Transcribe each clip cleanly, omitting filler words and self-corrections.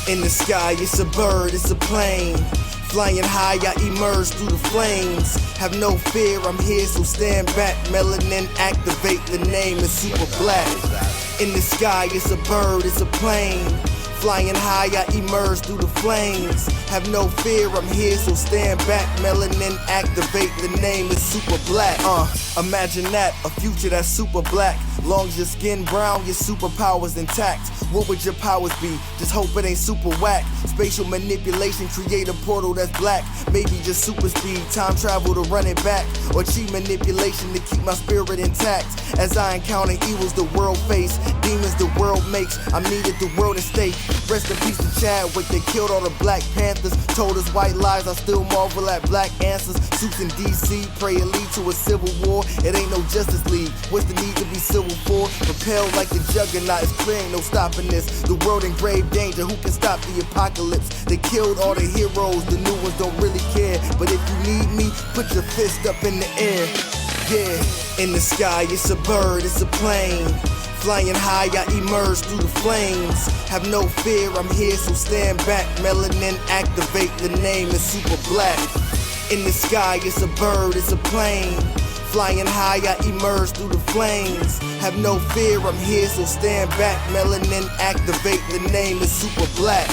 In the sky, it's a bird, it's a plane. Flying high, I emerge through the flames. Have no fear, I'm here, so stand back. Melanin activate, the name is super black. In the sky, it's a bird, it's a plane. Flying high, I emerge through the flames. Have no fear, I'm here, so stand back. Melanin activate, the name is super black. Imagine that, a future that's super black. Long as your skin brown, your superpowers intact. What would your powers be? Just hope it ain't super whack. Spatial manipulation, create a portal that's black. Maybe just super speed, time travel to run it back. Or cheat manipulation to keep my spirit intact. As I encounter evils the world face, demons the world makes, I'm needed the world at stake. Rest in peace to Chadwick, they killed all the Black Panthers. Told us white lies, I still marvel at black answers. Suits in DC, pray it lead to a civil war. It ain't no Justice League, what's the need to be civil for? Propelled like the juggernaut, it's clear ain't no stopping this. The world in grave danger, who can stop the apocalypse? They killed all the heroes, the new ones don't really care. But if you need me, put your fist up in the air. Yeah, in the sky, it's a bird, it's a plane. Flying high, I emerge through the flames. Have no fear, I'm here, so stand back. Melanin activate, the name is super black. In the sky, it's a bird, it's a plane. Flying high, I emerge through the flames. Have no fear, I'm here, so stand back. Melanin activate, the name is super black.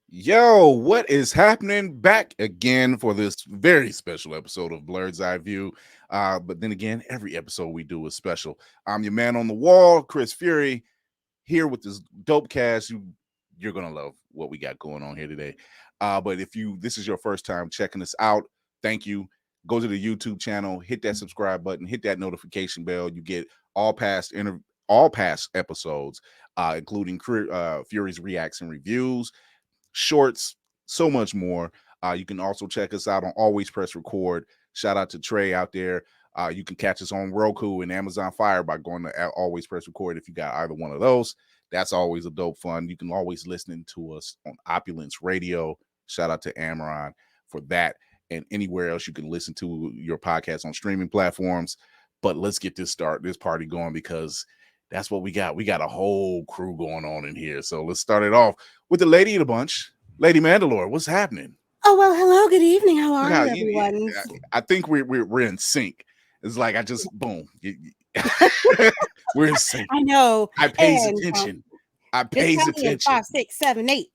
Yo, what is happening? Back again for this very special episode of Blurred's Eye View. But then again, every episode we do is special. I'm your man on the wall, Chris Fury, here with this dope cast. You're gonna love what we got going on here today. But if this is your first time checking us out, thank you. Go to the YouTube channel, hit that subscribe button, hit that notification bell. You get all past episodes, including Fury's reacts and reviews, shorts, so much more. You can also check us out on Always Press Record. Shout out to Trey out there. You can catch us on Roku and Amazon Fire by going to Always Press Record. If you got either one of those, that's always a dope fun. You can always listen to us on Opulence Radio. Shout out to Amaron for that, and anywhere else you can listen to your podcast on streaming platforms. But let's get this party going, because that's what we got. We got a whole crew going on in here. So let's start it off with the lady of the bunch, Lady Mandalore. What's happening? Oh, well, hello, good evening. How are you, everyone? I think we're in sync. It's like I just boom. We're in sync. I know. I pays attention. I pays attention. 5, 6, 7, 8.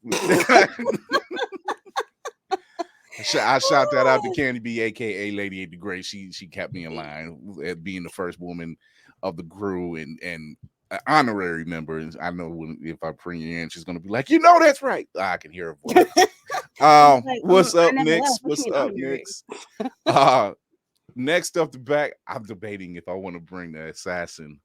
I shout that out to Candy B, aka Lady of the Great. She kept me in line at being the first woman of the crew and an honorary member. And I know if I bring you in, she's gonna be like, that's right. I can hear her voice. What's up, Nix? What's up, Nix? Next up the back, I'm debating if I want to bring the assassin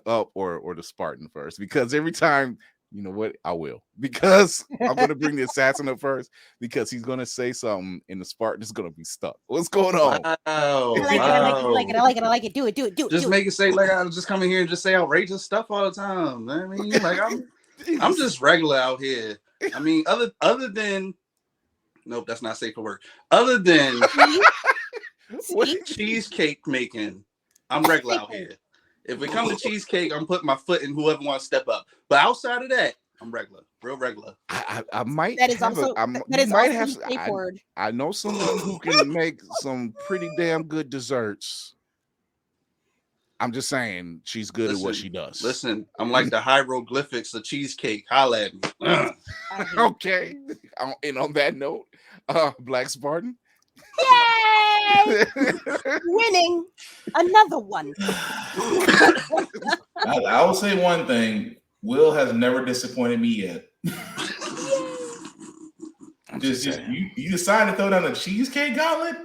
up or the Spartan first, because every time, you know what, I will, because I'm going to bring the assassin up first, because he's going to say something and the Spartan is going to be stuck. What's going on? Wow. I like it. Do it. Just make it say like I'm just coming here and just say outrageous stuff all the time. I mean, like I'm just regular out here. I mean, other than nope, that's not safe for work. Other than cheesecake making, I'm regular out here. If it comes to cheesecake, I'm putting my foot in whoever wants to step up. But outside of that, I'm regular, real regular. I might. That is also that is also a safe word. I know someone who can make some pretty damn good desserts. I'm just saying she's good at what she does. Listen, I'm like the hieroglyphics of cheesecake. Holla at me. Okay. And on that note, Black Spartan. Yay! Winning another one. I will say one thing. Will has never disappointed me yet. just you decided to throw down a cheesecake gauntlet?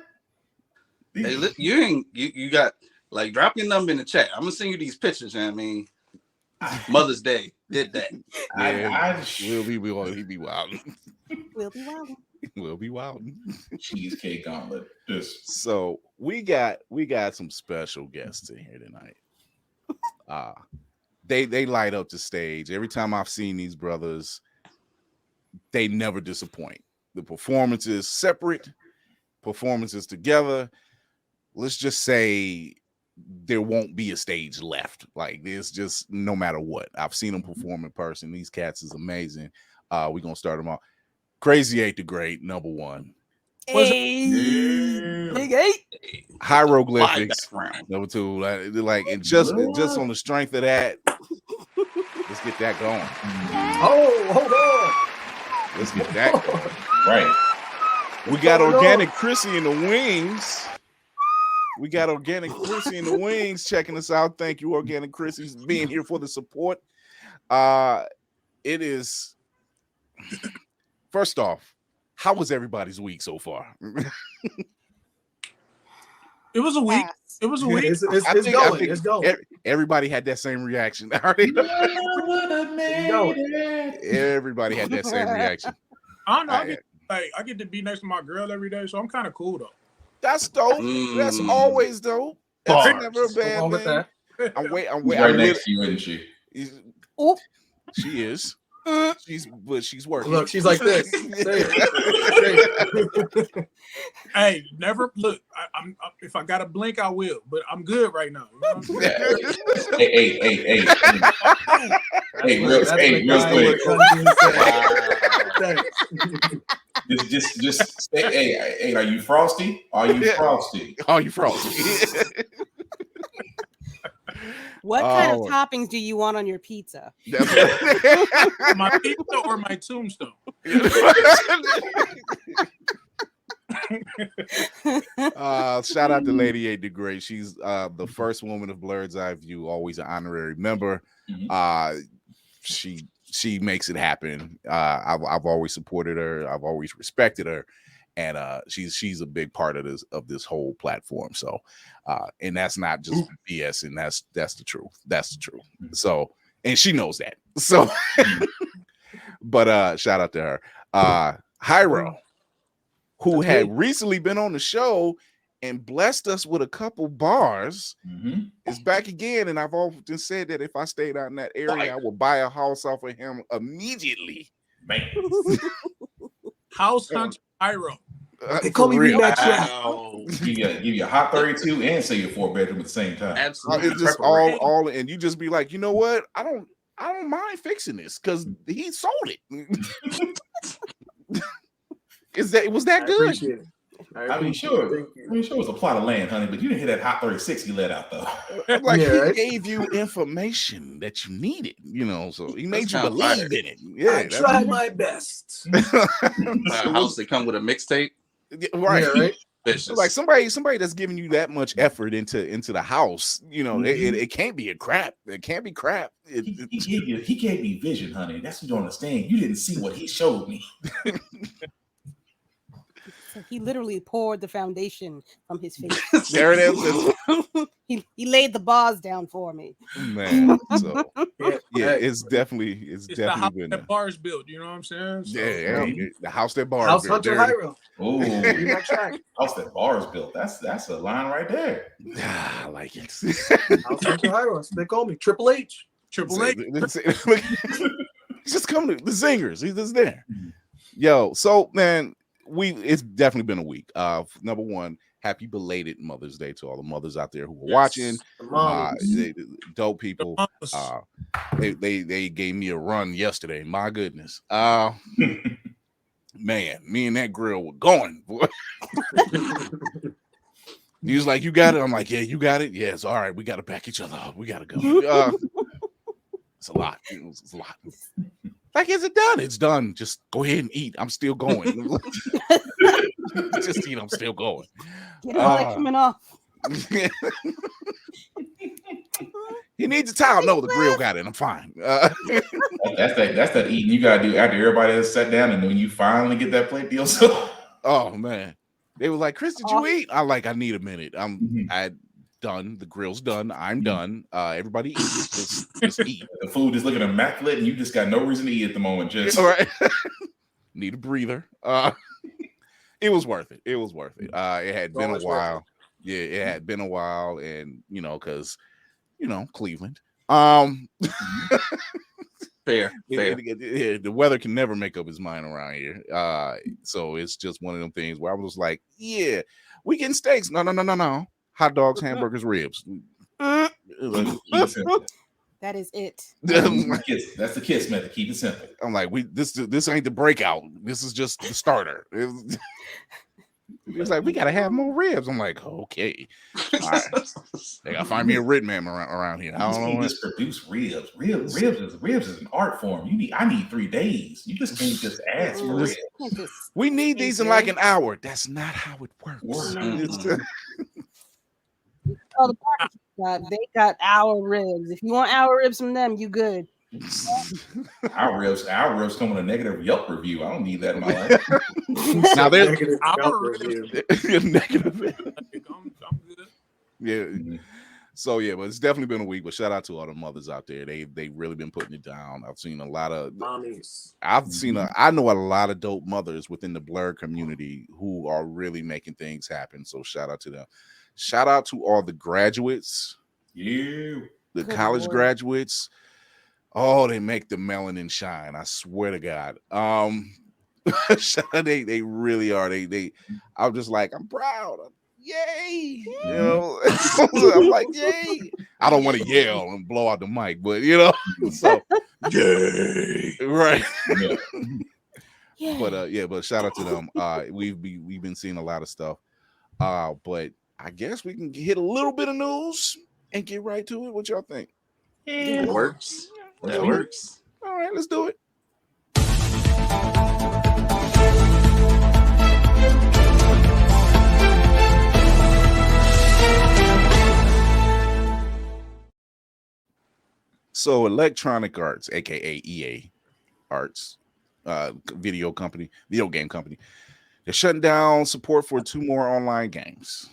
Hey, look, you got like drop your number in the chat. I'm gonna send you these pictures. I mean, Mother's Day did that. We'll be wild. We'll be wild. Cheesecake gauntlet. So we got some special guests in here tonight. They light up the stage. Every time I've seen these brothers, they never disappoint. The performances separate, performances together. Let's just say there won't be a stage left. Like there's just no matter what. I've seen them perform in person. These cats is amazing. We're gonna start them off. Crazy 8 the Great, number 1. Hey, Big 8. Hieroglyphics, number 2. Like and just on the strength of that, let's get that going. Let's get that going. Right. We got Organic Chrissy in the wings. Checking us out. Thank you, Organic Chrissy, for being here for the support. It is. First off, how was everybody's week so far? It was a week. It was a week. It's going. Everybody had that same reaction. Everybody had that same reaction. I don't know. I get to be next to my girl every day, so I'm kind of cool though. That's dope. That's always dope. That's never a bad thing. I'm waiting. Right next to you, isn't she? She is. She's working. Look, she's like this. Hey, never look. I'm if I gotta blink, I will. But I'm good right now. You know what I'm Hey, real quick. Just say, hey, are you frosty? Are you frosty? Are you frosty? What kind of toppings do you want on your pizza? My pizza or my tombstone? Shout out to Lady 8 the Great. She's the first woman of Blurred's Eye View, always an honorary member. She makes it happen. I've always supported her. I've always respected her. And she's a big part of this whole platform. So and that's not just BS, and that's the truth. That's the truth. So, and she knows that. So but shout out to her. Hyro, who had recently been on the show and blessed us with a couple bars, is back again. And I've often said that if I stayed out in that area, I would buy a house off of him immediately. Man. House Hunter Hyro. They call me rematch. Give you a hot 32 and say your 4-bedroom at the same time. Absolutely. It's just all, and you just be like, you know what? I don't mind fixing this because he sold it. Was that good? I mean, sure. It was a plot of land, honey, but you didn't hear that hot 36 he let out though. Like he gave you information that you needed, so he made you believe in it. Yeah, I tried my best. A house that come with a mixtape, right? Yeah, right. Like somebody that's giving you that much effort into the house, it can't be a crap. It can't be crap. He gave me vision, honey. That's what you don't understand. You didn't see what he showed me. So he literally poured the foundation from his face. There it is. He laid the bars down for me. Man, so it's definitely the house been that bars built. You know what I'm saying? So, the house that bars House built. Hunter Hyro. Oh, house that bars built. That's a line right there. I like it. House Hunter Hyro. They call me Triple H. Triple H. Just come to the Zingers. He's just there. Yo, so man. It's definitely been a week. Number one, happy belated Mother's Day to all the mothers out there who are watching. Dope people. They gave me a run yesterday. My goodness. Man, me and that girl were going. Boy. He was like, "You got it." I'm like, "Yeah, you got it." Yes, all right. We got to back each other up. We got to go. It's a lot. It's a lot. Like, is it done? It's done. Just go ahead and eat. I'm still going. Just eat. I'm still going. Get all that coming off. He needs a towel. No, the grill got it. I'm fine. That's that eating you gotta do after everybody has sat down, and when you finally get that plate deal. So, oh man, they were like, "Chris, did you eat?" I'm like, "I need a minute. I done. The grill's done. I'm done. Everybody eat. Just eat. The food is looking immaculate, and you just got no reason to eat at the moment. Just all right. Need a breather. It was worth it. It was worth it. It had been a while. Yeah, it had been a while, and because Cleveland. Fair. The weather can never make up his mind around here. So it's just one of them things where I was like, yeah, we getting steaks. No. hot dogs, hamburgers, ribs. Mm. Keep it simple. That is it. That's the kiss method. Keep it simple. I'm like, this ain't the breakout. This is just the starter. It's like, we gotta have more ribs. I'm like, okay. All right. They gotta find me a rib man around here. I don't know. Just produce ribs. Ribs is an art form. I need 3 days. You just can't just ask for ribs. We need these in like an hour. That's not how it works. Oh, the barbecue, they got our ribs. If you want our ribs from them, you good. Our ribs come with a negative Yelp review. I don't need that in my life. Now there's Negative Yelp review. negative. I'm good. Yeah. Mhm. So yeah, but it's definitely been a week. But shout out to all the mothers out there. They really been putting it down. I've seen a lot of Mommies. I know a lot of dope mothers within the Blur community who are really making things happen. So shout out to them. Shout out to all the graduates. Yeah. The Good college Lord. graduates. Oh, they make the melanin shine. I swear to God. They really are. I'm just like, I'm proud. Yay. You know, I'm like, yay. I don't want to yell and blow out the mic, but you know, so yay. Right. Yeah. Yeah. But shout out to them. We've been seeing a lot of stuff. But I guess we can hit a little bit of news and get right to it. What y'all think? It works. That That works. All right, let's do it. So Electronic Arts, aka EA Arts, video game company, they're shutting down support for 2 more online games.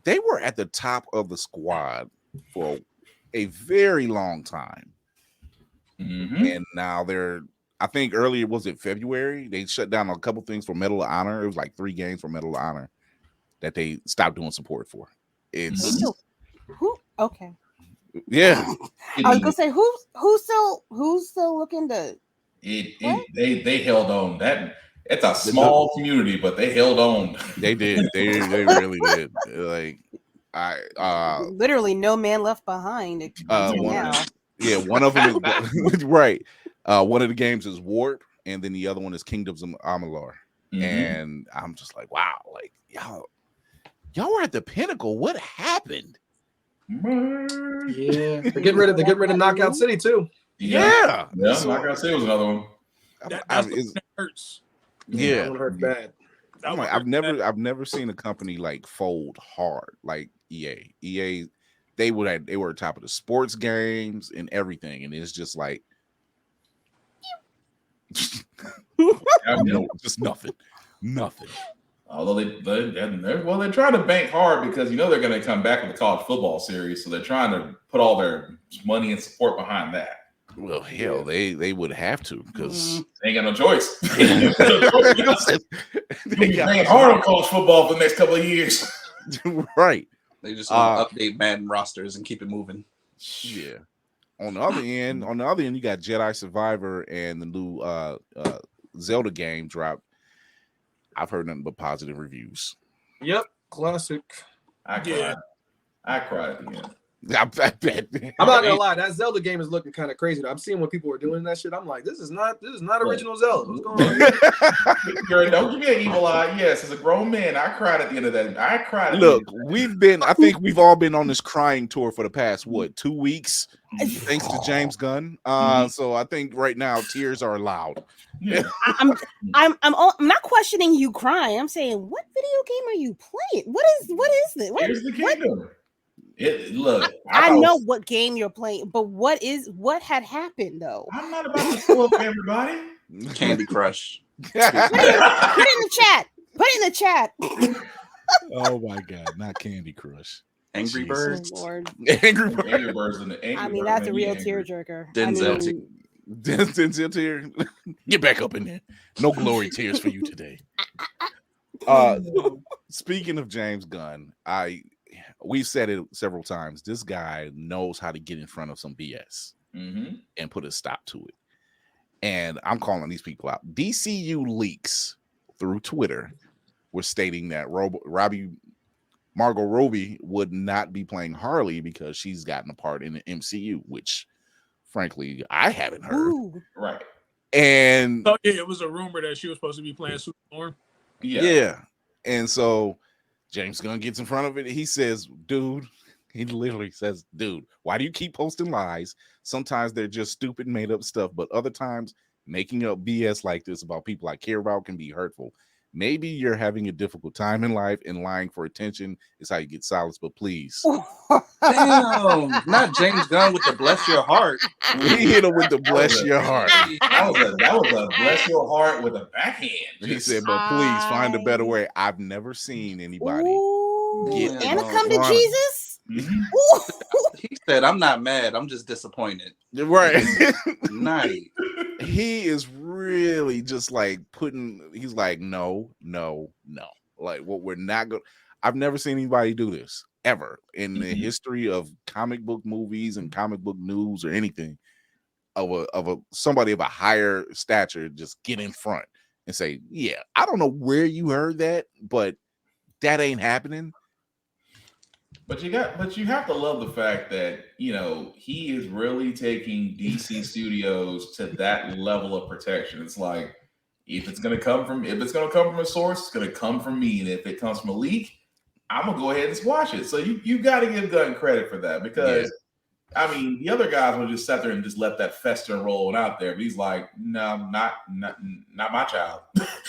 They were at the top of the squad for a very long time. Mm-hmm. And now I think earlier, was it February? They shut down a couple things for Medal of Honor. It was like 3 games for Medal of Honor that they stopped doing support for. It's Who? Okay. yeah. I was gonna say who's still looking to. They held on. It's a small community, but they held on. They did. They really did. Like Literally no man left behind. One of them is right. One of the games is Warp, and then the other one is Kingdoms of Amalur. Mhm. And I'm just like, wow, like y'all were at the pinnacle. What happened? Yeah, they're getting rid of Knockout City too. Yeah. So, Knockout City was another one. That's what hurts. Yeah. That one hurt bad. I'm like, I've never seen a company like fold hard like EA. EA, they were top of the sports games and everything, and it's just like just nothing. Although they're trying to bank hard because they're going to come back with the college football series, so they're trying to put all their money and support behind that. Well, hell, they would have to because they ain't got no choice. They bank hard on college football for the next couple of years, right? They just want to update Madden rosters and keep it moving. Yeah. On the other end, you got Jedi Survivor and the new Zelda game dropped. I've heard nothing but positive reviews. Yep, classic. I cried at the end. I bet. I'm not gonna lie, that Zelda game is looking kind of crazy. I'm seeing when people are doing that shit. I'm like, this is not original Zelda. What's going on? Don't give me an evil eye. Yes, as a grown man, I cried at the end of that. I cried. Look, I think we've all been on this crying tour for the past 2 weeks, thanks to James Gunn. So I think right now tears are allowed. Yeah. I'm not questioning you crying. I'm saying, what video game are you playing? What is this? Here's the kingdom. I know what game you're playing, but what had happened though? I'm not about to spoil for everybody. Candy Crush. Put it in the chat. Put it in the chat. Oh my God, not Candy Crush. Angry Birds. Oh, Lord. Angry Birds. Angry Birds and the Angry Birds that's a made me real angry. tearjerker. Denzel tear. Get back up in there. No glory tears for you today. Speaking of James Gunn, we've said it several times. This guy knows how to get in front of some BS and put a stop to it. And I'm calling these people out. DCU leaks through Twitter were stating that Robbie Margot Robbie would not be playing Harley because she's gotten a part in the MCU, which frankly I haven't heard. Ooh. Right. And So, yeah, it was a rumor that she was supposed to be playing Superstorm. Yeah. And so James Gunn gets in front of it. He says, dude, he literally says, dude, why do you keep posting lies? Sometimes they're just stupid, made up stuff, but other times making up BS like this about people I care about can be hurtful. Maybe you're having a difficult time in life and lying for attention is how you get silence, but please. Damn, not James Gunn with the bless your heart. We hit him with the bless your heart. That was a bless your heart with a backhand. He said, but please find a better way. I've never seen anybody get Anna come to front. Jesus. He said, I'm not mad, I'm just disappointed. Right. Nice. He is really just like he's like, no. Like, what we're not going. I've never seen anybody do this ever in the history of comic book movies and comic book news or anything of somebody of a higher stature just get in front and say, yeah, I don't know where you heard that, but that ain't happening. But you have to love the fact that, you know, he is really taking DC Studios to that level of protection. It's like, if it's gonna come from a source, it's gonna come from me. And if it comes from a leak, I'm gonna go ahead and squash it. So you gotta give Gunn credit for that, because I mean, the other guys will just sit there and just let that fester and roll out there. But he's like, no, not my child.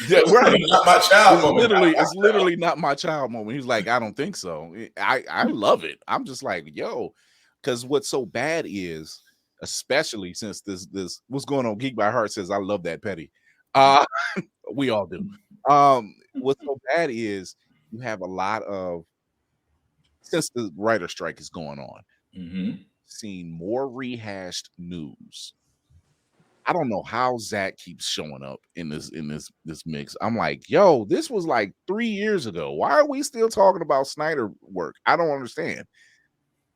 Yeah, right. Not my child. It's literally not my child moment. He's like, I don't think so. I love it. I'm just like, yo, because what's so bad is, especially since this what's going on, Geek by Heart says, I love that Petty. We all do. What's so bad is you have a lot of, since the writer strike is going on, seen more rehashed news. I don't know how Zach keeps showing up in this mix. I'm like, yo, this was like 3 years ago. Why are we still talking about Snyder work? I don't understand.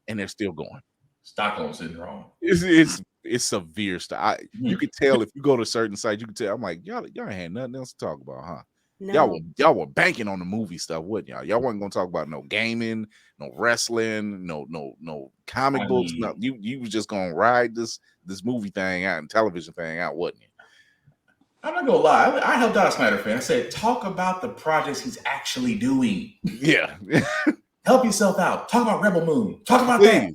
And they're still going. Stockholm syndrome. It's severe stuff. You could tell if you go to certain sites, you can tell. I'm like, y'all ain't had nothing else to talk about, huh? No. Y'all were banking on the movie stuff, wouldn't y'all? Y'all wasn't gonna talk about no gaming, no wrestling, no comic books. No, you was just gonna ride this movie thing out and television thing out, wasn't you? I'm not gonna lie. I helped out a Snyder fan. I said, talk about the projects he's actually doing. Yeah. Help yourself out. Talk about Rebel Moon. Talk about that.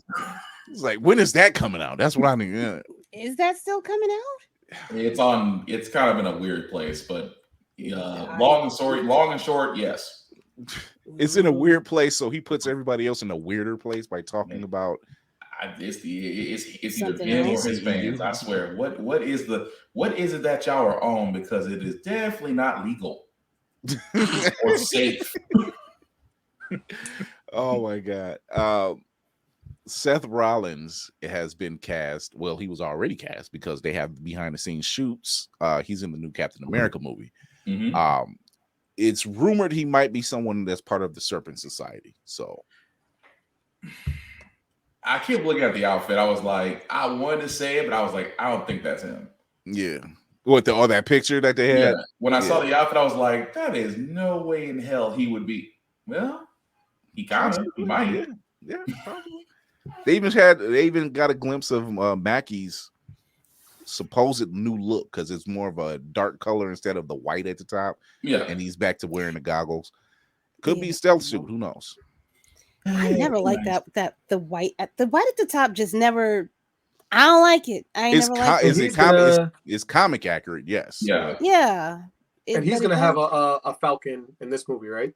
It's like, when is that coming out? That's what I need. Yeah. Is that still coming out? It's kind of in a weird place, but long and short, yes. It's in a weird place, so he puts everybody else in a weirder place by talking about it's either him or his fans. I swear. What is it that y'all are on? Because it is definitely not legal or safe. Oh my God. Seth Rollins has been cast. Well, he was already cast because they have behind the scenes shoots. He's in the new Captain America movie. It's rumored he might be someone that's part of the Serpent Society. So I keep looking at the outfit. I was like, I wanted to say it, but I was like, I don't think that's him. Yeah. What, all that picture that they had? Yeah. When I saw the outfit, I was like, that is no way in hell he would be. Well, he might. Yeah, probably. They even got a glimpse of Mackey's supposed new look, because it's more of a dark color instead of the white at the top. Yeah, and he's back to wearing the goggles. Could be stealth suit. Who knows? I never liked that the white at the top. Just never. I don't like it. It's comic accurate. Yes. Yeah. And he's gonna have a Falcon in this movie, right?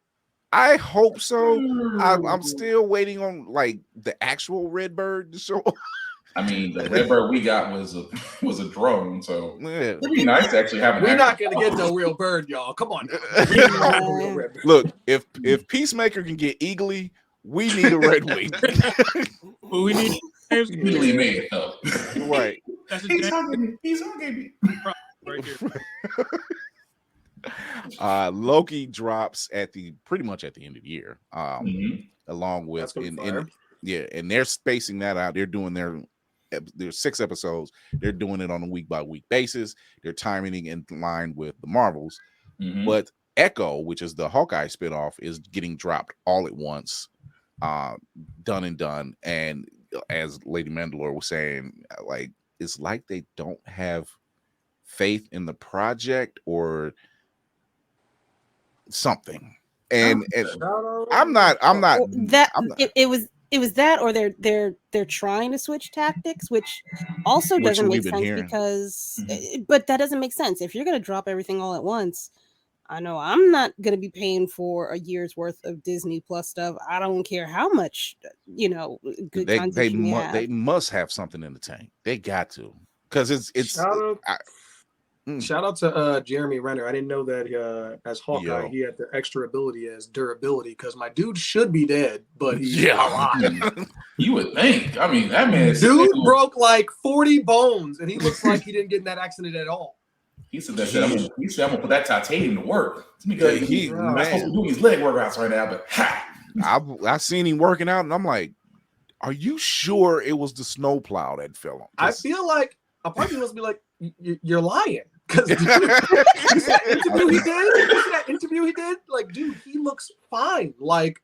I hope so. I'm still waiting on like the actual Redbird to show. I mean, the Redbird we got was a drone, so it'd be nice to actually have. We're not gonna get no real bird, y'all. Come on. Look, if Peacemaker can get eagly, we need a Red Wing. We need easily made though. Right. He's hugging me. Right here. Loki drops pretty much at the end of the year, along with and they're spacing that out. They're doing there's 6 episodes. They're doing it on a week by week basis. They're timing in line with the Marvels, but Echo, which is the Hawkeye spinoff, is getting dropped all at once done and done. And as Lady Mandalore was saying, like it's like they don't have faith in the project or something. And I'm not that it was that, or they're trying to switch tactics, which also doesn't make sense because but that doesn't make sense if you're going to drop everything all at once. I know I'm not going to be paying for a year's worth of Disney Plus stuff. I don't care how much, good content they must have something in the tank. They got to, because it's shout out to Jeremy Renner. I didn't know that as Hawkeye he had the extra ability as durability, because my dude should be dead, but he's alive. You would think. I mean, that man broke like 40 bones, and he looks like he didn't get in that accident at all. He said that I'm gonna put that titanium to work. Because he's supposed to be doing his leg workouts right now, but I've seen him working out, and I'm like, are you sure it was the snowplow that fell on? I feel like a part of me must be like, you're lying. Because that interview he did, like, dude, he looks fine. Like,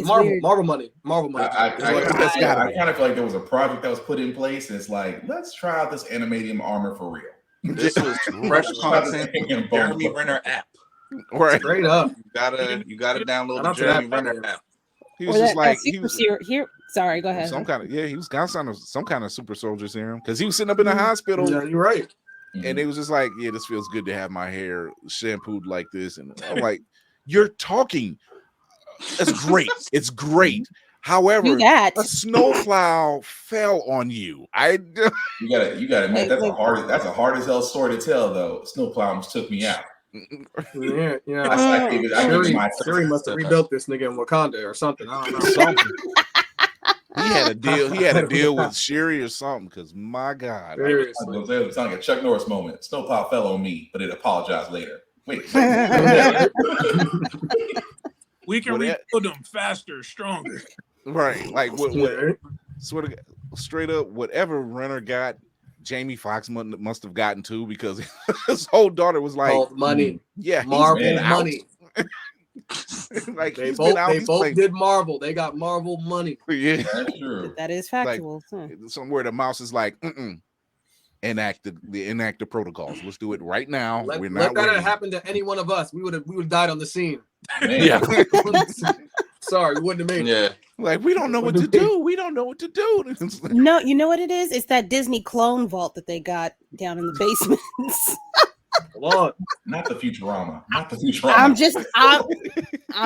Marvel money. I kind of feel like there was a project that was put in place, and it's like, let's try out this animatium armor for real. This was fresh content from the Jeremy Renner app. Right. Straight up. You gotta download the Jeremy Renner app. He was just like here. Sorry, go ahead. Some kind of he was got some kind of super soldier serum, because he was sitting up in the hospital. Yeah, you're right. And it was just like, yeah, this feels good to have my hair shampooed like this. And I'm like, you're talking. It's great. It's great. However, a snowplow fell on you. You gotta admit, that's a hard as hell story to tell, though. Snowplow almost took me out. Yeah. Siri must have rebuilt this nigga in Wakanda or something. I don't know. Something. He had a deal with Shiri or something, because my God. It's like a Chuck Norris moment. Snowplow fell on me, but it apologized later. Wait. We can rebuild them faster, stronger. Right. Like sort of straight up, whatever Renner got, Jamie Foxx must have gotten too, because his whole daughter was like, money. Yeah, Marvel money. Like they both did Marvel. They got Marvel money. Yeah, that's true. That is factual. Like, somewhere the mouse is like, enact the protocols. Let's do it right now. Let that have happened to any one of us. We would have died on the scene. Man. Yeah. Sorry, we wouldn't have made it. Like, we don't know what to do. We don't know what to do. No, you know what it is? It's that Disney clone vault that they got down in the basement. Not the Futurama. I'm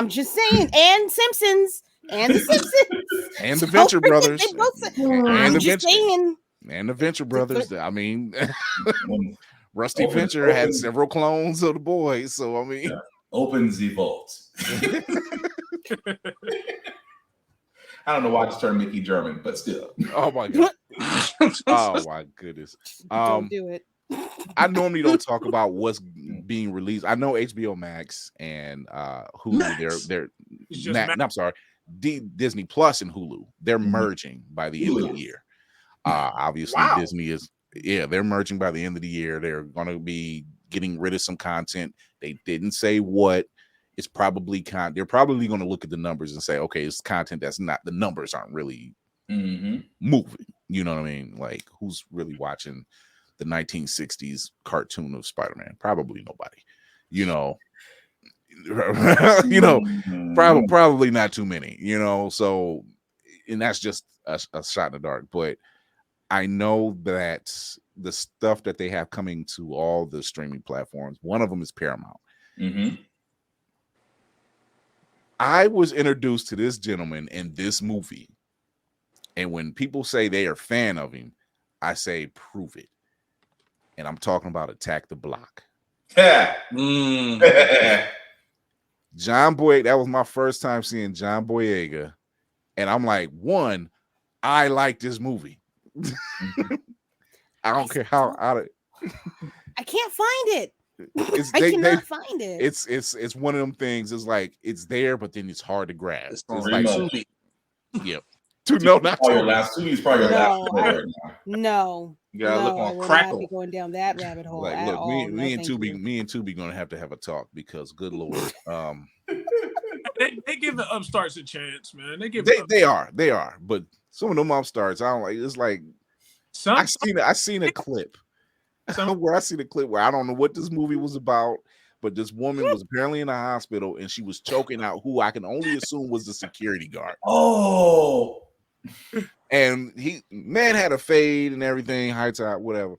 just saying. And Simpsons. And the Simpsons. And the Venture Brothers. I'm just saying. And the Venture Brothers. I mean, Rusty Venture had several clones of the boys. So, I mean. Opens the vault. I don't know why I just turned Mickey German, but still. Oh my God. Oh my goodness. Don't do it. I normally don't talk about what's being released. I know HBO Max and Hulu. I'm sorry, Disney Plus and Hulu. They're merging by the end of the year. Obviously, Disney is. Yeah, they're merging by the end of the year. They're going to be getting rid of some content. They didn't say what. It's probably they're probably going to look at the numbers and say, okay, it's content that's not, the numbers aren't really moving. You know what I mean? Like, who's really watching the 1960s cartoon of Spider-Man? Probably nobody. Probably not too many. So, and that's just a shot in the dark. But I know that the stuff that they have coming to all the streaming platforms, one of them is Paramount. I was introduced to this gentleman in this movie, and when people say they are a fan of him, I say prove it. And I'm talking about Attack the Block. Yeah. John Boyega. That was my first time seeing John Boyega, and I'm like, one, I like this movie. I don't care how out of. I can't find it. I cannot find it. It's one of them things. It's like it's there, but then it's hard to grab. It's like Tubi. Yep. Tubi's probably your last. No. You gotta look on Crackle. Crackle. Be going down that rabbit hole. Like, look, me and Tubi gonna have to have a talk, because good Lord. they give the upstarts a chance, man. They are, but some of them upstarts, I don't like. It's like I seen a clip where I don't know what this movie was about, but this woman was apparently in a hospital and she was choking out who I can only assume was the security guard. Oh, and man had a fade and everything, high top, whatever.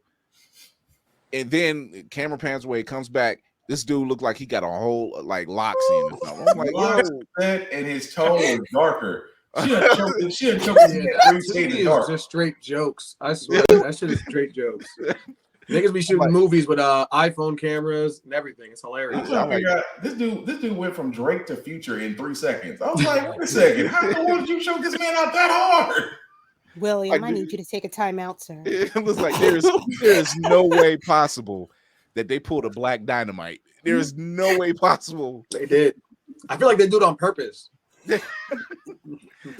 And then camera pans away, comes back. This dude looked like he got a whole like locks in or something. I'm like, yo, and his tone was darker. She had choked just straight jokes. I swear, that shit is straight jokes. Niggas be shooting movies with iPhone cameras and everything. It's hilarious. This dude went from Drake to Future in 3 seconds. I was like, wait a second, how the hell did you choke this man out that hard? William, I need you to take a time out, sir. It was like there's no way possible that they pulled a Black Dynamite. There is no way possible. They did. I feel like they do it on purpose.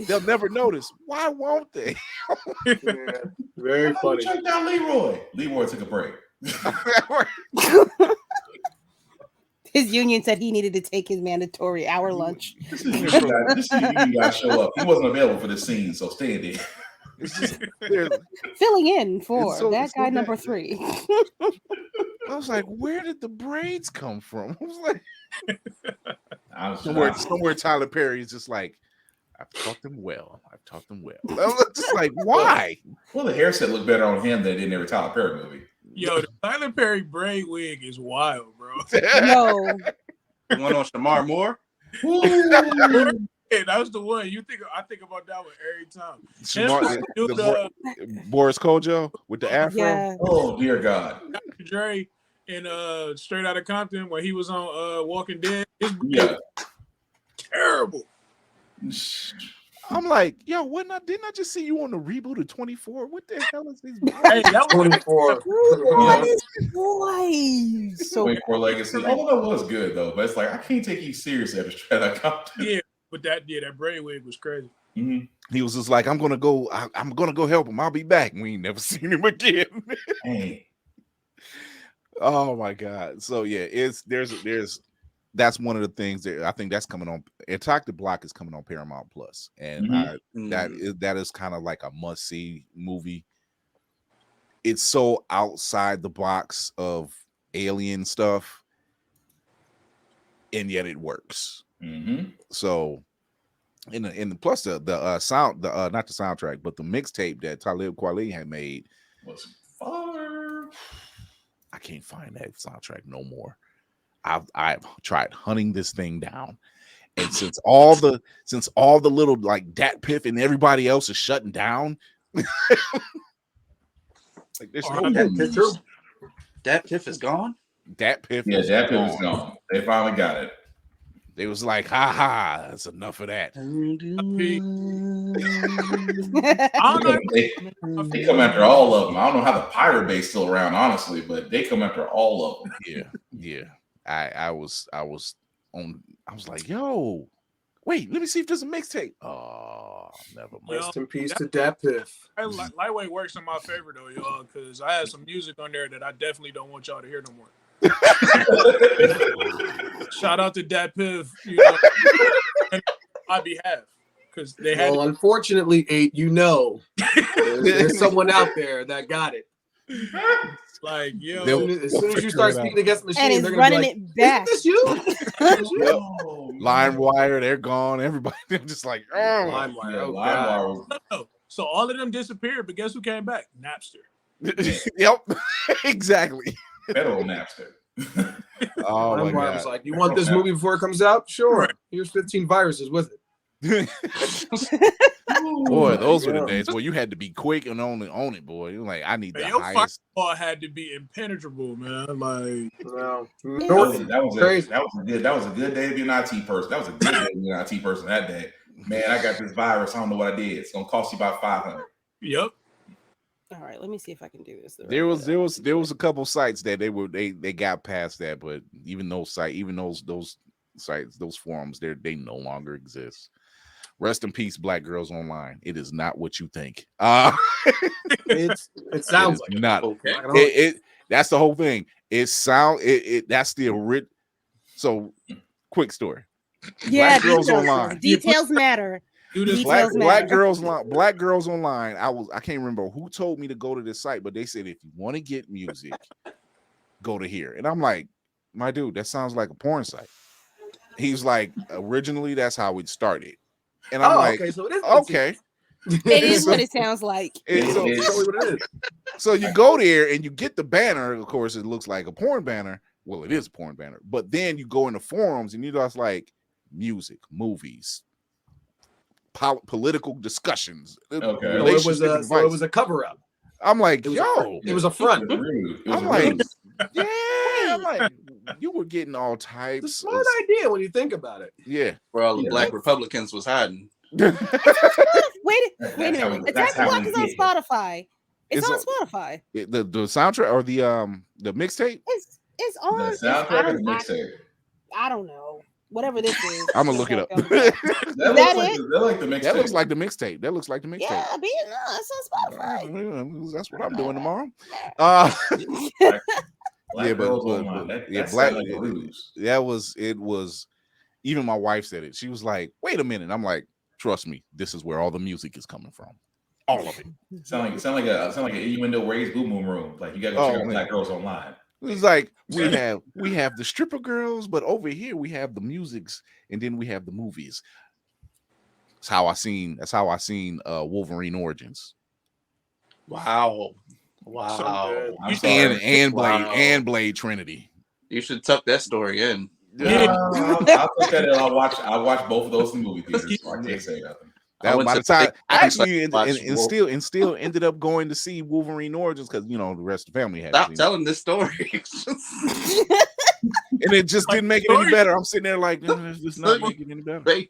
They'll never notice. Why won't they? Yeah, very funny. Check down Leroy. Leroy took a break. His union said he needed to take his mandatory hour lunch. This union guy show up. He wasn't available for this scene, so stay there. Filling in for that guy number 3. I was like, where did the braids come from? I was like, somewhere Tyler Perry is just like, I've taught them well. I was just like, why? Well, the hair set looked better on him than in every Tyler Perry movie. Yo, the Tyler Perry braid wig is wild, bro. No. The one on Shamar Moore? Yeah, that was the one. I think about that one every time. Boris Kojo with the afro. Yeah. Oh dear God. Dr. Dre in Straight Outta Compton when he was on Walking Dead. Terrible. I'm like, yo, didn't I just see you on the reboot of 24? What the hell is this? Hey, that was 24. What is boys? So 24 Legacy. Oh, that was good though, but it's like I can't take you serious after Straight Outta Compton. Yeah, but that braid wig was crazy. Mm-hmm. He was just like, I'm gonna go help him. I'll be back. We ain't never seen him again. Hey. Oh my God. So yeah, there's that's one of the things that I think that's coming on. Attack the Block is coming on Paramount Plus, and that is kind of like a must-see movie. It's so outside the box of alien stuff, and yet it works. Mm-hmm. So, in the plus the sound not the soundtrack, but the mixtape that Talib Kweli had made was fire. I can't find that soundtrack no more. I've tried hunting this thing down, and since all the little like Dat Piff and everybody else is shutting down, like there's no Dat Piff is gone. Dat Piff, is gone. They finally got it. They was like, ha, that's enough of that. They come after all of them. I don't know how the Pirate Bay's still around, honestly, but they come after all of them. Yeah. I was like, yo, wait, let me see if there's a mixtape. Oh, never mind. Rest in peace to Dat Piff. Lightweight works in my favor though, y'all, because I had some music on there that I definitely don't want y'all to hear no more. Shout out to Dat Piff, on my behalf, because they had. Well, unfortunately, 8, there's someone out there that got it. Like, yo, as soon as you start speaking against the machine, and they're running like, it back. Is this you? LimeWire, they're gone. Everybody, they're just like, oh, LimeWire. No. So all of them disappeared, but guess who came back? Napster. Yep, exactly. Federal Napster. Oh my God! Was like, you want this movie before it comes out? Sure. Here's 15 viruses with it. Boy, those were the days. Well, you had to be quick and own it, boy. You're like, I need the highest. Your had to be impenetrable, man. Like, that was a good day to be an IT person. That was a good day to be an IT person that day. Man, I got this virus. I don't know what I did. It's gonna cost you about $500. Yep. All right, let me see if I can do this. There was a couple sites that they got past that, but even those sites, those forums, they no longer exist. Rest in peace, Black Girls Online. It is not what you think. It sounds like not. Okay. That's the whole thing. That's the original. So, quick story. Yeah, Black Girls Online. Details matter. Black girls online. I can't remember who told me to go to this site, but they said if you want to get music, go to here. And I'm like, my dude, that sounds like a porn site. He's like, originally that's how it started. And I'm like, okay, so it is okay. It is what it sounds like. So you go there and you get the banner. Of course, it looks like a porn banner. Well, it is a porn banner. But then you go in the forums and you're just like music, movies, political discussions. Okay. So it was a cover up. I'm like, it was a front. I'm like, yeah. I'm like, you were getting all types. It's a smart idea when you think about it. Yeah. Where all the black Republicans was hiding. Wait a minute. Attack the Block is on Spotify. It's on Spotify. The soundtrack or the mixtape? It's on the soundtrack or the mixtape. I don't know. Whatever this is. I'm gonna look it up. That looks like the mixtape. That looks like the mixtape. That looks like the mixtape. Yeah, it's on Spotify. That's what I'm doing tomorrow. It was even my wife said it. She was like, wait a minute. I'm like, trust me, this is where all the music is coming from. All of it. Sound like an innuendo raised boom boom room. Like you gotta go check out Black Girls Online. It's like we have the stripper girls, but over here we have the musics, and then we have the movies. That's how I seen Wolverine Origins. Wow. So and Blade Trinity. You should tuck that story in. I'll put that in. I'll watch both of those in the movie theaters. So I can't say nothing. That by the time I actually and still ended up going to see Wolverine Origins because the rest of the family had. Stop telling this story. And it just didn't make it any better. I'm sitting there like, it's not making it any better.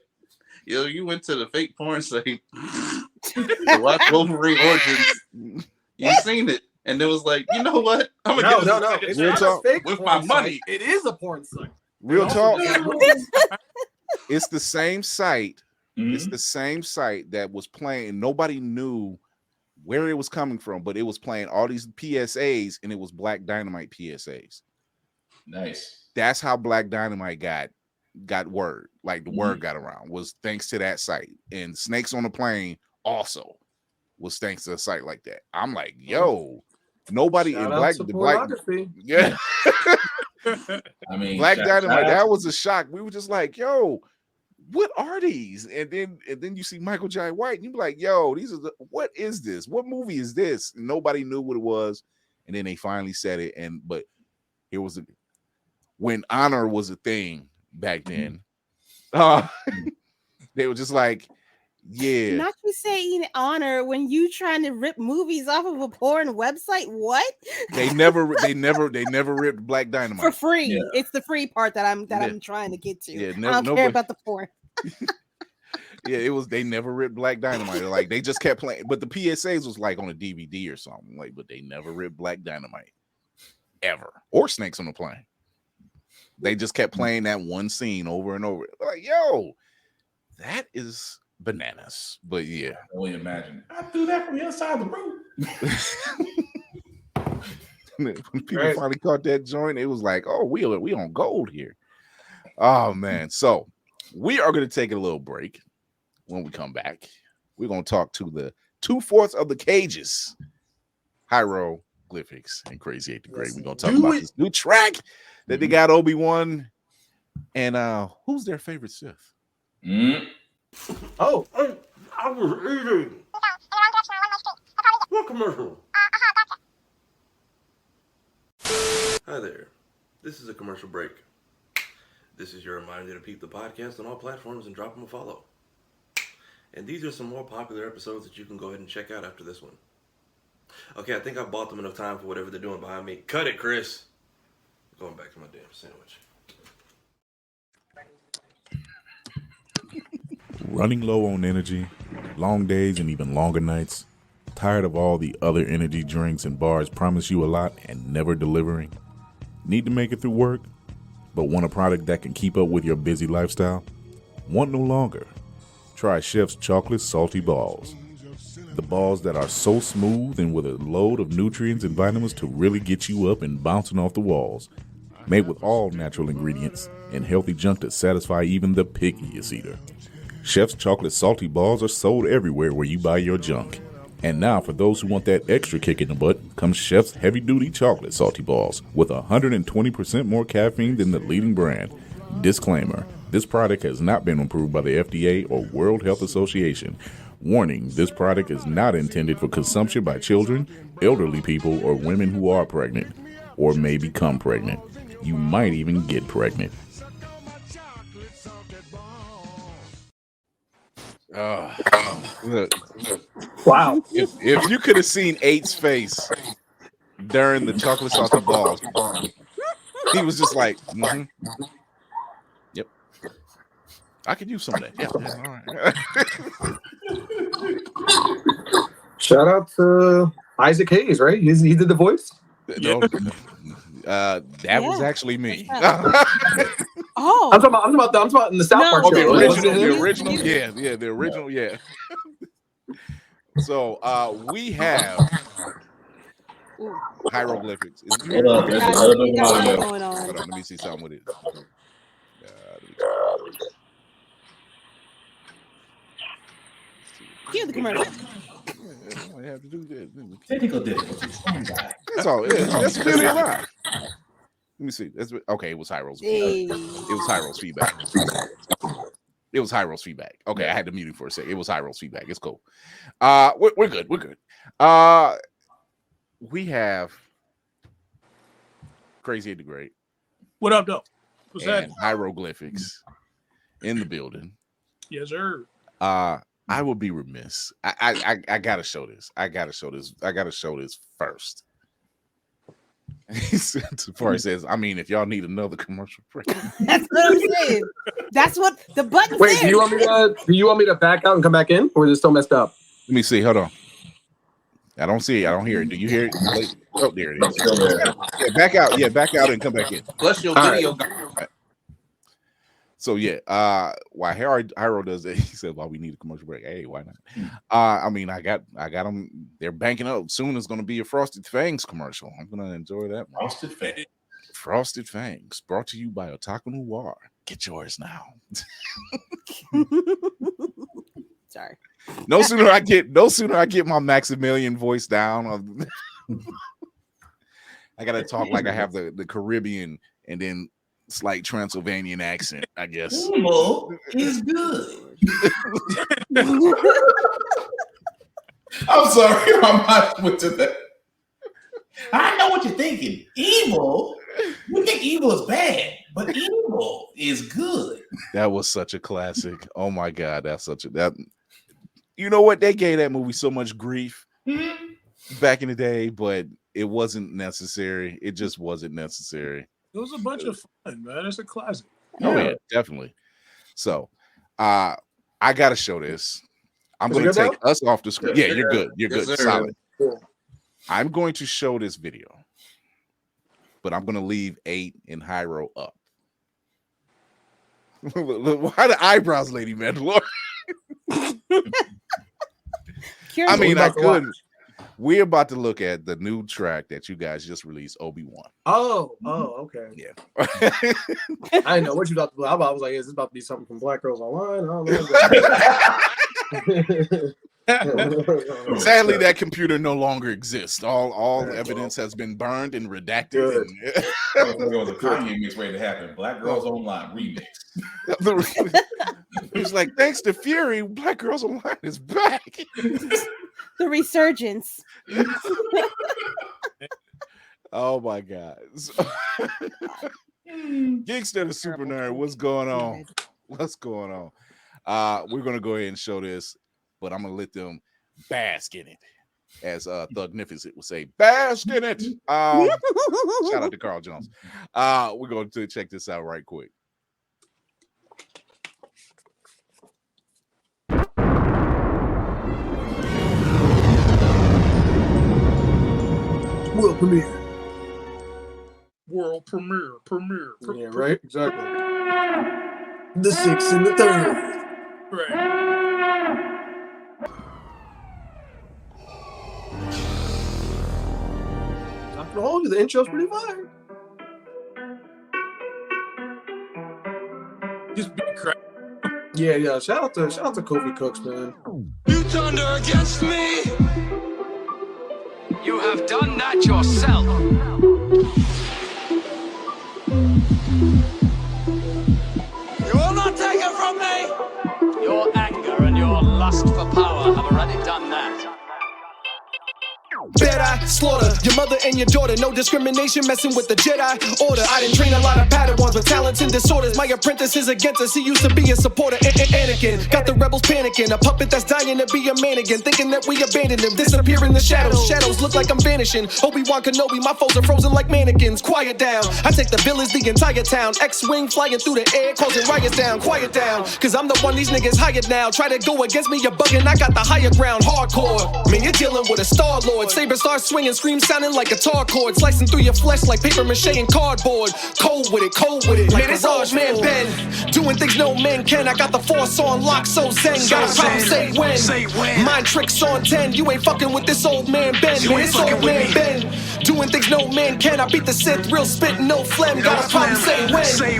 You went to the fake porn site to watch Wolverine Origins. You seen it, and it was like, you know what? I'm gonna no. It's not a fake with my money. It is a porn site. Real talk. It's the same site. Mm-hmm. It's the same site that was playing. Nobody knew where it was coming from, but it was playing all these PSAs, and it was Black Dynamite PSAs. Nice. That's how Black Dynamite got word. Like the word got around was thanks to that site. And Snakes on the Plane also was thanks to a site like that. I'm like, yo, nobody in yeah. I mean, Black Dynamite. That was a shock. We were just like, yo. What are these? And then you see Michael Jai White, and you be like, yo, what is this? What movie is this? And nobody knew what it was. And then they finally said it. But it was when honor was a thing back then. They were just like, yeah. Not you saying honor when you trying to rip movies off of a porn website. What? They never ripped Black Dynamite for free. Yeah. It's the free part that I'm trying to get to. Yeah, I don't care about the porn. Yeah, it was. They never ripped Black Dynamite. Like they just kept playing, but the PSAs was like on a DVD or something. Like, but they never ripped Black Dynamite ever, or Snakes on the Plane. They just kept playing that one scene over and over. Like, yo, that is bananas. But yeah, I can only imagine. I threw that from the other side of the room. When people finally caught that joint, it was like, oh, we on gold here. Oh man, so we are going to take a little break. When we come back, we're going to talk to the 2/4 of the cages, Hieroglyphics and Crazy 8 the Great. We're going to talk about this new track that they got Obi-Wan, and who's their favorite Sith? Oh, I was eating. What commercial? Hi there. This is a commercial break. This is your reminder to peep the podcast on all platforms and drop them a follow. And these are some more popular episodes that you can go ahead and check out after this one. Okay, I think I bought them enough time for whatever they're doing behind me. Cut it, Chris. Going back to my damn sandwich. Running low on energy, long days and even longer nights, tired of all the other energy drinks and bars promise you a lot and never delivering? Need to make it through work, but want a product that can keep up with your busy lifestyle? Want no longer? Try Chef's Chocolate Salty Balls. The balls that are so smooth and with a load of nutrients and vitamins to really get you up and bouncing off the walls. made with all natural ingredients and healthy junk that satisfy even the pickiest eater. Chef's chocolate salty balls are sold everywhere where you buy your junk. And now, for those who want that extra kick in the butt, comes Chef's heavy-duty chocolate salty balls with 120% more caffeine than the leading brand. Disclaimer: this product has not been approved by the FDA or World Health Association. Warning: this product is not intended for consumption by children, elderly people, or women who are pregnant or may become pregnant. You might even get pregnant. Look. Wow. If you could have seen 8's face during the chocolate salty balls, he was just like, yep. I could use some of that. Yeah, all right. Shout out to Isaac Hayes, right? He did the voice? No, that was actually me. Oh, I'm talking about in the South Park show. The original, yeah. So we have hieroglyphics. Hold on, there's another bit of audio. going on. Hold on, let me see something with it. Cue the commercial. I have to do that. Technical difficulties. That's all. That's really a lot. Let me see. Okay. It was Hyro's. Hey. It was Hyro's feedback. It was Hyro's feedback. Okay, I had to mute him for a second. It was Hyro's feedback. It's cool. We're good. We're good. We have Crazy 8 the Great. What up, though? What's that? Hieroglyphics in the building. Yes, sir. I will be remiss. I gotta show this. I gotta show this first. Safari says, I mean, if y'all need another commercial break. That's what I'm saying. That's what the button Wait, says. do you want me to back out and come back in, or is it still messed up? Let me see. Hold on. I don't see it. I don't hear it. Do you hear it? Oh, there it is. Yeah, back out. Yeah, back out and come back in. Plus your video. Right. So yeah, why Hyro does it? He said, "Why we need a commercial break? Hey, why not?" I mean, I got them. They're banking up. Soon it's going to be a Frosted Fangs commercial. I'm going to enjoy that. Frosted Fangs, brought to you by Otaku Noir. Get yours now. Sorry. No sooner I get my Maximilian voice down. I gotta talk like I have the Caribbean and then slight Transylvanian accent, I guess. Evil is good. I'm sorry, I'm not with that. I know what you're thinking. Evil. You think evil is bad, but evil is good. That was such a classic. Oh my God, that's such a that. You know what? They gave that movie so much grief back in the day, but it wasn't necessary. It just wasn't necessary. It was a bunch of fun, man. It's a classic. Oh yeah, definitely. So, I gotta show this. I'm going to take us off the screen. Yeah, you're good. You're good. Solid. Cool. I'm going to show this video, but I'm going to leave 8 and Hyro up. Why the eyebrows, Lady Mandalore? I mean, I could. We're about to look at the new track that you guys just released, Obi-Wan. Oh, okay. Yeah. I didn't know what you thought. I was like, is this about to be something from Black Girls Online? I don't know. Sadly, that computer no longer exists. All evidence has been burned and redacted. It was a Kanye mix waiting to happen. Black Girls Online remix. He's like, thanks to Fury, Black Girls Online is back. The resurgence. Oh my God. Geekster the Super Nerd, what's going on? What's going on? We're gonna go ahead and show this, but I'm gonna let them bask in it, as Thugnificent would say, bask in it. Shout out to Carl Jones. We're going to check this out right quick. World premiere. World premiere. Yeah, right? Exactly. The 6th and the 3rd. Right. Not gonna hold you. The intro's pretty fire. Yeah. Shout out to Kofi Cooks, man. You turned her against me. You have done that yourself. You will not take it from me. Your anger and your lust for power have already done that. Bet I slaughter your mother and your daughter. No discrimination, messing with the Jedi order. I didn't train a lot of Padawans with talents and disorders. My apprentice is against us. He used to be a supporter. Anakin got the rebels panicking. A puppet that's dying to be a man again, thinking that we abandoned him. Disappear in the shadows. Shadows look like I'm vanishing. Obi-Wan Kenobi, my foes are frozen like mannequins. Quiet down. I take the village, the entire town. X-wing flying through the air, causing riots down. Quiet down, cause I'm the one these niggas hired now. Try to go against me, you're bugging. I got the higher ground, hardcore. Man, you're dealing with a Star Lord. Saber starts swinging, scream sounding like guitar chord, slicing through your flesh like paper mache and cardboard. Cold with it. Like man, it's old man Ben, doing things no man can. I got the force on lock, so zen. Got a problem, say when. Mind tricks on 10. You ain't fucking with this old man Ben. Man, it's old man Ben, doing things no man can. I beat the Sith, real spit, no phlegm. Got a problem, say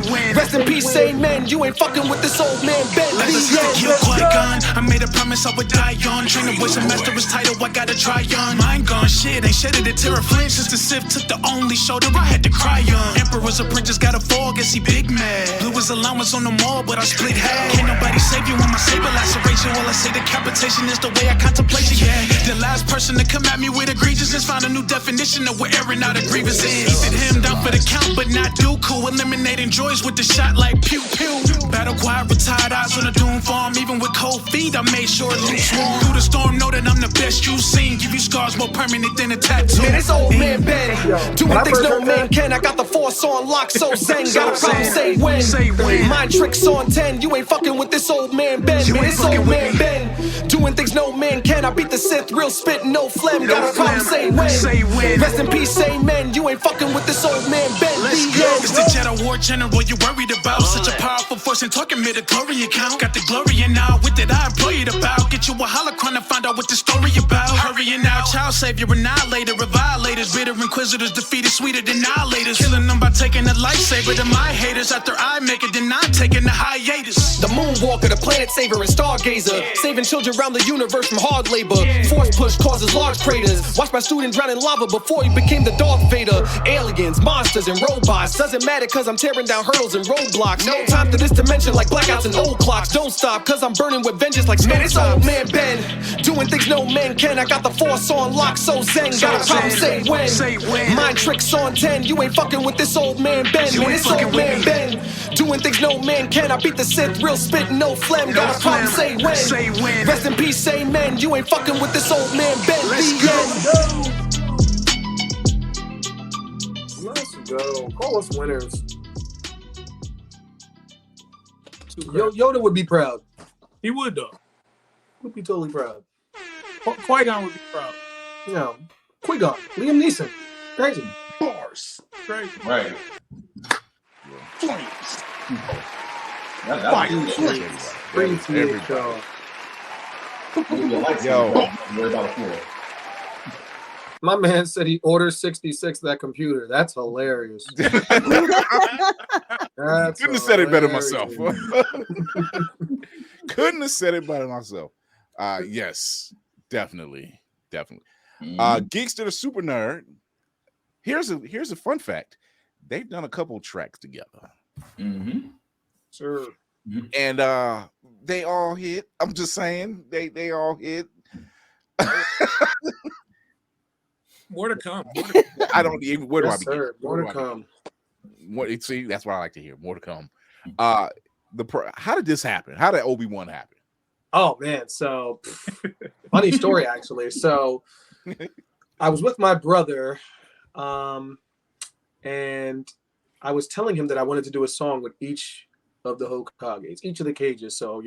when. Rest in peace, amen. You ain't fucking with this old man Ben. Let's kill Qui-Gon. I made a promise I would die on. Train the voice and master his title, I gotta try on. Mine gone, shit, ain't shedded a tear of flame since the Sith took the only shoulder I had to cry on. Emperor's apprentice got a fall, guess he big mad. Blew his allowance on the mall, but I split half. Can't nobody save you when my saber laceration. While I say decapitation is the way I contemplate you, yeah. The last person to come at me with egregiousness found a new definition of what airing out a grievous is. Ethan him down for the count, but not Dooku. Eliminating droids with the shot like pew pew. Battle quiet with tired eyes on a doom farm. Even with cold feet, I made sure it loose warm. Through the storm, know that I'm the best you've seen. Give you scars more permanent than a tattoo. Man, it's old man Ben, doing things no man can. I got the force on lock, so zen. Got a problem, say when. Mind tricks on 10. You ain't fucking with this old man Ben. Man, it's old man Ben, doing things no man can. I beat the Sith, real spit, no phlegm. Got a problem, say when. Rest in peace, amen. You ain't fucking with this old man Ben. It's the Jedi War General you worried about. Such a powerful force and talking midichlorian count. Got the glory and now with it I employ it about. Get you a holocron to find out what the story about. Hurrying out, child savior, annihilator of violators. Bitter inquisitors defeated sweeter than annihilators. Killing them by taking a lightsaber to my haters. After I make it, then I'm taking the hiatus. The moonwalker, the planet saver, and stargazer. Saving children around the universe from hard labor. Force push causes large craters. Watch my student drown in lava before he became the Darth Vader. Aliens, monsters, and robots. Doesn't matter cause I'm tearing down hurdles and roadblocks. No time to this dimension like blackouts and old clocks. Don't stop cause I'm burning with vengeance like snow. It's old man Ben, doing things no man can. I got the force on lock, so zen. Got a problem, say when. Mind tricks on 10. You ain't fucking with this old man Ben. Man, it's old man Ben, doing things no man can. I beat the Sith, real spit, no phlegm. Got a problem, say when. Rest in peace, amen. You ain't fucking with this old man Ben. Let's go. Call us winners. Yoda would be proud. He would though. Would be totally proud. Qui-Gon would be proud. Yeah. Qui-Gon. Liam Neeson. Crazy. Bars. Crazy. Right. Flames. Yo. My man said he ordered 66 that computer. That's hilarious. Couldn't have said it better myself. Couldn't have said it better myself. Yes, definitely. Geeks to the Super Nerd. Here's a fun fact. They've done a couple tracks together. Sure. And they all hit. I'm just saying they all hit. More to come. I don't even. Where do I begin? More to come. See, that's what I like to hear. More to come. How did this happen? How did Obi-Wan happen? Oh man, so funny story actually. So I was with my brother, and I was telling him that I wanted to do a song with each of the Hokages, each of the cages. So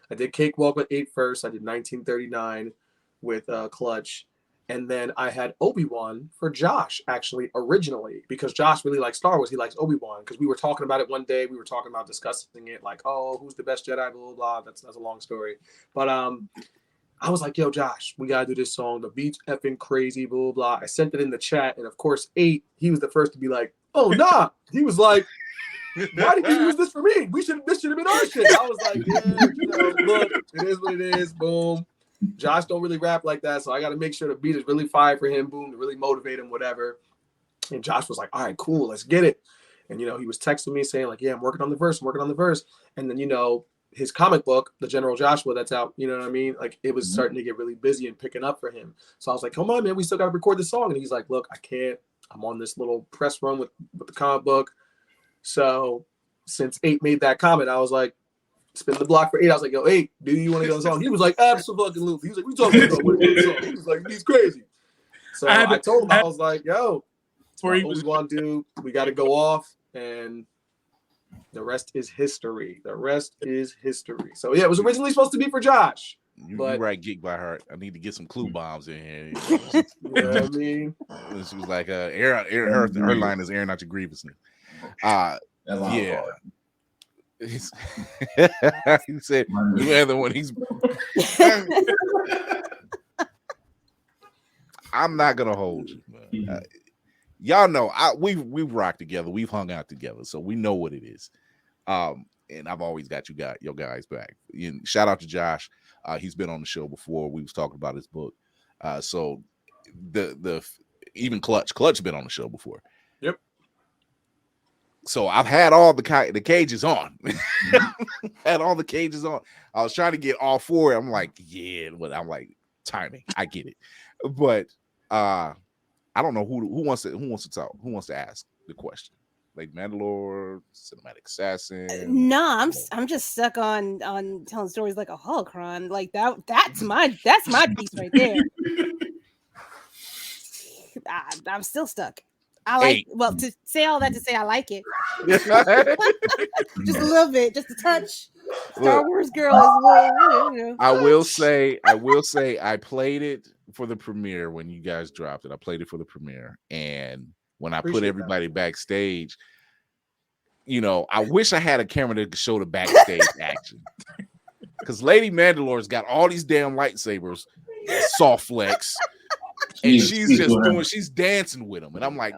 I did Cakewalk with 8 first. I did 1939 with Clutch. And then I had Obi-Wan for Josh, actually, originally, because Josh really likes Star Wars. He likes Obi-Wan because we were talking about it one day. We were talking about discussing it, like, oh, who's the best Jedi, blah, blah, blah. That's a long story. But I was like, yo, Josh, we got to do this song. The beat's effing crazy, blah, blah, blah. I sent it in the chat. And, of course, 8, he was the first to be like, oh, nah. He was like, Why did you use this for me? This should have been our shit. I was like, yeah, look, it is what it is. Boom. Josh don't really rap like that, so I got to make sure the beat is really fire for him. Boom, to really motivate him, whatever. And Josh was like, all right, cool, let's get it. And he was texting me saying like, yeah, I'm working on the verse. And then his comic book, the General Joshua, that's out. You know what I mean? Like it was starting to get really busy and picking up for him. So I was like, come on, man, we still got to record this song. And he's like, look, I can't. I'm on this little press run with the comic book. So since 8 made that comment, I was like, spin the block for 8. I was like, yo, 8, do you want to go on the song? He was like, absolutely. He was like, we talking about what the song? He was like, he's crazy. So I told him, I was like, yo, what we want to do, we got to go off, and the rest is history. So yeah, it was originally supposed to be for Josh. You right, Geek by Heart. I need to get some clue bombs in here. You know what I mean? She was like, her line is airing out your grievances. Yeah. He said, "Rather when he's." I'm not gonna hold you. Y'all know we've rocked together. We've hung out together, so we know what it is. And I've always got your guys back. Shout out to Josh. He's been on the show before. We was talking about his book. So the even Clutch been on the show before. Yep. So I've had all the cages on. Had all the cages on. I was trying to get all 4. I'm like, yeah, but I'm like, timing. I get it. But I don't know who wants to talk. Who wants to ask the question? Like Mandalore, Cinematic Assassin. No, I'm just stuck on telling stories like a holocron. Like that's my piece right there. I'm still stuck. I like to say all that to say I like it. Just a little bit, just a touch. Star Wars girl as well. I will say I played it for the premiere when you guys dropped it. I played it for the premiere, and when I put everybody backstage, I wish I had a camera that could show the backstage action. Because Lady Mandalore's got all these damn lightsabers, soft flex. And she's dancing with him, and I'm like,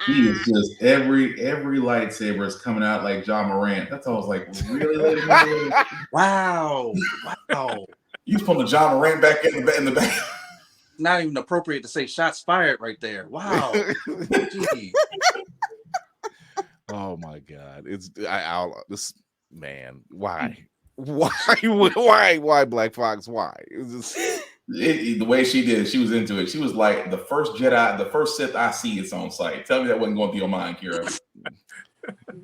he is just every lightsaber is coming out like John Morant. That's all I was like, really? Wow. You just put the John Morant back in the back. Not even appropriate to say shots fired right there. Wow. Oh my God! This man. Why Black Fox? Why? The way she did it, she was into it. She was like, the first Jedi, the first Sith I see, it's on site. Tell me that wasn't going through your mind, Kira.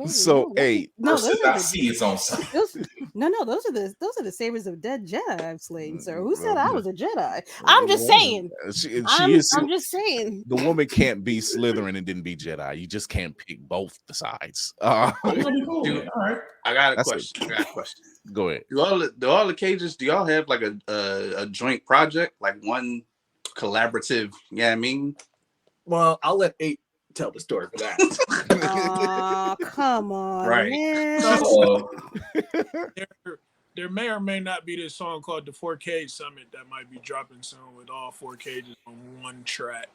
So, first Sith I see, it's on site. Those are the sabers of dead Jedi I've slain, sir. Who said I was a Jedi? I'm just saying. I'm just saying. The woman can't be Slytherin and didn't be Jedi. You just can't pick both the sides. Dude, all right. I got a question. Go ahead. Do all the cages? Do y'all have like a joint project, like one collaborative? Yeah, I mean. Well, I'll let 8 tell the story for that. Oh, come on, right? There may or may not be this song called the 4K Summit that might be dropping soon with all 4 cages on one track,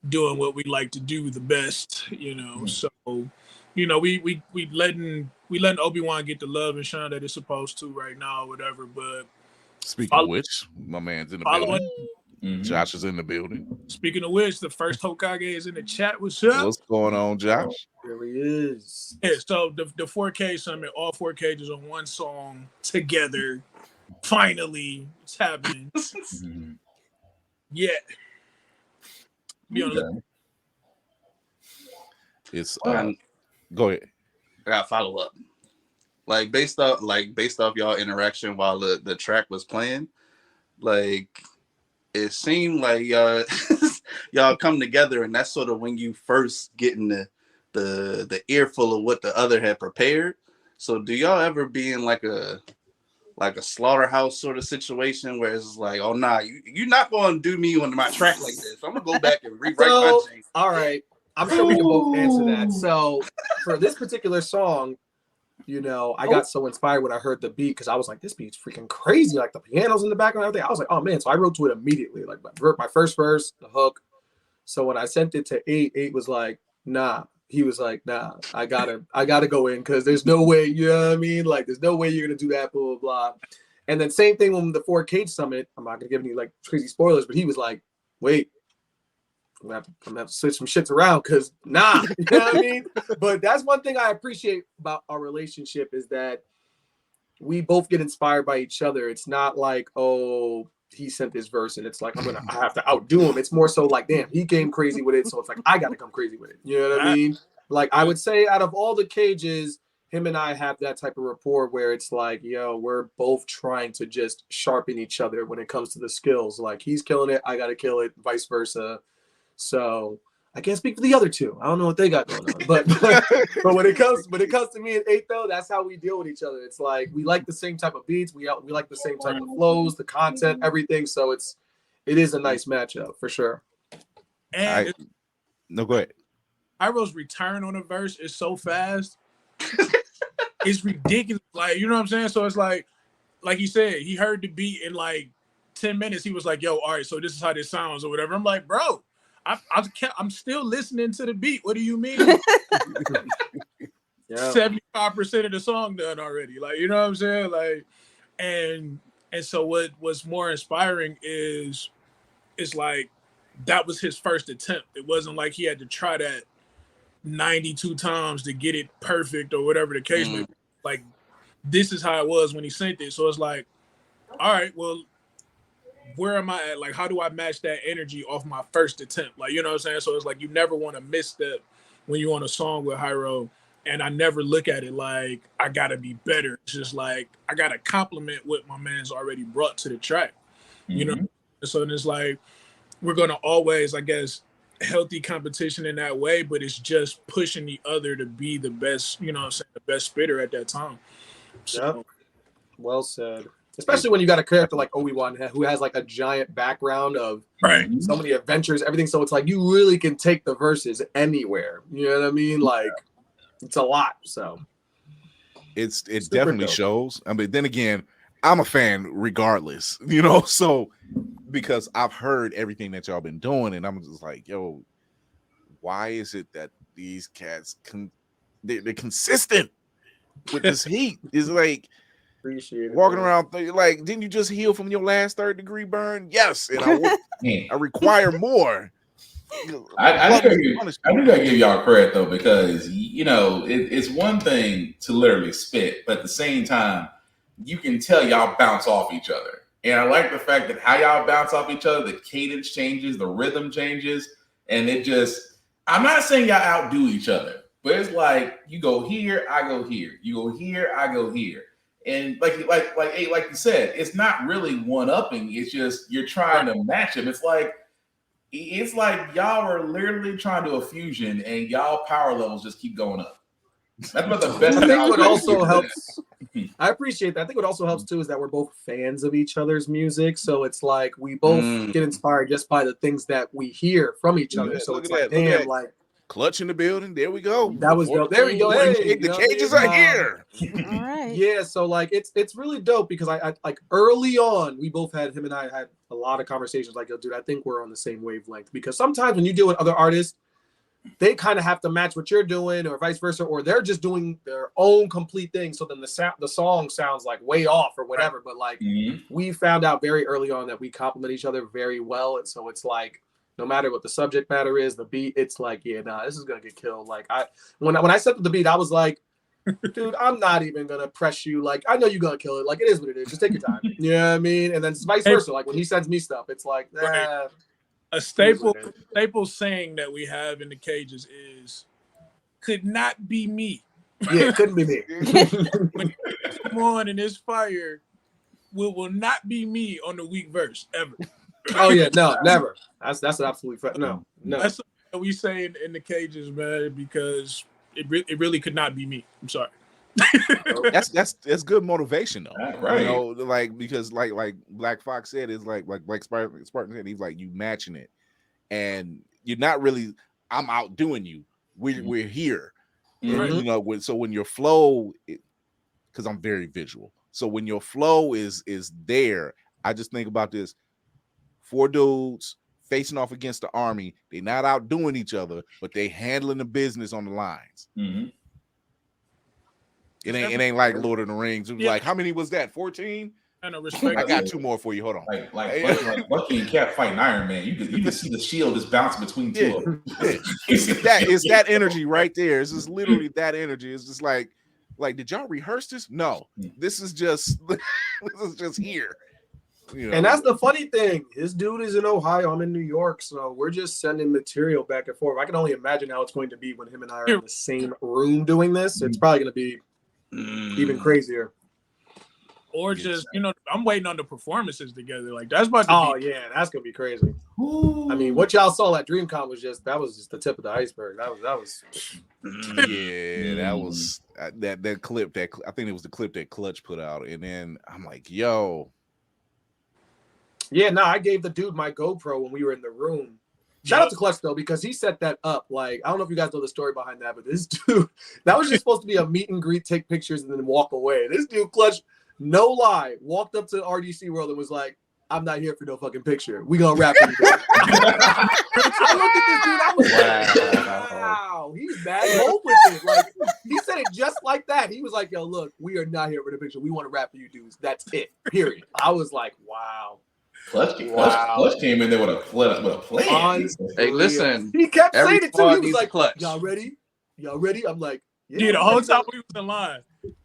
doing what we like to do the best, So, we letting Obi-Wan get the love and shine that it's supposed to right now, or whatever. But speaking of which, my man's in the building. Josh is in the building. Speaking of which, the first Hokage is in the chat. What's up? What's going on, Josh? There he is. Yeah, so the 4K Summit, all 4 cages on one song together. Finally, it's happening. Yeah. Be on the It's go ahead. I got follow up. Like based off y'all interaction while the track was playing, like it seemed like y'all come together, and that's sort of when you first get in the earful of what the other had prepared. So do y'all ever be in like a slaughterhouse sort of situation where it's like, oh nah, you're not gonna do me on my track like this. I'm gonna go back and rewrite my change. All right. I'm sure we can both answer that. So for this particular song, I got so inspired when I heard the beat, because I was like, this beat's freaking crazy. Like the piano's in the background and everything. I was like, oh man. So I wrote to it immediately. Like my first verse, the hook. So when I sent it to 8 was like, nah, he was like, nah, I gotta go in because there's no way, you know what I mean? Like, there's no way you're gonna do that, blah, blah, blah. And then same thing when the 4K summit, I'm not gonna give any like crazy spoilers, but he was like, wait, I'm gonna have to switch some shits around because nah, you know what I mean? But that's one thing I appreciate about our relationship is that we both get inspired by each other. It's not like, oh, he sent this verse and it's like I have to outdo him. It's more so like, damn, he came crazy with it, so it's like I gotta come crazy with it. You know what I mean? Like I would say out of all the cages, him and I have that type of rapport where it's like, yo, we're both trying to just sharpen each other when it comes to the skills. Like he's killing it, I gotta kill it, vice versa. So I can't speak for the other two. I don't know what they got going on, but when it comes to me and 8 though, that's how we deal with each other. It's like we like the same type of beats, we like the same type of flows, the content, everything. So it is a nice matchup for sure. And no, go ahead. Iroh's return on a verse is so fast. It's ridiculous. Like, you know what I'm saying? So it's like he said, he heard the beat in like 10 minutes. He was like, yo, all right, so this is how this sounds or whatever. I'm like, bro, I'm still listening to the beat. What do you mean? 75% of the song done already. Like, you know what I'm saying? Like, and so what's more inspiring is like that was his first attempt. It wasn't like he had to try that 92 times to get it perfect or whatever the case may be. Like, this is how it was when he sent it. So it's like, all right, well, where am I at? Like, how do I match that energy off my first attempt? Like, you know what I'm saying? So it's like you never want to misstep when you're on a song with Hyro. And I never look at it like I gotta be better. It's just like I gotta compliment what my man's already brought to the track. You know? So it's like we're gonna always, I guess, healthy competition in that way, but it's just pushing the other to be the best, you know what I'm saying, the best spitter at that time. So well said. Especially when you got a character like Obi-Wan who has like a giant background of so many adventures, everything. So it's like you really can take the verses anywhere. You know what I mean? Like it's a lot. So it definitely shows. I mean, then again, I'm a fan regardless, you know, so because I've heard everything that y'all been doing, and I'm just like, yo, why is it that these cats they're consistent with this heat? Is like walking around like, didn't you just heal from your last 3rd-degree burn? Yes, and I require more. I do gotta give y'all credit though, because you know it's one thing to literally spit, but at the same time, you can tell y'all bounce off each other. And I like the fact that how y'all bounce off each other, the cadence changes, the rhythm changes, and it just, I'm not saying y'all outdo each other, but it's like you go here, I go here. You go here, I go here. And like you said, it's not really one-upping. It's just you're trying to match them. It's like y'all are literally trying to do a fusion, and y'all power levels just keep going up. That's what the best. I think what also helps. I appreciate that. I think what also helps too is that we're both fans of each other's music, so it's like we both get inspired just by the things that we hear from each other. So it's like, damn, like Clutch in the building. There we go. That was dope. There we go. Hey, the cages are here. All right. Yeah, so like it's really dope because I like early on we both had him and I had a lot of conversations like, yo, dude, I think we're on the same wavelength, because sometimes when you deal with other artists, they kind of have to match what you're doing or vice versa, or they're just doing their own complete thing. So then the song sounds like way off or whatever. But like we found out very early on that we complement each other very well. And so it's like, no matter what the subject matter is, the beat, it's like, yeah, nah, this is going to get killed. Like when I set the beat, I was like, dude, I'm not even going to press you. Like, I know you're going to kill it. Like, it is what it is. Just take your time. You know what I mean? And then vice versa. Like when he sends me stuff, it's like, a staple saying that we have in the cages is, could not be me. Yeah, it couldn't be me. When you come on in this fire, will not be me on the weak verse ever. Oh yeah, no, never. That's absolutely no. That's what we say in the cages, man, because it really could not be me. I'm sorry. that's good motivation though, right? You know, like because like Black Fox said, is like Spartan said, he's like, you matching it, and you're not really. I'm outdoing you. We're here, and, you know. So when your flow, because I'm very visual, so when your flow is there, I just think about this: 4 dudes, facing off against the Army. They not outdoing each other, but they handling the business on the lines. Mm-hmm. It ain't like Lord of the Rings. It was like, how many was that? 14? I got 2 more for you. Hold on. Like Bucky and Cap fighting Iron Man. You can see the shield just bounce between two of them. It's that energy right there. It's just literally that energy. It's just like, did y'all rehearse this? No, this is just here. You know? And that's the funny thing. His dude is in Ohio. I'm in New York, so we're just sending material back and forth. I can only imagine how it's going to be when him and I are in the same room doing this. It's probably going to be even crazier. Or just, I'm waiting on the performances together. Like, that's about to yeah, that's gonna be crazy. Ooh. I mean, what y'all saw at DreamCon was just the tip of the iceberg. That was that was that clip that I think it was the clip that Clutch put out, and then I'm like, yo. Yeah, no, I gave the dude my GoPro when we were in the room. Shout out to Clutch though, because he set that up. Like, I don't know if you guys know the story behind that, but this dude, that was just supposed to be a meet and greet, take pictures, and then walk away. This dude, Clutch, no lie, walked up to RDC World and was like, I'm not here for no fucking picture. We gonna wrap it. I looked at this dude, I was like, wow, he's mad bold with it. Like, he said it just like that. He was like, yo, look, we are not here for the picture. We want to rap for you dudes. That's it, period. I was like, wow. Clutch came in there with a plan. Hey, listen. He kept saying it too. He was like, y'all ready? Y'all ready? I'm like, yeah, the whole time we was in line,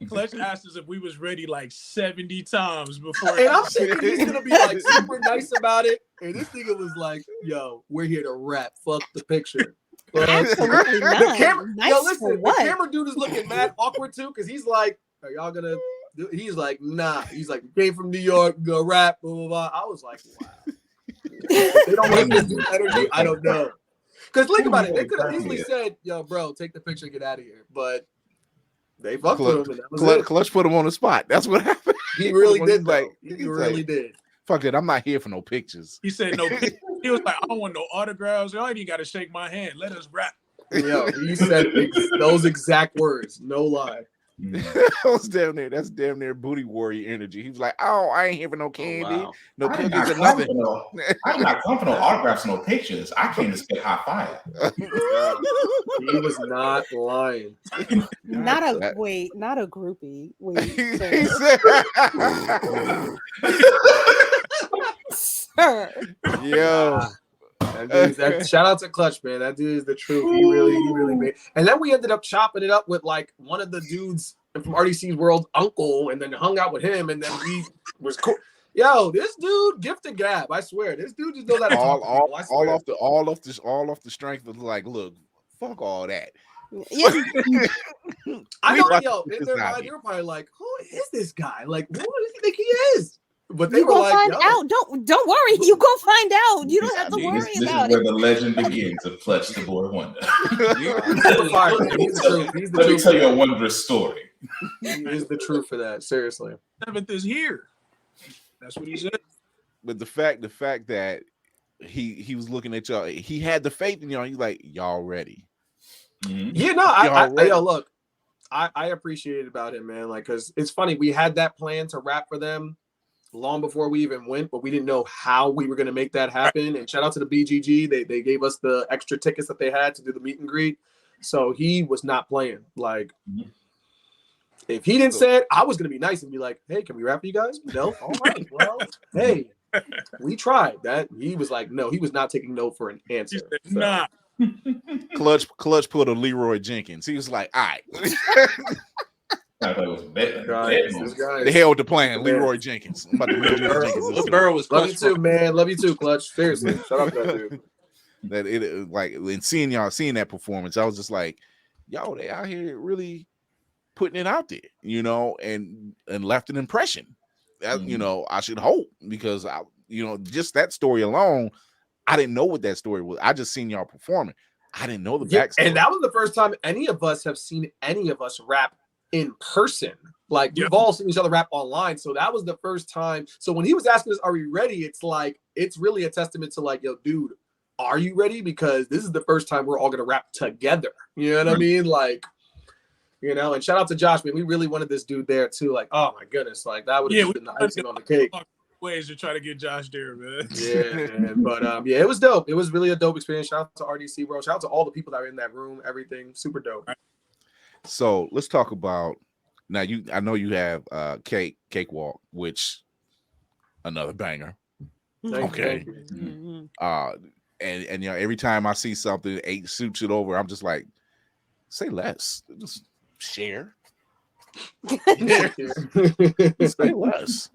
Clutch asked us if we was ready like 70 times before. And I'm thinking he's gonna be like super nice about it. And this nigga was like, yo, we're here to rap. Fuck the picture. Absolutely not. The camera, nice yo, listen, the camera dude is looking mad awkward too, because he's like, are y'all gonna do? He's like, nah. He's like, came from New York, go rap, blah, blah, blah. I was like, wow. They don't like this dude energy. I don't know. Because think about it, they could have easily said, yo, bro, take the picture, get out of here. But they fucked with him. And Clutch put him on the spot. That's what happened. He really did. He really did. Fuck it, I'm not here for no pictures. He said no. He was like, I don't want no autographs. Y'all ain't got to shake my hand. Let us rap. Yo, he said those exact words. No lie. That's damn near booty warrior energy. He was like, "Oh, I ain't here for no candy, no cookies or nothing. I'm not coming for no autographs, no pictures. I came to get high five." He was not lying. Not a groupie. Wait, sir. Yo. Shout out to Clutch, man. That dude is the truth. He really made. And then we ended up chopping it up with like one of the dudes from RDC's World, Uncle, and then hung out with him, and then we was cool. Yo, this dude, gift and gab. I swear, this dude just knows how to talk. All off the strength of like, look, fuck all that. Yeah. I know, yo, in their mind, they were probably like, who is this guy? Like, who does he think he is? But they you were go like, find out. Don't worry. You go find out. You don't have to worry this about is it. where the legend begins of Clutch the Boy Wonder. Let me tell you a wondrous story. He is the truth for that. Seriously. 7th is here. That's what he said. But the fact that he was looking at y'all, he had the faith in y'all. He's like, y'all ready? Mm-hmm. Yeah, no, look, I appreciate it about him, man. Like, because it's funny, we had that plan to rap for them long before we even went, but we didn't know how we were going to make that happen. And shout out to the BGG. They gave us the extra tickets that they had to do the meet and greet. So he was not playing. Like, if he didn't say it, I was going to be nice and be like, hey, can we rap for you guys? No? All right. Well, hey, we tried that. He was like, no, he was not taking no for an answer. Said, nah. Clutch put a Leroy Jenkins. He was like, all right. The hell with the plan, Leroy Jenkins. I'm about to Leroy Jenkins. Burrow was Love you too, man. Love you too, Clutch. Seriously, shout out to that dude. That it like in seeing that performance, I was just like, yo, they out here really putting it out there, and left an impression. That I should hope, because just that story alone, I didn't know what that story was. I just seen y'all performing. I didn't know the backstory. And that was the first time any of us have seen any of us rap in person. Like, we've all seen each other rap online, so that was the first time. So when he was asking us, are we ready, it's like, it's really a testament to like, yo, dude, are you ready? Because this is the first time we're all gonna rap together. You know what I mean? Like, and shout out to Josh, man. We really wanted this dude there too. Like, oh my goodness, like that would have been the icing on the cake. ways to try to get Josh there, man. Yeah, man. But it was dope. It was really a dope experience. Shout out to RDC World. Shout out to all the people that were in that room. Everything super dope. So let's talk about now. I know you have Cakewalk, which another banger. Okay. And every time I see something 8 suits it over, I'm just like, say less. Just share. Say less.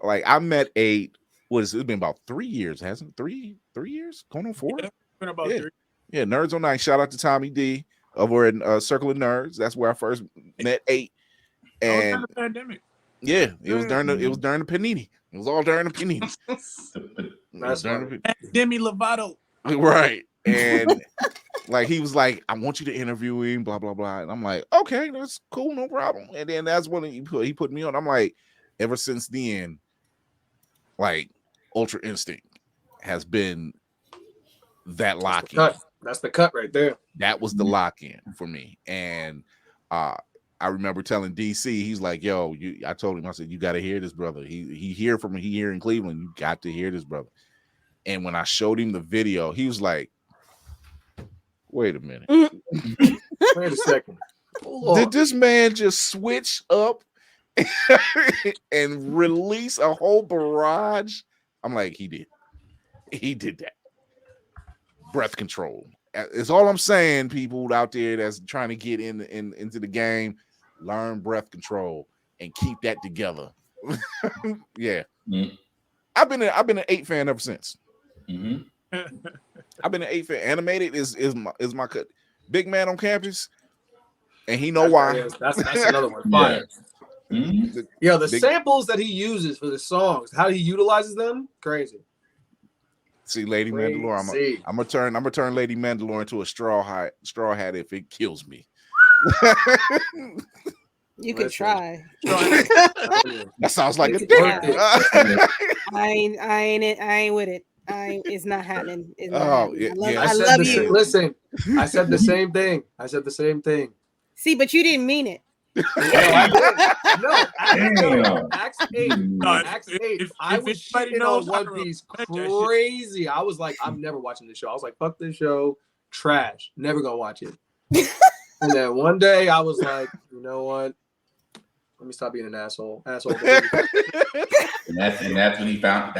Like I met 8. It's been about 3 years, hasn't it? 3 years? Going on 4? Yeah, been about 3. Yeah, Nerds on 9. Shout out to Tommy D over in Circle of Nerds. That's where I first met 8. And during the pandemic. Yeah, it was during the panini. It was all during the panini. That's Demi Lovato. Right. And like he was like, I want you to interview him, blah, blah, blah. And I'm like, okay, that's cool, no problem. And then that's when he put me on. I'm like, ever since then, like Ultra Instinct has been that lock-in. That's the cut right there. That was the lock-in for me. And I remember telling DC, he's like, yo, I told him, I said, you got to hear this, brother. He here in Cleveland. You got to hear this, brother. And when I showed him the video, he was like, wait a minute. Wait a second. Did this man just switch up and release a whole barrage? I'm like, he did. He did that. Breath control. It's all I'm saying, people out there that's trying to get into the game. Learn breath control and keep that together. Yeah. Mm-hmm. I've been an 8 fan ever since. Mm-hmm. I've been an 8 fan. Animated is my cut. Big Man on Campus, and he know why. That's another one. Fire. Yeah. Mm-hmm. Yeah, the samples that he uses for the songs, how he utilizes them, crazy. See, Lady Mandalore, I'm gonna turn Lady Mandalore into a straw hat if it kills me. You could try. That sounds like a dick. I ain't with it. It's not happening. It's not happening. I love you. Listen, I said the same thing. See, but you didn't mean it. Axe 8. I was shitting on One Piece crazy. I was like, I'm never watching this show. I was like, fuck this show, trash. Never gonna watch it. And then one day I was like, you know what? Let me stop being an asshole. And that's when he found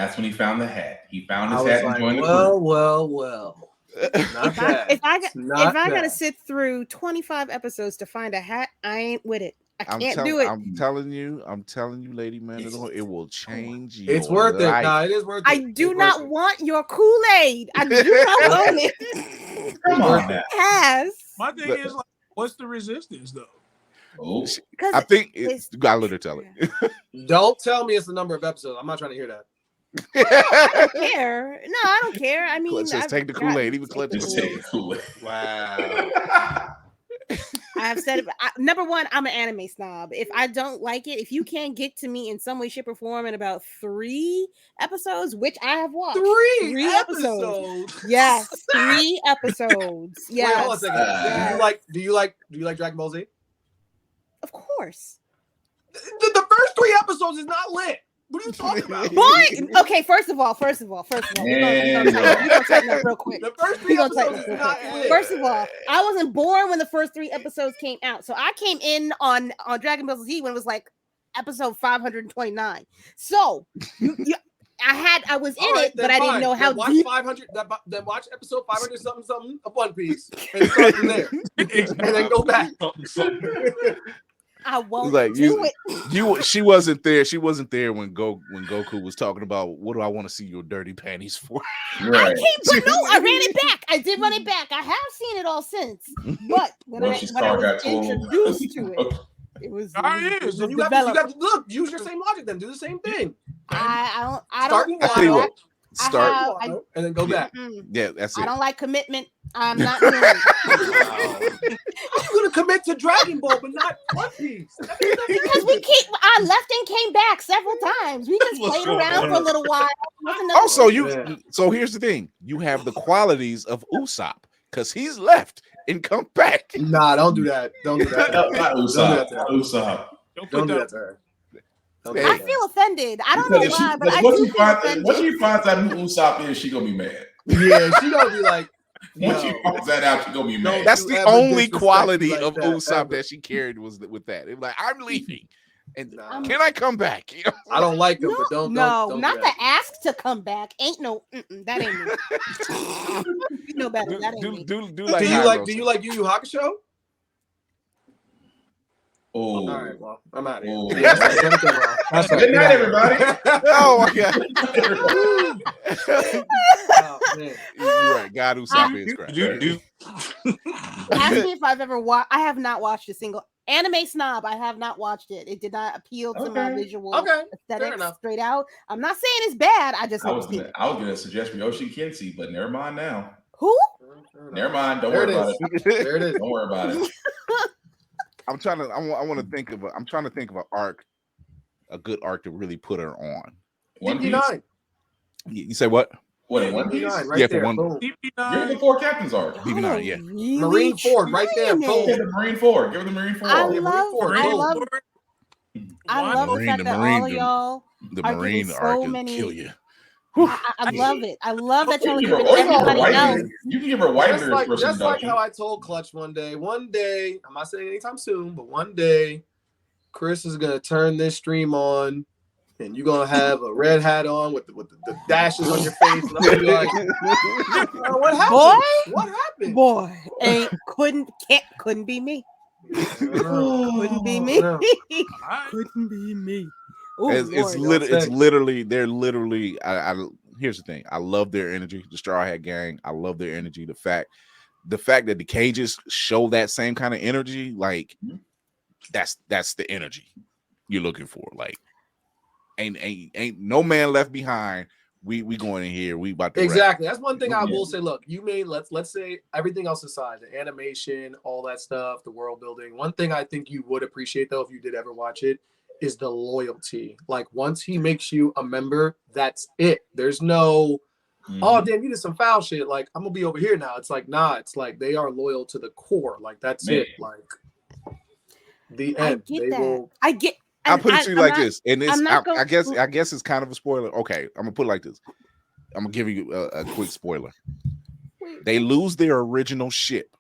the hat. He found his hat and joined the group. Well. If I gotta sit through 25 episodes to find a hat, I ain't with it. I can't do it. I'm telling you, Lady Mandalore, it will change you. It's worth it. No, it is worth it. I do not want your Kool-Aid. I do not want it. Come on, man. My thing is, like, what's the resistance though? Oh, I think you gotta let her tell it. Don't tell me it's the number of episodes. I'm not trying to hear that. I don't care. No, I don't care. I mean, Clutch, just take the Kool-Aid. Even Clutch just take the Kool-Aid. Wow. I have said it. Number one, I'm an anime snob. If I don't like it, if you can't get to me in some way, shape, or form in about 3 episodes, which I have watched. 3 episodes. Yes, 3 episodes. Yes. Wait, hold on a second. Do you like Dragon Ball Z? Of course. The first 3 episodes is not lit. What are you talking about? What? Okay, first of all, we're gonna tighten up real quick. The first 3 episodes is not lit. First of all, I wasn't born when the first 3 episodes came out, so I came in on Dragon Ball Z when it was like episode 529. So I was in it, but I didn't know how deep. 500. Then watch episode 500 something of One Piece and start from there, and then go back. I won't do it. She wasn't there. She wasn't there when Goku was talking about what do I want to see your dirty panties for. Right. I ran it back. I did run it back. I have seen it all since. But when I was introduced to it, it was. You got to look. Use your same logic. Then do the same thing. I don't. Start and then go back. Yeah, that's it. I don't like commitment. I'm not doing it. I'm gonna commit to Dragon Ball, but not One Piece. Because I left and came back several times. We just played around for a little while. So here's the thing: you have the qualities of Usopp because he's left and come back. Nah, don't do that. Don't do that. Not Usopp. Don't do that to her. I feel offended. I don't know why, but I do feel offended. Once she finds out who Usopp is, she gonna be mad. Yeah, she gonna be like. Once she finds that out, she gonna be mad. That's the only quality of Usopp that she carried was with that. It was like, I'm leaving. And can I come back? You know? I don't like him, but don't. Not the ask to come back. Ain't no. That ain't me. You know better. That ain't me. Do you like Yu Yu Hakusho? Oh, all right. Well, I'm out of here. Oh. Good night, everybody. Oh my god. Oh, man. You're right. God Usopp is crap. Ask me if I've ever watched. I have not watched a single anime snob. I have not watched it. It did not appeal to my visual aesthetics straight out. I'm not saying it's bad. I was gonna suggest Ryoshi Kensei, but never mind now. Who? Never mind. Don't worry about it. There it is. Don't worry about it. I'm trying to think of an arc, a good arc to really put her on. One Piece. You say what? What, One Piece? Right there. For one. You're the four captains arc. BB9, yeah. Really Marine Ford, right there. Give the Marine Ford. Give the Marine Ford. I love the fact that all of y'all the Marine so arc many. Kill you. I love it. I love that y'all are giving everybody else. You can give her white just like how I told Clutch one day, I'm not saying anytime soon, but one day Chris is gonna turn this stream on and you're gonna have a red hat on with the dashes on your face, and I'm gonna be like, what happened? Boy, what happened? Boy, couldn't be me. Couldn't be me. Couldn't be me. Ooh, it's literally they're literally I here's the thing. I love their energy, the Straw Hat Gang. I love their energy. The fact that the cages show that same kind of energy, like that's the energy you're looking for. Like ain't no man left behind. We going in here. We about to exactly. That's one thing I will say. Look, you may let's say everything else aside, the animation, all that stuff, the world building. One thing I think you would appreciate though, if you did ever watch it, is the loyalty. Like once he makes you a member, that's it. There's no, oh damn, you did some foul shit. Like I'm gonna be over here now. It's like nah. It's like they are loyal to the core. Like that's it. Like the end. I'll put it to you like this, and it's I guess it's kind of a spoiler. Okay, I'm gonna put it like this. I'm gonna give you a quick spoiler. They lose their original ship,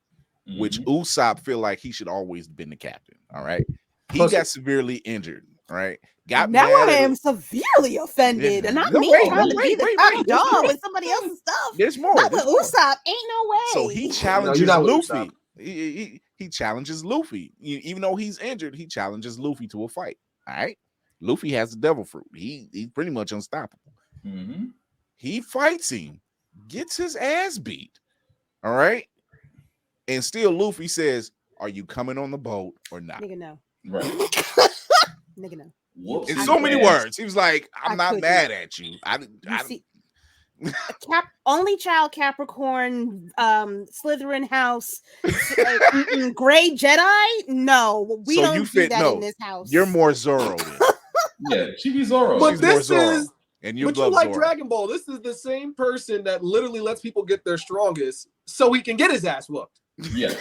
which Usopp feel like he should always been the captain. All right, he got severely injured. All right, now I am severely offended, and not me trying to be the top dog with somebody else's stuff. There's more. Not with Usopp. Ain't no way. So he challenges Luffy. He challenges Luffy, even though he's injured. He challenges Luffy to a fight. All right, Luffy has the devil fruit. He's pretty much unstoppable. He fights him, gets his ass beat. All right, and still Luffy says, "Are you coming on the boat or not?" Nigga, no. Right. Nigga, no. Whoops. In so many words, he was like, "I'm not mad at you." Only child Capricorn, Slytherin house, gray Jedi. No, we don't do that in this house. You're more Zoro. Yeah, she be Zoro. But She's this more Zoro. is. And you like Zoro. Dragon Ball. This is the same person that literally lets people get their strongest so he can get his ass whooped. Yeah.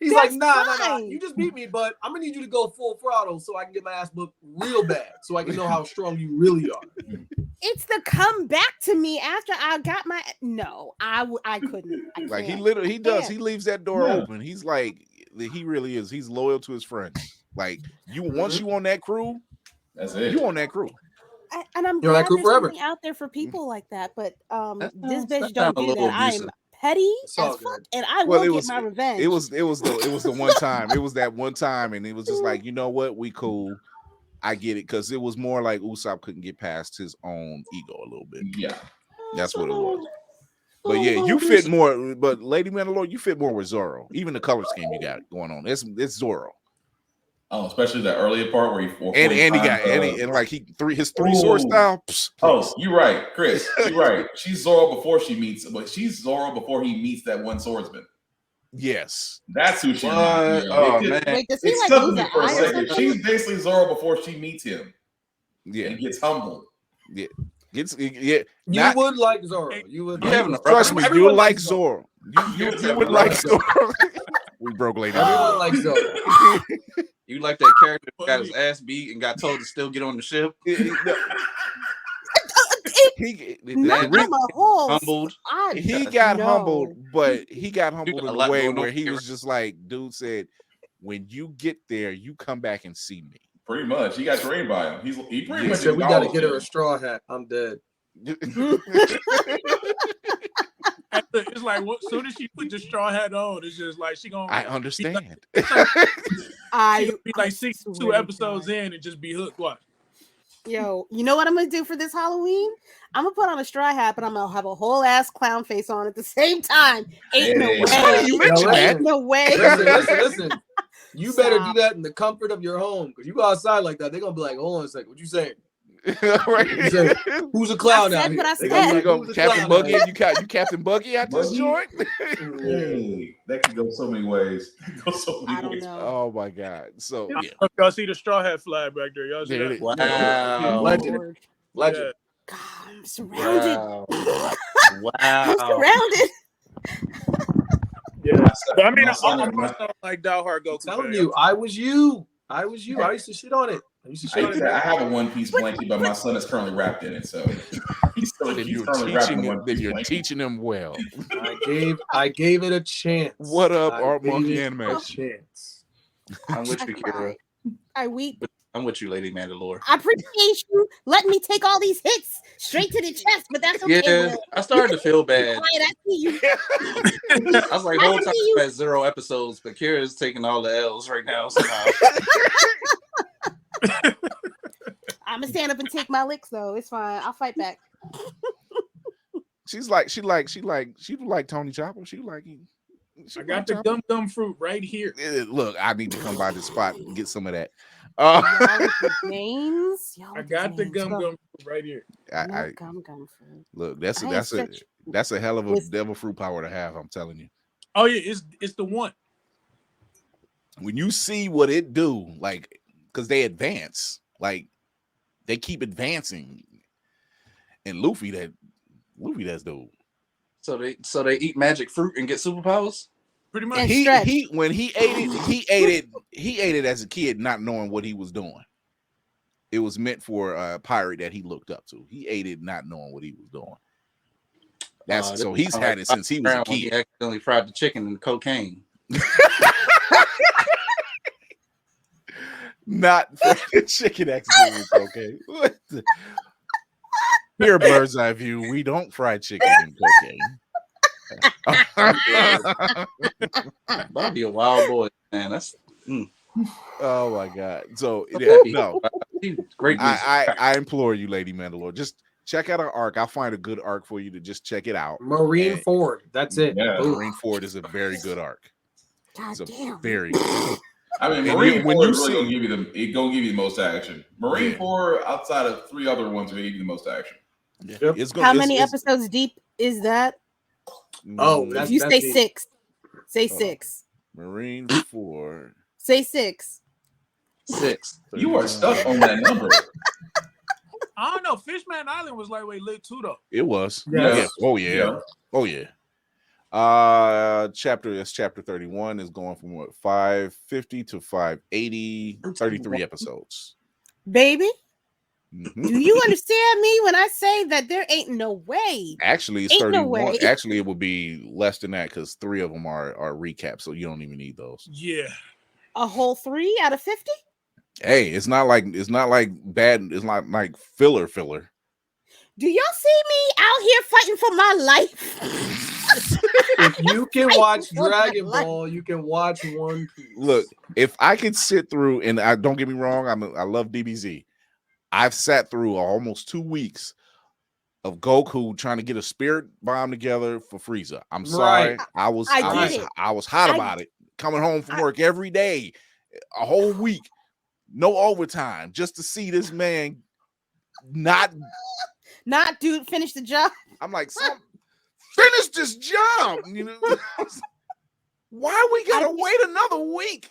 He's like, nah. You just beat me, but I'm gonna need you to go full throttle so I can get my ass whooped real bad, so I can know how strong you really are. It's the come back to me after I got my. No, I couldn't. Like he literally, he does. He leaves that door open. He's like, he really is. He's loyal to his friends. Like once you on that crew, that's it. You on that crew. And I'm glad there's something out there for people like that. But this bitch don't do that. I'm petty as fuck, and I will get my revenge. It was the one time. It was that one time, and it was just like, you know what, we cool. I get it, because it was more like Usopp couldn't get past his own ego a little bit. Yeah, that's what it was. But yeah, you fit more. But Lady Mandalore, you fit more with Zoro. Even the color scheme you got going on, it's Zoro. Oh, especially the earlier part where he his three sword style. Oh, you're right, Chris. You're right. She's Zoro before she meets, but she's Zoro before he meets that one swordsman. Yes, that's who she reminds me of. Man. Wait, does he like lose for a second? She's basically Zoro before she meets him. Yeah, and gets humbled. Yeah, You would like Zoro. You would. Trust me, you would like Zoro. You would like Zoro. We broke Lady. Everyone likes Zoro. You like that character that got his ass beat and got told to still get on the ship? Humbled. He got humbled, but he got humbled in a way where he was just like, dude said, when you get there, you come back and see me. Pretty much. He got trained by him. He pretty much said, we got to get her a straw hat. I'm dead. It's like, as soon as she put the straw hat on, it's just like she gonna. I understand. I be like 62 episodes in and just be hooked. What? Yo, you know what I'm gonna do for this Halloween? I'm gonna put on a straw hat, but I'm gonna have a whole ass clown face on at the same time. Ain't no way. You mentioned that. No way. Listen. You better do that in the comfort of your home, because you go outside like that, they're gonna be like, "Hold on a second, what you saying?" Who's a clown out here? Captain Buggy, you Captain Buggy out this joint? Hey, that can go so many ways. Oh my God! So y'all see the straw hat flag back there? Y'all see that? Wow, legend. God, I'm surrounded. Wow. I'm surrounded. Yeah, but I mean, I'm like diehard Goku. I'm telling you, I was you. I used to shit on it. I have a One Piece blanket, but my son is currently wrapped in it, so you're teaching him well. I gave it a chance. What up, Art Monkey Animation? Chance. I'm with you, Kira. I weep. I'm with you, Lady Mandalore. I appreciate you letting me take all these hits straight to the chest, but that's okay. Yeah, I started to feel bad. I see you. I was like, whole time at 0 episodes, but Kira's taking all the L's right now somehow. I'm gonna stand up and take my licks though. It's fine. I'll fight back. She like Tony Chopper. I got the gum fruit right here. Look, I need to come by the spot and get some of that. I got the gum fruit right here. Gum fruit. Look, that's a hell of a devil fruit power to have. I'm telling you. Oh yeah, it's the one. When you see what it do, like, because they advance, like they keep advancing, and Luffy that's dude. So they eat magic fruit and get superpowers. Pretty much. When he ate it as a kid, not knowing what he was doing. It was meant for a pirate that he looked up to. He ate it not knowing what he was doing. That's so he's had it since he was a kid. He accidentally fried the chicken and cocaine. Not chicken accidentally cocaine. Here, Bird's Eye View, we don't fry chicken and cocaine. That'd be a wild boy, man. That's oh my God. So no, great. I implore you, Lady Mandalore, just check out our arc. I'll find a good arc for you to just check it out. Marine Ford. That's it. Yeah, Marine Ford is a very good arc. God damn. Very good. I mean, Marine Ford is really gonna give you the most action. Marine Ford, outside of 3 other ones, are gonna give you the most action. Yeah. Yep. How many episodes deep is that? Oh, if you say 6, say 6. Marine Ford. Say 6. 6. You are stuck on that number. I don't know. Fishman Island was lightweight lit too, though. It was. Yes. Yeah. Oh yeah. Oh yeah. Chapter 31 is going from what 550 to 580, 33 episodes. Baby, do you understand me when I say that there ain't no way? Actually, it's 31. Actually, it would be less than that because 3 of them are recaps, so you don't even need those. Yeah. A whole 3 out of 50? Hey, it's not like bad. It's not like filler. Do y'all see me out here fighting for my life? If you can watch Dragon Ball, you can watch One Piece. Look, if I could sit through, and I don't get me wrong, I love DBZ. I've sat through almost 2 weeks of Goku trying to get a spirit bomb together for Frieza. I'm sorry, I was hot about it. Coming home from work every day, a whole week, no overtime, just to see this man not finish the job. I'm like, finish this job. You know, why we gotta wait another week?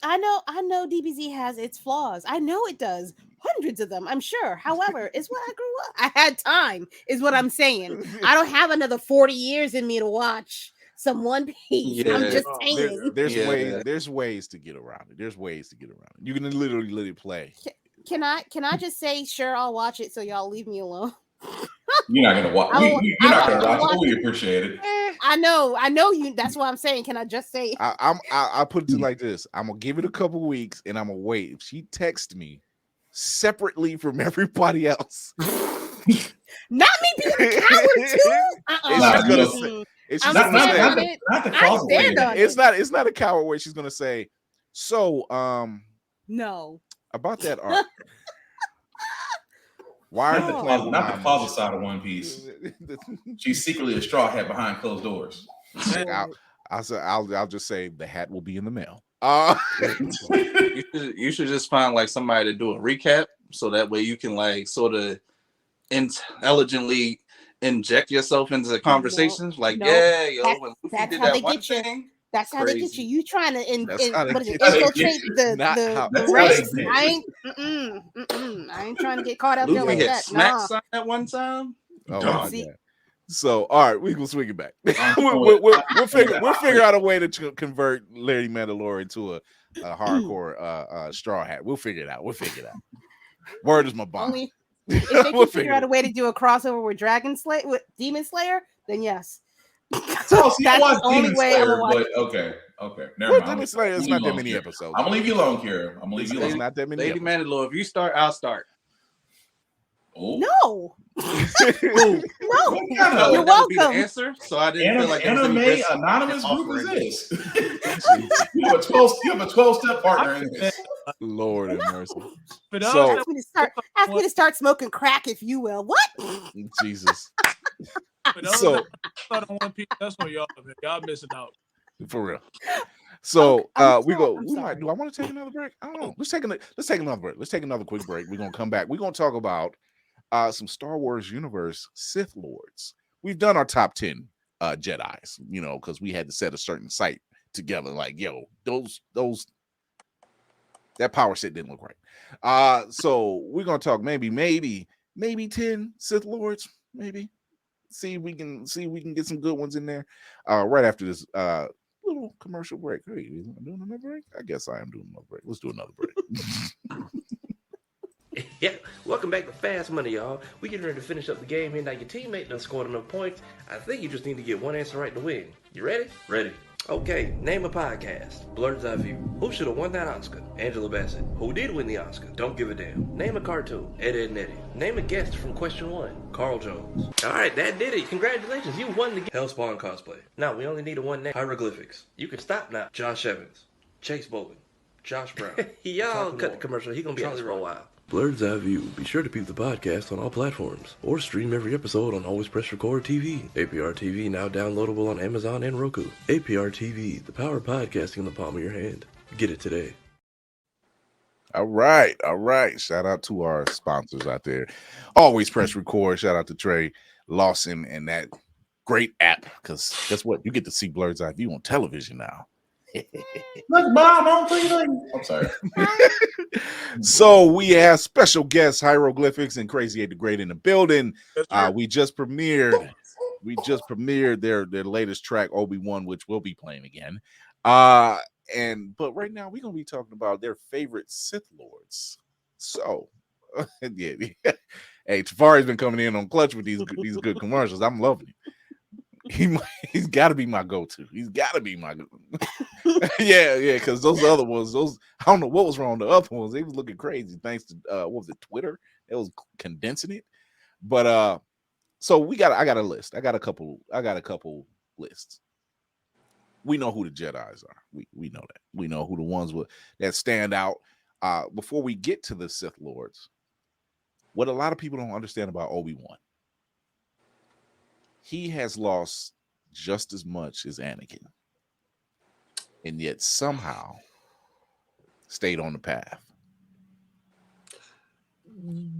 I know DBZ has its flaws. I know it does. Hundreds of them, I'm sure. However, it's what I grew up. I had time, is what I'm saying. I don't have another 40 years in me to watch. some One Piece. I'm just saying. There's ways to get around it. There's ways to get around it. You can literally play. Can I just say, sure, I'll watch it, so y'all leave me alone. You're not gonna watch. You're not gonna watch it. We appreciate it. I know you. That's what I'm saying. Can I just say? I put it like this. I'm gonna give it a couple weeks, and I'm gonna wait. If she texts me separately from everybody else, not me being a coward too. It's not a coward way. She's gonna say, so no about that art. Why are you playing? Not the closet side of One Piece. She's secretly a straw hat behind closed doors. I'll just say the hat will be in the mail. You should just find like somebody to do a recap, so that way you can like sort of intelligently inject yourself into the conversations. Yeah, yo, when Luffy did that one thing. That's how they get you. You trying to infiltrate the race. I ain't trying to get caught out there like that. Smack sign at one time. Oh my God. So all right, we can swing it back. we'll figure out a way to convert Larry Mandalore into a hardcore straw hat. We'll figure it out. Word is my bond. If they can figure out a way to do a crossover with Demon Slayer, then yes. That's the only way I'm gonna watch. Okay. Never mind. Demon Slayer is not that many episodes. I'm gonna leave you alone, Kira. I'm gonna leave you alone. It's not that many. Lady Mandalore, if you start, I'll start. Oh. No. No. You're welcome. The answer. So I didn't feel like anime anonymous group is this. You have a 12-step partner in this. Lord have mercy. So ask me to start smoking crack, if you will. What? Jesus. So on One Piece, that's what y'all missing out. For real. So we go. Do I want to take another break? I don't know. Let's take another break. Let's take another quick break. We're gonna come back. We're gonna talk about some Star Wars universe Sith Lords. We've done our top 10 Jedis, because we had to set a certain site together. Like, yo, those that power set didn't look right. So we're gonna talk maybe 10 Sith Lords, maybe. See if we can get some good ones in there. Right after this little commercial break. Hey, am I doing another break? I guess I am doing another break. Let's do another break. Yeah, welcome back to Fast Money, y'all. We getting ready to finish up the game here. Now your teammate done scored enough points. I think you just need to get one answer right to win. You ready? Ready. Okay, name a podcast. Blurred's Eye View. Who should have won that Oscar? Angela Bassett. Who did win the Oscar? Don't give a damn. Name a cartoon. Ed, Edd n Eddy. Name a guest from question 1. Carl Jones. Alright, that did it. Congratulations, you won the game. Hellspawn cosplay. Now, we only need a one name. Hieroglyphics. You can stop now. Josh Evans. Chase Bowling. Josh Brown. Y'all cut the commercial. He gonna be on this for a while. Blurred's Eye View. Be sure to peep the podcast on all platforms, or stream every episode on Always Press Record TV. APR TV now downloadable on Amazon and Roku. APR TV, the power of podcasting in the palm of your hand. Get it today. All right. Shout out to our sponsors out there. Always Press Record. Shout out to Trey Lawson and that great app. Because guess what? You get to see Blurred's Eye View on television now. Look, Mom, don't play like. I'm sorry. So we have special guests, Hieroglyphics and Crazy 8 the Great in the building. We just premiered their latest track, Obi-Wan, which we'll be playing again. But right now we're gonna be talking about their favorite Sith Lords. So yeah. Hey, Tafari's been coming in on clutch with these good commercials. I'm loving it. He's got to be my go-to. He's got to be my yeah, because those other ones, I don't know what was wrong with the other ones. They was looking crazy thanks to what was it, Twitter? It was condensing it. But so I got a list. I got a couple lists. We know who the Jedis are. We know that. We know who the ones that stand out. Before we get to the Sith Lords, what a lot of people don't understand about Obi-Wan. He has lost just as much as Anakin, and yet somehow stayed on the path.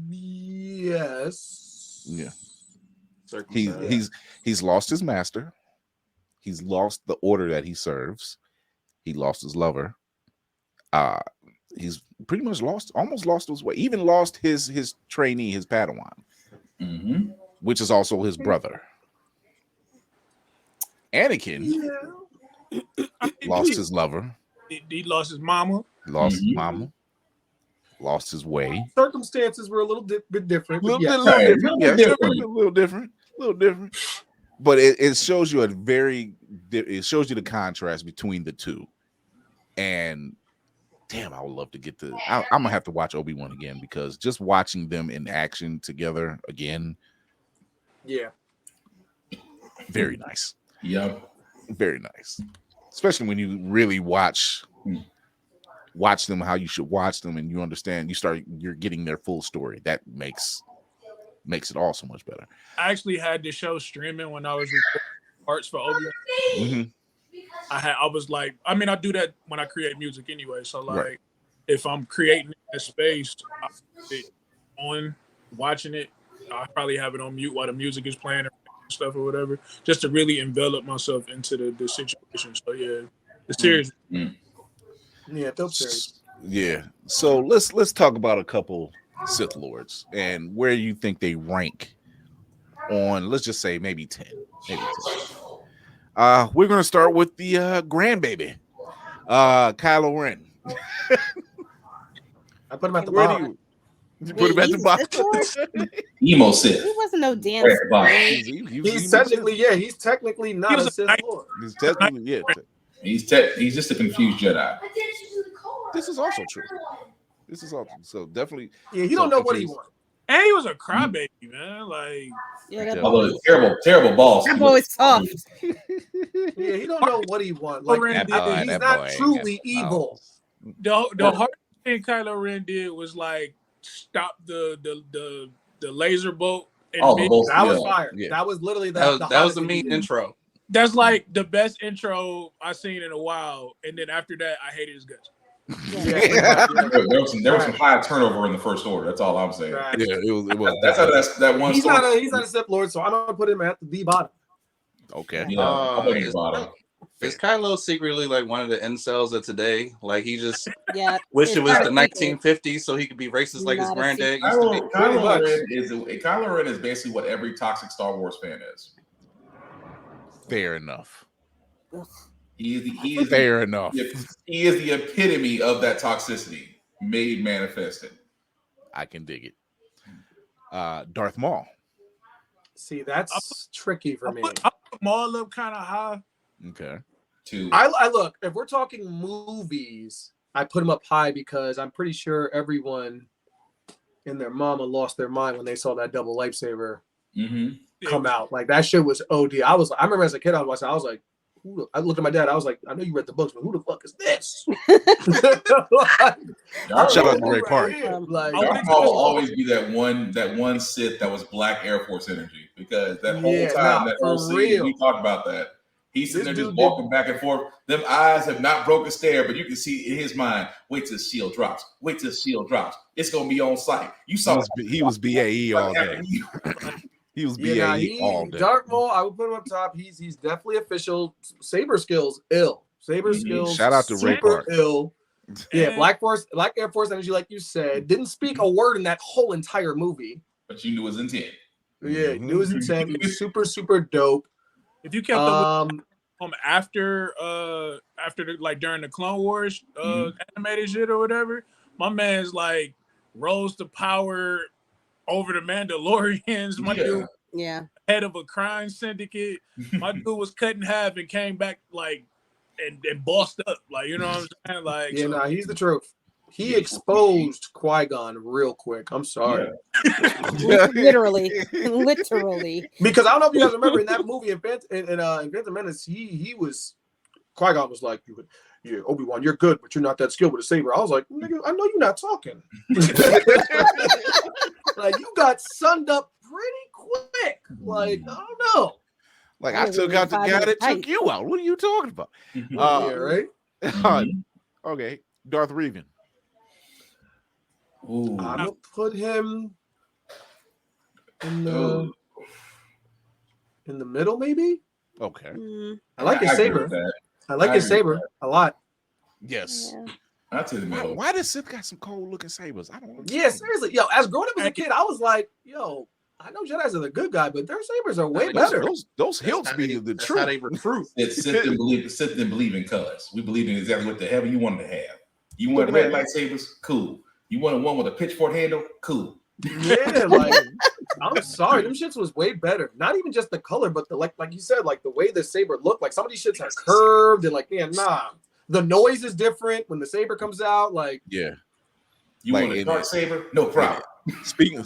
Yes. Yeah. He's lost his master. He's lost the order that he serves. He lost his lover. He's pretty much almost lost his way. Even lost his trainee, his Padawan, which is also his brother. Anakin lost his lover. He lost his mama. Lost his mama. Lost his way. Circumstances were a little bit different. A little different. But it shows you it shows you the contrast between the two. And damn, I would love to get I'm gonna have to watch Obi-Wan again, because just watching them in action together again. Yeah. Very nice. Yep. Very nice. Especially when you really watch them how you should watch them, and you understand, you're getting their full story. That makes it all so much better. I actually had the show streaming when I was recording parts for Obi-Wan. Mm-hmm. I was like, I mean, I do that when I create music anyway. So like, if I'm creating a space, I put it on, watching it, I probably have it on mute while the music is playing or stuff or whatever, just to really envelop myself into the situation. So yeah, the series. Yeah, dope series. Yeah. So let's talk about a couple Sith Lords and where you think they rank on, let's just say maybe 10. We're gonna start with the grandbaby, Kylo Ren. I put him at the bottom. You put him at the bottom. Emo Sith. He wasn't no damn. He's technically not a Sith Lord. He's technically He's just a confused Jedi. This is also true. This is also so definitely. Yeah, he don't know what he wants. And he was a crybaby, man. Like, although terrible boss. That boy is tough. Yeah, he don't know what he wants. Like, he's not truly evil. The hard thing Kylo Ren did was like stop the laser bolt. That was fire. Yeah. That was literally that was the main intro. That's like the best intro I've seen in a while. And then after that, I hated his guts. There was some high turnover in the First Order. That's all I'm saying. Right. Yeah, it was. That's how that one. He's not a Sith Lord, so I'm gonna put him at the bottom. Okay. I'll put him at the bottom. Is Kylo secretly like one of the incels of today? Like he just wish it was the 1950s so he could be racist like his granddad used to be. Kylo Ren is basically what every toxic Star Wars fan is. Fair enough. He is fair enough. He is the epitome of that toxicity made manifested. I can dig it. Darth Maul. See, that's tricky for me. I put Maul up kind of high. Okay. I look, if we're talking movies, I put him up high because I'm pretty sure everyone and their mama lost their mind when they saw that double lightsaber come out. Like that shit was OD. I remember as a kid, I was like, I looked at my dad. I was like, I know you read the books, but who the fuck is this? Shout out to Ray Park. Darth Maul will always be that one Sith that was Black Air Force energy, because that whole time, that whole scene, we talked about that. He's sitting there just walking back and forth. Them eyes have not broken stare, but you can see in his mind, wait till the shield drops. Wait till the shield drops. It's going to be on sight. You saw he was BAE all day. He was BAE all day. Darth Maul, I would put him up top. He's definitely official. Saber skills, ill. Saber skills, shout out to Ray Park. Ill. Yeah, Black Air Force energy, like you said. Didn't speak a word in that whole entire movie. But you knew his intent. Yeah, knew his intent. He was super, super dope. If you kept up with after like during the Clone Wars animated shit or whatever, my man's like rose to power over the Mandalorians. My dude, head of a crime syndicate. My dude was cut in half and came back like and bossed up. Like, you know what I'm saying? Like, he's the truth. He exposed Qui-Gon real quick. I'm sorry. Literally. Because I don't know if you guys remember in that movie in Phantom Menace, he was Qui-Gon was like, yeah, Obi-Wan, you're good, but you're not that skilled with a saber. I was like, nigga, I know you're not talking. Like, you got sunned up pretty quick. Like, I don't know. Like, I took out the guy that took you out. What are you talking about? Right? Okay, Darth Revan. I'm gonna put him in the middle, maybe. Okay. I like his saber. I like his saber a lot. Yes. Yeah. That's in the middle. Why does Sith got some cold looking sabers? I don't know. Yeah, seriously. Yo, as growing up as a kid, I was like, yo, I know Jedi's are the good guy, but their sabers are way better. Those hilts be the truth. How they recruit. Sith didn't believe in colors. We believed in exactly what the hell you wanted to have. You wanted red lightsabers? Cool. You wanted one with a pitchfork handle? Cool. Yeah, like I'm sorry, them shits was way better. Not even just the color, but the like you said, like the way the saber looked. Like some of these shits are curved and like, the noise is different when the saber comes out. Like, yeah, you want a dark saber? No problem. Speaking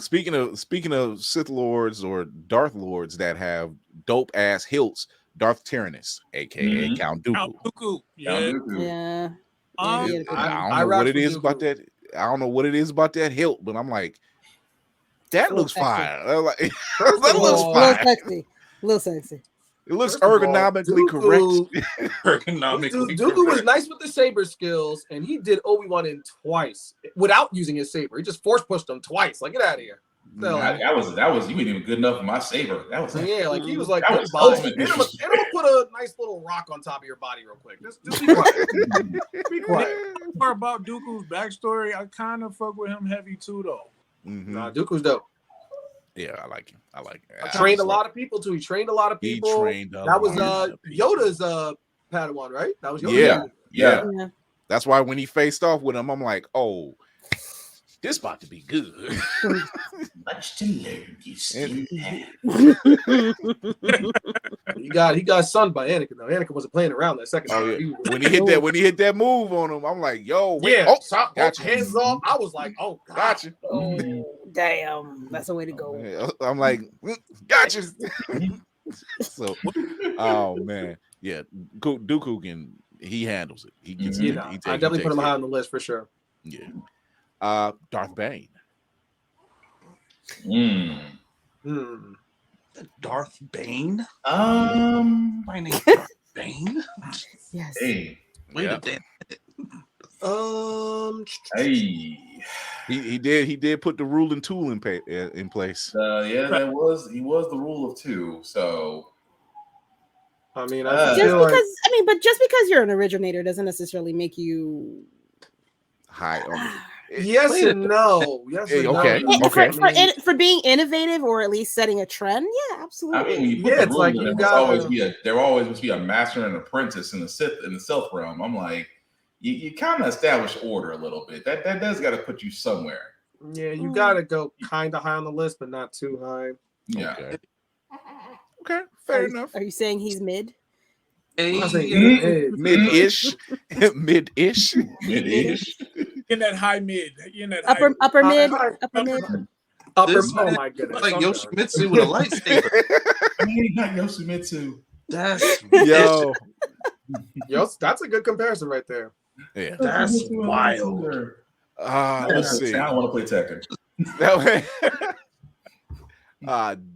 of Sith Lords or Darth Lords that have dope ass hilts, Darth Tyrannus, aka Count Dooku. Count Dooku. Yeah. I don't know what it is about that. I don't know what it is about that hilt, but I'm like, that looks fire. Like, that looks fire. A little sexy. It looks ergonomically correct. Dooku was nice with the saber skills, and he did Obi-Wan in twice without using his saber. He just force pushed him twice. Like, get out of here. That was you ain't even good enough for my saber. That was like he was like, that was ultimate. And I'm gonna put a nice little rock on top of your body real quick. Just be quiet. Be quiet. Part about Dooku's backstory, I kind of fuck with him heavy too, though. Nah, Dooku's dope. Yeah, I like him. I trained a lot of people too. He trained a lot of people. That was Yoda's Padawan, right? That was Yoda. Yeah. That's why when he faced off with him, I'm like, oh, this about to be good. Much to learn, you still have. He got sunned by Anakin though. Anakin wasn't playing around that second time. Yeah. When he hit that move on him, I'm like, yo, wait, gotcha. Hands off. I was like, oh, gotcha. Oh, damn, that's the way to go. I'm like, gotcha. So, oh man, yeah, Dooku he handles it. He gets it. I definitely put him high on the list for sure. Yeah. Darth Bane. Darth Bane? My name's Darth Bane? Yes. Hey. Wait a minute. Hey. He did put the ruling tool in place. He was the rule of two. So I mean, just because you're an originator doesn't necessarily make you high on Yes and no. Yes and no. For being innovative or at least setting a trend, yeah, absolutely. I mean, when you put the rule in, there always must be a master and an apprentice in the Sith realm. I'm like, you kind of establish order a little bit. That does got to put you somewhere. Yeah, you got to go kind of high on the list, but not too high. Yeah. Okay, fair enough. Are you saying he's mid? Mid-ish. Mid-ish. In that high mid. Upper mid. Oh my goodness. Like Yoshimitsu with a lightsaber. I mean, not Yoshimitsu. That's that's a good comparison right there. Yeah. That's wild. Let's see. I want to play Tekken.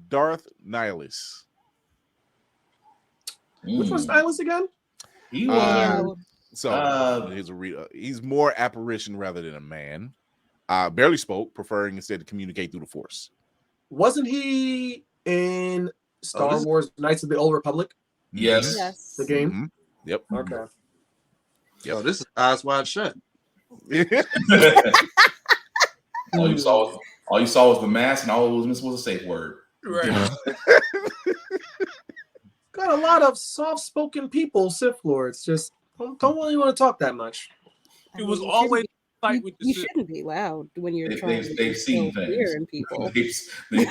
Darth Nihilus. Which one's Nihilus again? He was. He's more apparition rather than a man. Barely spoke, preferring instead to communicate through the Force. Wasn't he in Star Wars Knights of the Old Republic? Yes. The game? Mm-hmm. Yep. Okay. Yep. Oh, this is eyes wide shut. All you saw was the mask, and all it was missing was a safe word. Right. Got a lot of soft-spoken people, Sith Lords. Just don't really want to talk that much. It was always fight with the you Sith. shouldn't be loud when you're trying to they've seen things. fear in people. You've seen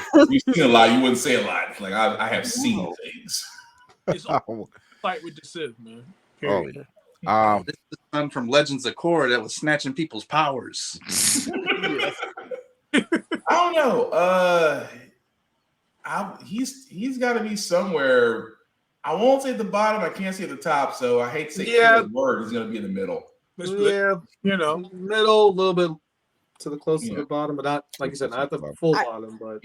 a lot. You wouldn't say a lot. Like I have seen things. It's fight with the Sith, man. Oh yeah. This is the son from Legends of Korra that was snatching people's powers. I don't know. He's got to be somewhere. I won't say at the bottom. I can't say at the top. So I hate to say the word. He's going to be in the middle. Middle, a little bit to the close to the bottom, but not like you said, not the full bottom. But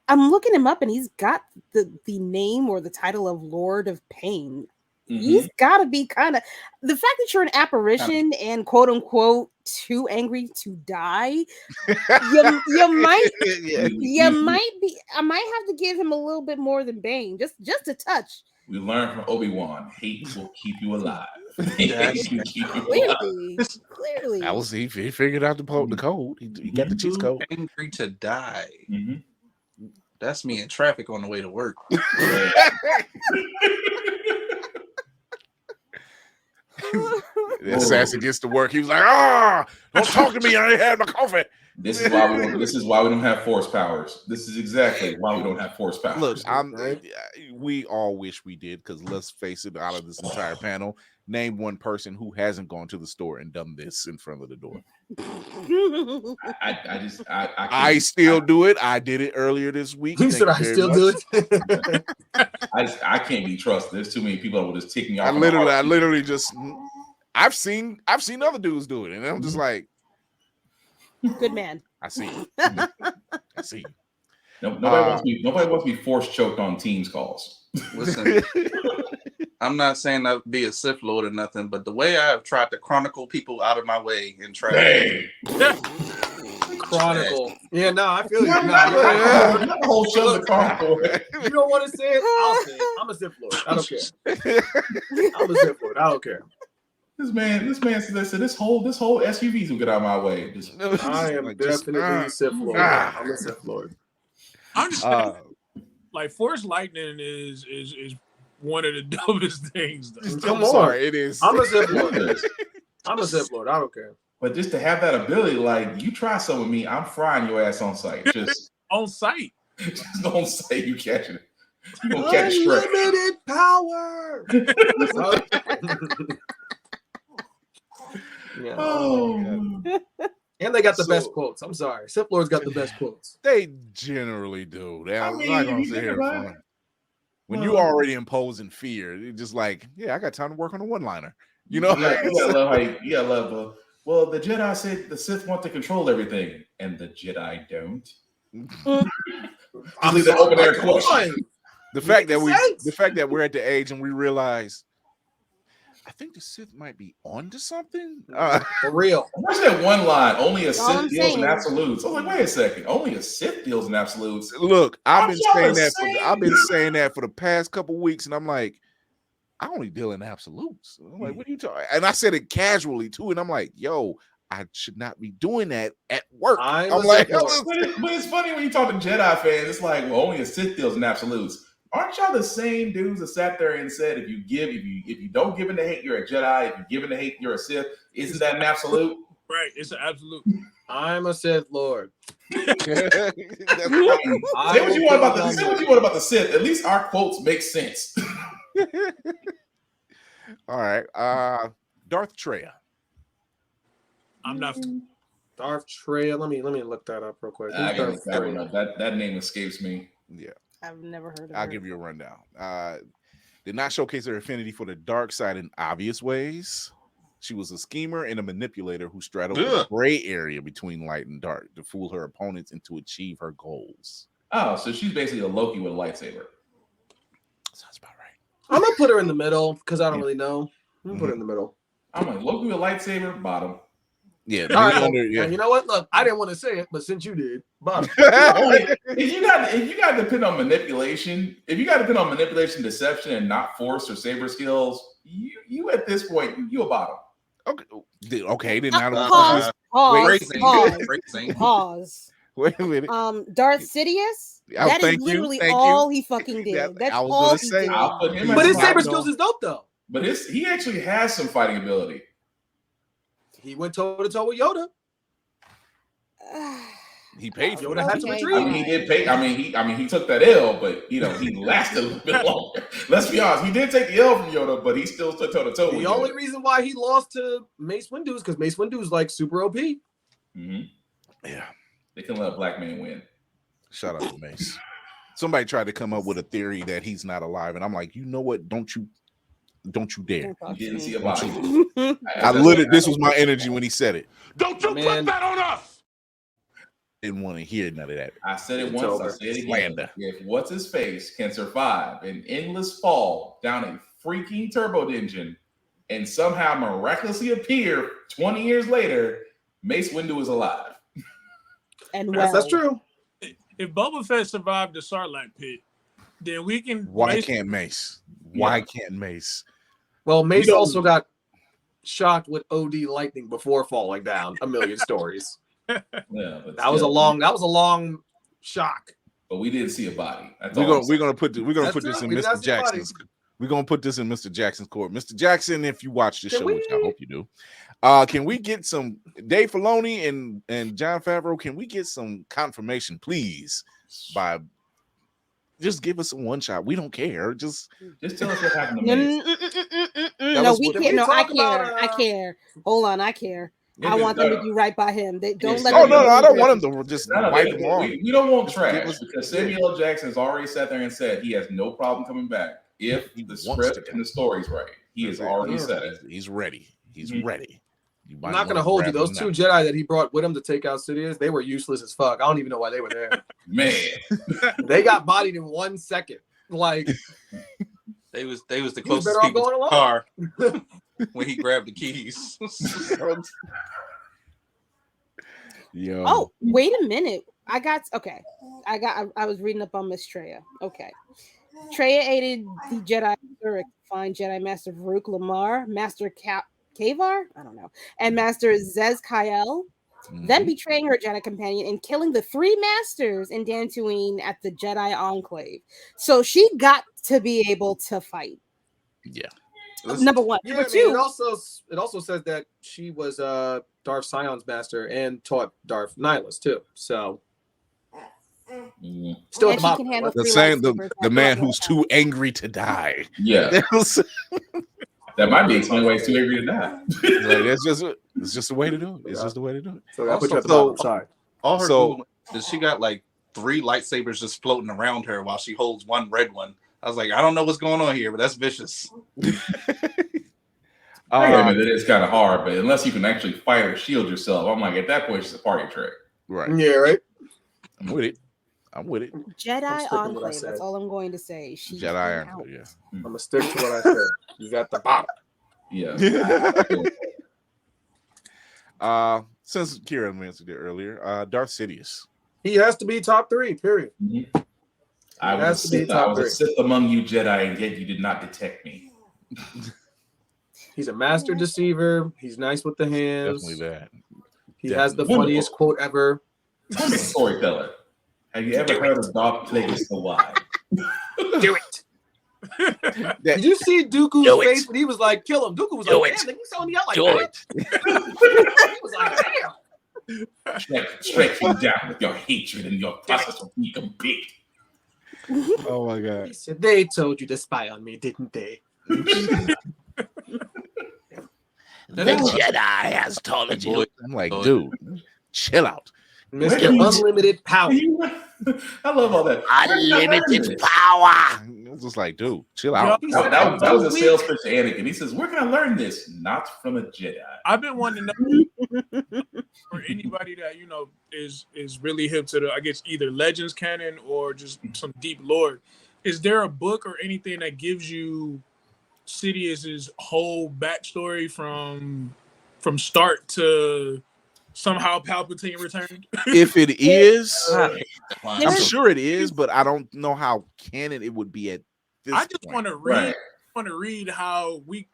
I'm looking him up, and he's got the name or the title of Lord of Pain. Mm-hmm. He's got to be kind of the fact that you're an apparition and quote unquote too angry to die. you might be. I might have to give him a little bit more than Bane, just a touch. We learned from Obi-Wan, hate will keep you alive. Hate will keep you alive. Clearly. That was he figured out the code. He got the cheat code. Angry to die. Mm-hmm. That's me in traffic on the way to work. The assassin gets to work. He was like, don't talk to me. I ain't had my coffee. This is why we don't have force powers. This is exactly why we don't have force powers. Look, we all wish we did, because let's face it, out of this entire panel, name one person who hasn't gone to the store and done this in front of the door. I still do it. I did it earlier this week. He said I still do it. I can't be trusted. There's too many people that will just take me off. I literally just I've seen other dudes do it, and I'm just like, good man. I see you. I see you. Nobody wants to be force choked on Teams calls. Listen, I'm not saying I'd be a Sith Lord or nothing, but the way I've tried to chronicle people out of my way and try Hey. Chronicle. Yeah, no, I feel you. Whole show the chronicle. You don't want to say it? I'll say it. I'm a Sith Lord. I don't care. I'm a Sith Lord. I don't care. This man said this whole SUV's will get out of my way. I am definitely a Sith Lord. I'm a Sith Lord. I'm just saying, like force lightning is one of the dumbest things. Though. I'm sorry, it is. I'm a Sith Lord. I'm a Sith Lord. I don't care. But just to have that ability, like you try some with me, I'm frying your ass on sight. Just on sight. Just on sight, you catching it. You gonna catch straight. Unlimited power. Yeah. Oh. And they got the best quotes. I'm sorry. Sith Lord's got the best quotes. They generally do. I'm not gonna sit here fun. When you already imposing fear, it's just like, yeah, I got time to work on a one-liner. You know? You gotta love well, the Jedi said the Sith want to control everything, and the Jedi don't. I'll leave the open air question. The fact that we're at the age and we realize, I think the Sith might be onto something. For real. What's that one line? Only a Sith deals in absolutes. I was like, wait a second. Only a Sith deals in absolutes. Look, I've been saying that for the past couple weeks, and I'm like, I only deal in absolutes. I'm like, what are you talking? And I said it casually too, and I'm like, yo, I should not be doing that at work. I'm like, but it's funny when you talk to Jedi fans. It's like, well, only a Sith deals in absolutes. Aren't y'all the same dudes that sat there and said, if you don't give in to hate, you're a Jedi. If you give in to hate, you're a Sith. Isn't that an absolute? Right, it's an absolute. I'm a Sith Lord. Say what you want about the Sith. At least our quotes make sense. All right, Darth Treya. I'm not. Darth Treya. Let me look that up real quick. That name escapes me. Yeah. I've never heard of her. I'll give you a rundown. Did not showcase her affinity for the dark side in obvious ways. She was a schemer and a manipulator who straddled the gray area between light and dark to fool her opponents and to achieve her goals. Oh, so she's basically a Loki with a lightsaber. Sounds about right. I'm gonna put her in the middle because I don't really know. I'm gonna put her in the middle. I'm like, Loki with a lightsaber, bottom. Yeah. All right. Yeah. You know what? Look, I didn't want to say it, but since you did, bottom. if you got to depend on manipulation, deception, and not force or saber skills, you at this point, you a bottom. Okay. Then now pause. Wait a minute. Darth Sidious. That is literally all he fucking did. That's all he did. But his saber skills is dope though. But he actually has some fighting ability. He went toe to toe with Yoda. He paid for Yoda had to retreat. I mean, he did pay. I mean, he took that L, but he lasted a little bit longer. Let's be honest. He did take the L from Yoda, but he still stood toe to toe with Yoda. The only reason why he lost to Mace Windu is because Mace Windu is like super OP. Mm-hmm. Yeah, they can let a black man win. Shout out to Mace. Somebody tried to come up with a theory that he's not alive, and I'm like, you know what? Don't you dare. You didn't see a body. This was my energy when he said it. Don't you put that on us. Didn't want to hear none of that. I said it once, I say it again. If what's his face can survive an endless fall down a freaking turbo engine and somehow miraculously appear 20 years later, Mace Windu is alive. And that's true. If Boba Fett survived the Sarlacc pit, then we can. Why can't Mace? Why can't Mace? Well, Mace also got shocked with OD lightning before falling down. A million stories. Yeah, that was a long shock. But we didn't see a body. We're gonna put this in Mr. Jackson's. We're gonna put this in Mr. Jackson's court. Mr. Jackson, if you watch this show, which I hope you do, can we get some Dave Filoni and Jon Favreau? Can we get some confirmation, please? By just give us a one shot. We don't care. Just tell us what happened to Mace. No, we can't. No, I care. I care. Hold on, I care. I want them to do right by him. They don't let. Oh no, I don't want them to just wipe him off. We don't want trash because Samuel L. Jackson has already sat there and said he has no problem coming back if the script and the story's right. He has already said it. He's ready. He's ready. I'm not going to hold you. Those two Jedi that he brought with him to take out Sidious, they were useless as fuck. I don't even know why they were there. Man, they got bodied in 1 second. Like they was the closest people to the car when he grabbed the keys. Yo. Oh, wait a minute. I was reading up on Miss Treya. Okay. Treya aided the Jedi to find Jedi Master Farouk Lamar, Master Kavar, I don't know, and Master Zez Kyle, then betraying her Jedi companion and killing the 3 masters in Dantooine at the Jedi Enclave. So she got to be able to fight. Yeah. Number one. Yeah, Number two. It also says that she was Darth Sion's master and taught Darth Nihilus too. So still at the bottom. The man who's too angry to die. Yeah. That might be explaining why he's too angry to die. It's just the way to do it. It's just the way to do it. So I put you at the bottom. Sorry. All her doing is she got like 3 lightsabers just floating around her while she holds one red one. I was like, I don't know what's going on here, but that's vicious. It's kind of hard, but unless you can actually fight or shield yourself, I'm like, at that point, it's a party trick. Right. Yeah, right. I'm with it. Jedi Enclave. That's all I'm going to say. Jedi Enclave. Yeah. I'm gonna stick to what I said. You got the bottom. Yeah. Since Kira mentioned it earlier, Darth Sidious. He has to be top 3. Period. Mm-hmm. I was a Sith among you Jedi, and yet you did not detect me. He's a master deceiver. He's nice with the hands. Definitely that. He has the funniest quote ever. Storyteller. Have you ever heard of Darth Plagueis the Wise? Do it. Did you see Dooku's face when he was like, "Kill him"? Dooku was like, "Damn, he's telling me out like that." He was like, "Damn." Strike him down with your hatred and your process of being complete. Oh my god! He said, "They told you to spy on me, didn't they?" The Jedi has told you. I'm like, dude, chill out. Mr. Unlimited Power. I love all that. Unlimited power. It was just like, dude, chill out. That was a sales pitch to Anakin. He says, where can I learn this? Not from a Jedi. I've been wanting to know for anybody that, is really hip to I guess, either Legends canon or just some deep lore. Is there a book or anything that gives you Sidious's whole backstory from start to somehow Palpatine returned? If it is, I'm sure it is, but I don't know how canon it would be at this I just point. want to read. Right. Want to read how you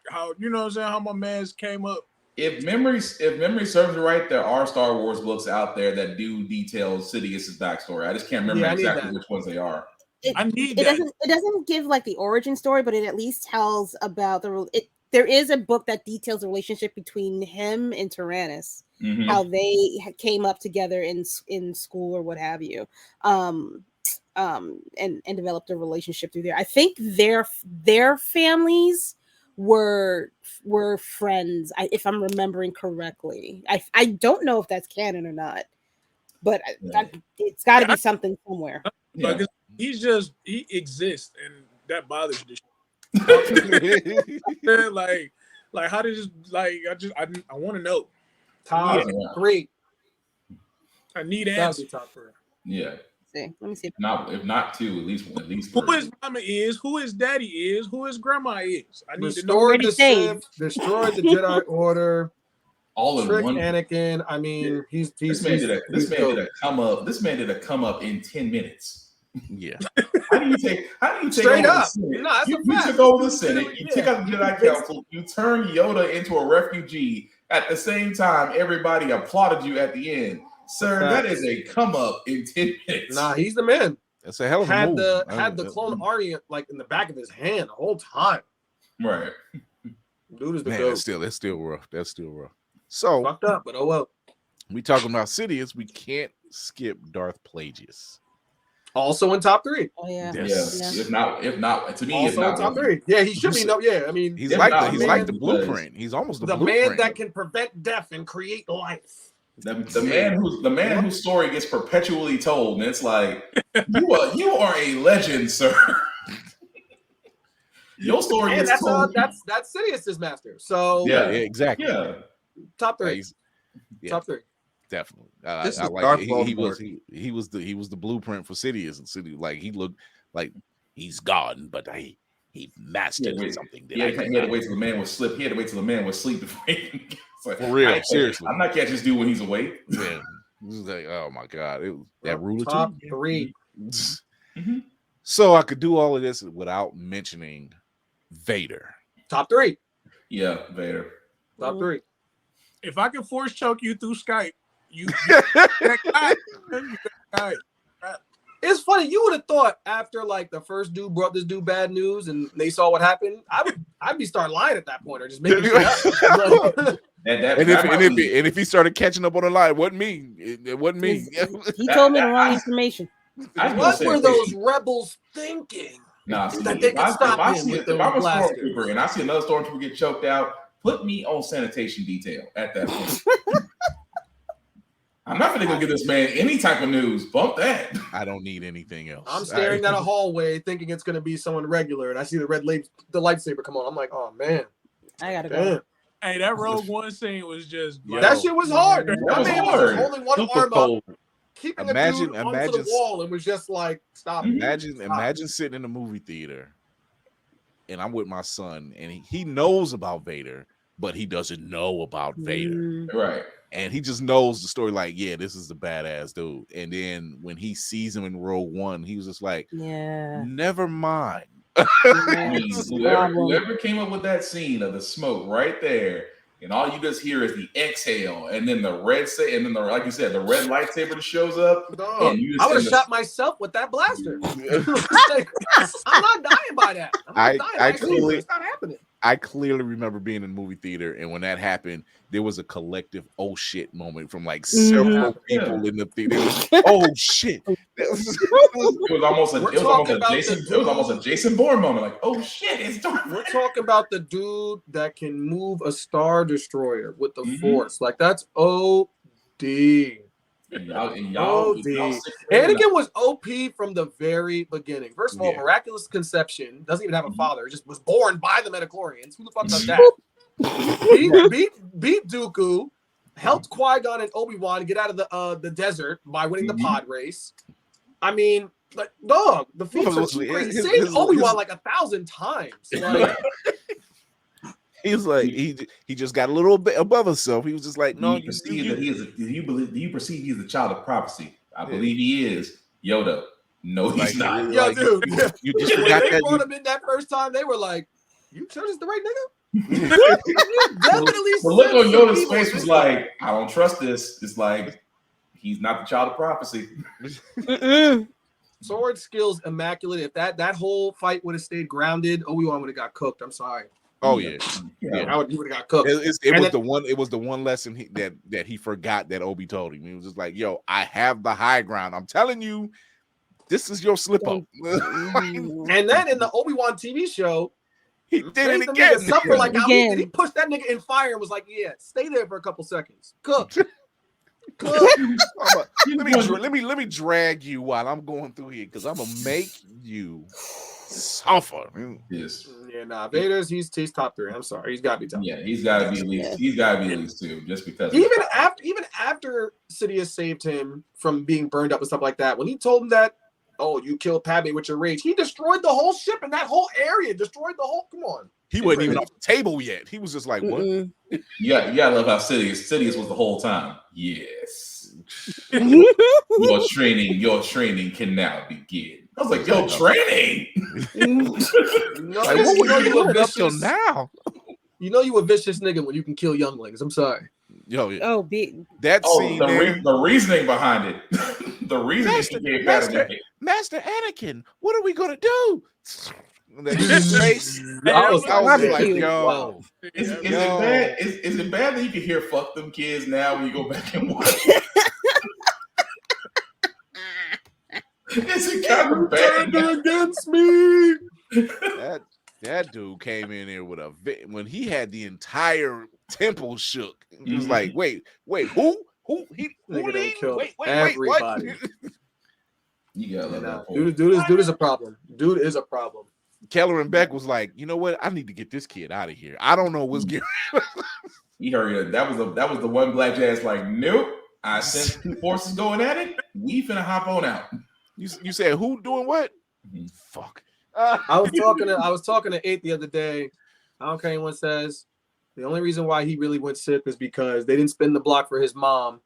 know what I'm saying, how my man's came up. If memory serves me right, there are Star Wars books out there that do detail Sidious's backstory. I just can't remember exactly which ones they are. It doesn't give like the origin story, but it at least tells about there is a book that details the relationship between him and Tyrannus, how they came up together in school or what have you, and developed a relationship through there. I think their families were friends, if I'm remembering correctly. I don't know if that's canon or not, but it's got to be something somewhere. Yeah. He exists, and that bothers me. like how did this I want to know. Top 3. I need answers. Top 3. Yeah. Let me see. If not 2, at least 3. Who his mama is, who his daddy is, who his grandma is. I need to know. Destroyed the Jedi Order. All in Trick one. Anakin. I mean, this man did a come up in 10 minutes. Yeah. How do you take Straight over up? the Senate? No, that's You a fact. took over the Senate. You Yeah. took out the Jedi Council. You turned Yoda into a refugee. At the same time, everybody applauded you at the end. Sir, that is a come up in 10 minutes. Nah, he's the man. That's a hell of a move. Had the clone Army like in the back of his hand the whole time. Right. Dude is the Man, goat. that's still rough. That's still rough. So Fucked up, but oh well. We talking about Sidious. We can't skip Darth Plagueis. Also in top 3. Oh yeah. Yes. Yeah. If not, to me, Also in top 3. Yeah, he should be. No, yeah, I mean, He's like the blueprint. He's almost the blueprint. man that can prevent death and create life. The man whose story gets perpetually told, and it's like you are a legend, sir. Your story And gets told. that's Sidious's master. So yeah, exactly. Yeah. Top 3. Top 3. Definitely. This is I like Darth it. He was the blueprint for Sidious, and Sidious, like he looked like he's gone, but he mastered something. He had to wait till the man was slip. He had to wait till the man was asleep before he can get. Like, for real, seriously. I'm not catching this dude when he's awake. Yeah. This is like, oh my god, it was that ruler Top too. 3. So I could do all of this without mentioning Vader. Top 3. Yeah, Vader. Top 3. If I can force choke you through Skype, you that guy. It's funny. You would have thought after like the first dude brought this dude bad news and they saw what happened, I'd be start lying at that point or just making shit up. And if he started catching up on the line, it wasn't me. It wasn't me. He told me the wrong information. What were those rebels thinking? Nah, see, that they could stop him with if I'm a blasters. stormtrooper and I see another stormtrooper get choked out, put me on sanitation detail at that point. I'm not going to go give this man any type of news. Bump that. I don't need anything else. I'm staring at a hallway thinking it's going to be someone regular, and I see the lightsaber come on. I'm like, oh man, I gotta go. Hey, that Rogue One scene was just that shit was hard. That That was man hard. was holding one Super arm cold. up, keeping the dude onto the wall, and was just like, stop. Imagine sitting in a movie theater, and I'm with my son, and he knows about Vader, but he doesn't know about Vader. Right. And he just knows the story, like, yeah, this is the badass dude. And then when he sees him in Rogue One, he was just like, yeah, never mind. Whoever came up with that scene of the smoke right there, and all you just hear is the exhale, and then the like you said, the red lightsaber that shows up. I would have shot myself with that blaster. I'm not dying by that. It's not happening. I clearly remember being in the movie theater, and when that happened, there was a collective "oh shit" moment from like several people in the theater. Oh shit! It was almost a Jason Bourne moment. Like, oh shit! We're talking about the dude that can move a Star Destroyer with the Force. Like that's OD. Anakin was OP from the very beginning. First of all, miraculous conception, doesn't even have a father, just was born by the midichlorians. Who the fuck does that? beat Dooku, helped Qui-Gon and Obi-Wan get out of the desert by winning the pod race. I mean, like, dog, the feats are too crazy. He saved Obi-Wan like 1,000 times. Like, he's like he just got a little bit above himself. He was just like, no, do you perceive he's a child of prophecy? I believe he is. Yoda. No, he's not. Yo, dude. You just when forgot they brought him in that first time, they were like, "You sure this is the right nigga?" Definitely. The look on Yoda's face was like, "I don't trust this." It's like he's not the child of prophecy. Sword skills immaculate. If that whole fight would have stayed grounded, Obi-Wan would have got cooked. I'm sorry. Oh yeah. He would have got cooked. It was the one lesson that he forgot that Obi told him. He was just like, "Yo, I have the high ground. I'm telling you, this is your slip up." And then in the Obi-Wan TV show, he did it again. Suffer like Ali. He pushed that nigga in fire and was like, "Yeah, stay there for a couple seconds. Cook." Let me drag you while I'm going through here because I'm gonna make you suffer. Yes. Yeah, nah. Vader's he's top 3. I'm sorry, he's got to be top. Yeah, he's got to be at least. He's got to be at least 2, just because. Even after Sidious saved him from being burned up and stuff like that, when he told him that, oh, you killed Padme with your rage, he destroyed the whole ship and that whole area. Destroyed the whole. Come on. He wasn't even off the table yet. He was just like, what? Yeah, you gotta love how Sidious was the whole time. Yes. Your training can now begin. I was like, yo, training. Like, what were you doing up till now? You know you a vicious nigga when you can kill younglings. I'm sorry. Yo, Oh, big. That scene there. The reasoning behind it. The reasoning he gave Master Anakin, what are we gonna do? Face. I was like, yo. Wow. Is it bad that you can hear "fuck them kids" now when you go back and watch? Is it kind of bad against me? That dude came in there with when he had the entire temple shook. He was like, wait, who? Who everybody. You gotta dude is a problem. Dude is a problem. Keller and Beck was like, you know what? I need to get this kid out of here. I don't know what's getting. He heard that was the one black jazz like, nope. I sensed two forces going at it. We finna hop on out. You said who doing what? Fuck. I was talking to 8 the other day. I don't care what anyone says. The only reason why he really went SIP is because they didn't spin the block for his mom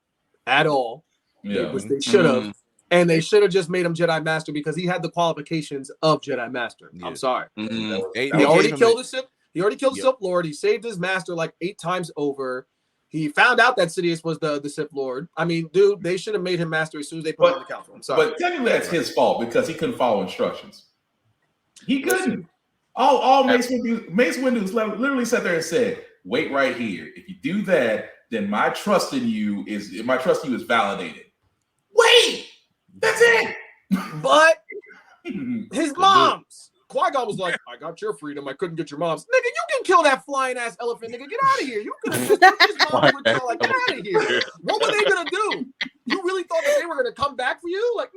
at all. Yeah. They should have. And they should have just made him Jedi Master because he had the qualifications of Jedi Master. Yeah. I'm sorry. He already killed the Sith. He already killed Sith Lord. He saved his master like 8 times over. He found out that Sidious was the Sith Lord. I mean, dude, they should have made him master as soon as they put him on the council. I'm sorry. But technically that's his fault because he couldn't follow instructions. He couldn't. All Mace Windu literally sat there and said, wait right here. If you do that, then my trust in you is validated. Wait! That's it. But his mom's. Qui-Gon was like, I got your freedom. I couldn't get your mom's. Nigga, you can kill that flying ass elephant, nigga. Get out of here. You could have just took his mom and like, get out of here. What were they gonna do? You really thought that they were gonna come back for you? Like,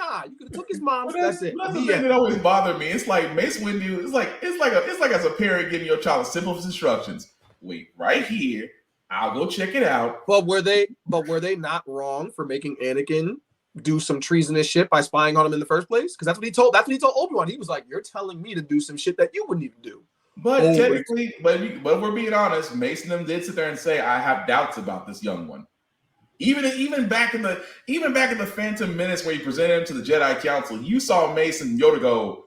nah. You could have took his mom's. That's it. That's the thing that always bothered me. It's like Mace Windu. It's like as a parent giving your child simple instructions. Wait right here. I'll go check it out. But were they not wrong for making Anakin do some treasonous shit by spying on him in the first place? Because that's what he told Obi-Wan. He was like, you're telling me to do some shit that you wouldn't even do. But technically, but if we're being honest, Mason them did sit there and say, I have doubts about this young one. Even back in the Phantom Menace where he presented him to the Jedi Council, you saw Mason Yoda go,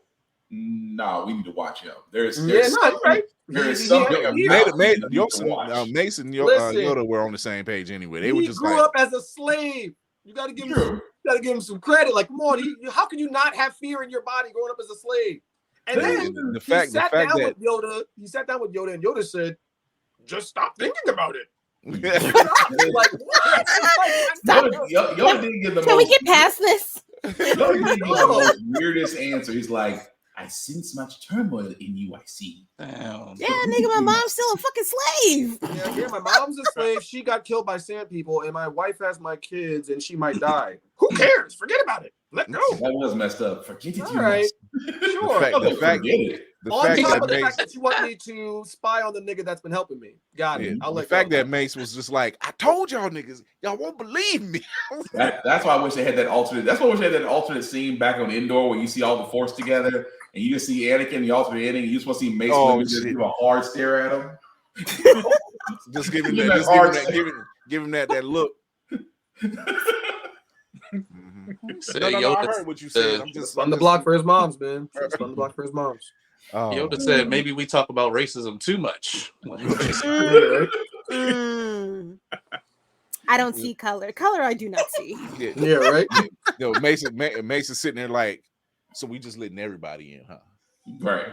nah, we need to watch him. There's right. There is something Mason Yoda were on the same page anyway. They were just grew up as a slave. You got to give him some credit. Like, come on, how can you not have fear in your body growing up as a slave? And then he sat down with Yoda, and Yoda said, "Just stop thinking about it." Like, what? Yoda didn't give the Can we get past this? Yoda didn't give the most weirdest answer. He's like, I sense much turmoil in you, I see. Damn. Yeah, nigga, my mom's still a fucking slave. Yeah, my mom's a slave. She got killed by sand people, and my wife has my kids, and she might die. Who cares? Forget about it. Let go. That was messed up. Forget it. All right. Sure. The fact that you want me to spy on the nigga that's been helping me. Got it. The fact that Mace was just like, I told y'all niggas, y'all won't believe me. That's why I wish they had that alternate. That's why I wish they had that alternate scene back on Endor where you see all the Force together and you just see Anakin, the alternate ending, and you just want to see Mace just give a hard stare at him. Just give him that look. No, I heard what you said. I'm just on the block for his moms, man. On the block for his moms. Yoda said maybe we talk about racism too much. I don't see color. Color I do not see. Yeah, right. Yo, Mason sitting there like, so we just letting everybody in, huh? Right.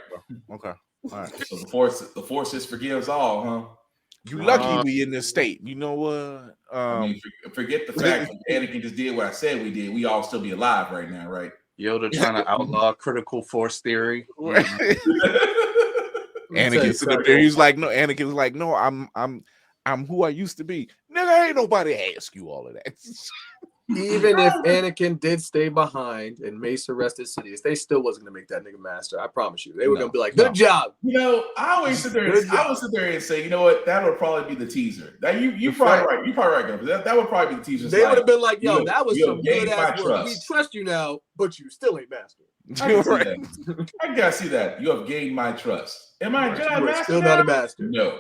Okay. All right. So the force just forgives all, huh? You lucky we in this state. You know what? I mean, forget the fact that Anakin just did what I said we did. We all still be alive right now, right? Yoda trying to outlaw critical force theory. Anakin's sitting there. He's like, no. Anakin's like, no. I'm who I used to be. Nigga, ain't nobody ask you all of that. Even if Anakin did stay behind and Mace arrested Sidious, they still wasn't gonna make that nigga master. I promise you. They were gonna be like, good job. You know, I would sit there and say, you know what, that would probably be the teaser. That you're probably right. You're probably right. That would probably be the teaser. They would have been like, yo, that was some good ass work. We trust you now, but you still ain't master. I gotta see that. You have gained my trust. Am I Jedi master? Still not a master. No.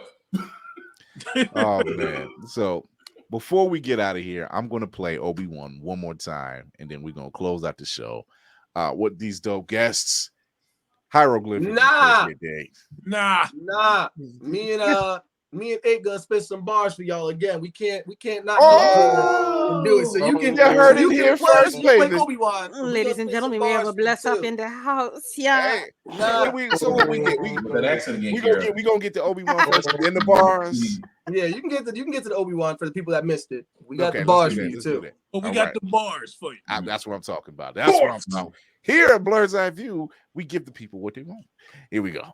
Oh man. So before we get out of here, I'm going to play Obi-Wan one more time, and then we're going to close out the show. What these dope guests, hieroglyphics. Nah. Me and Eight gonna spit some bars for y'all again. We can't not and do it. So you can heard it here first, baby. Obi-Wan. Ladies and gentlemen, we have a bless up in the house. Yeah. Hey, what we gonna get the Obi-Wan first in the bars. Yeah, you can get to the Obi-Wan for the people that missed it. We got the bars for you too. Well, we got the bars for you. That's what I'm talking about. That's what I'm talking about. Here at Blur's Eye View, we give the people what they want. Here we go.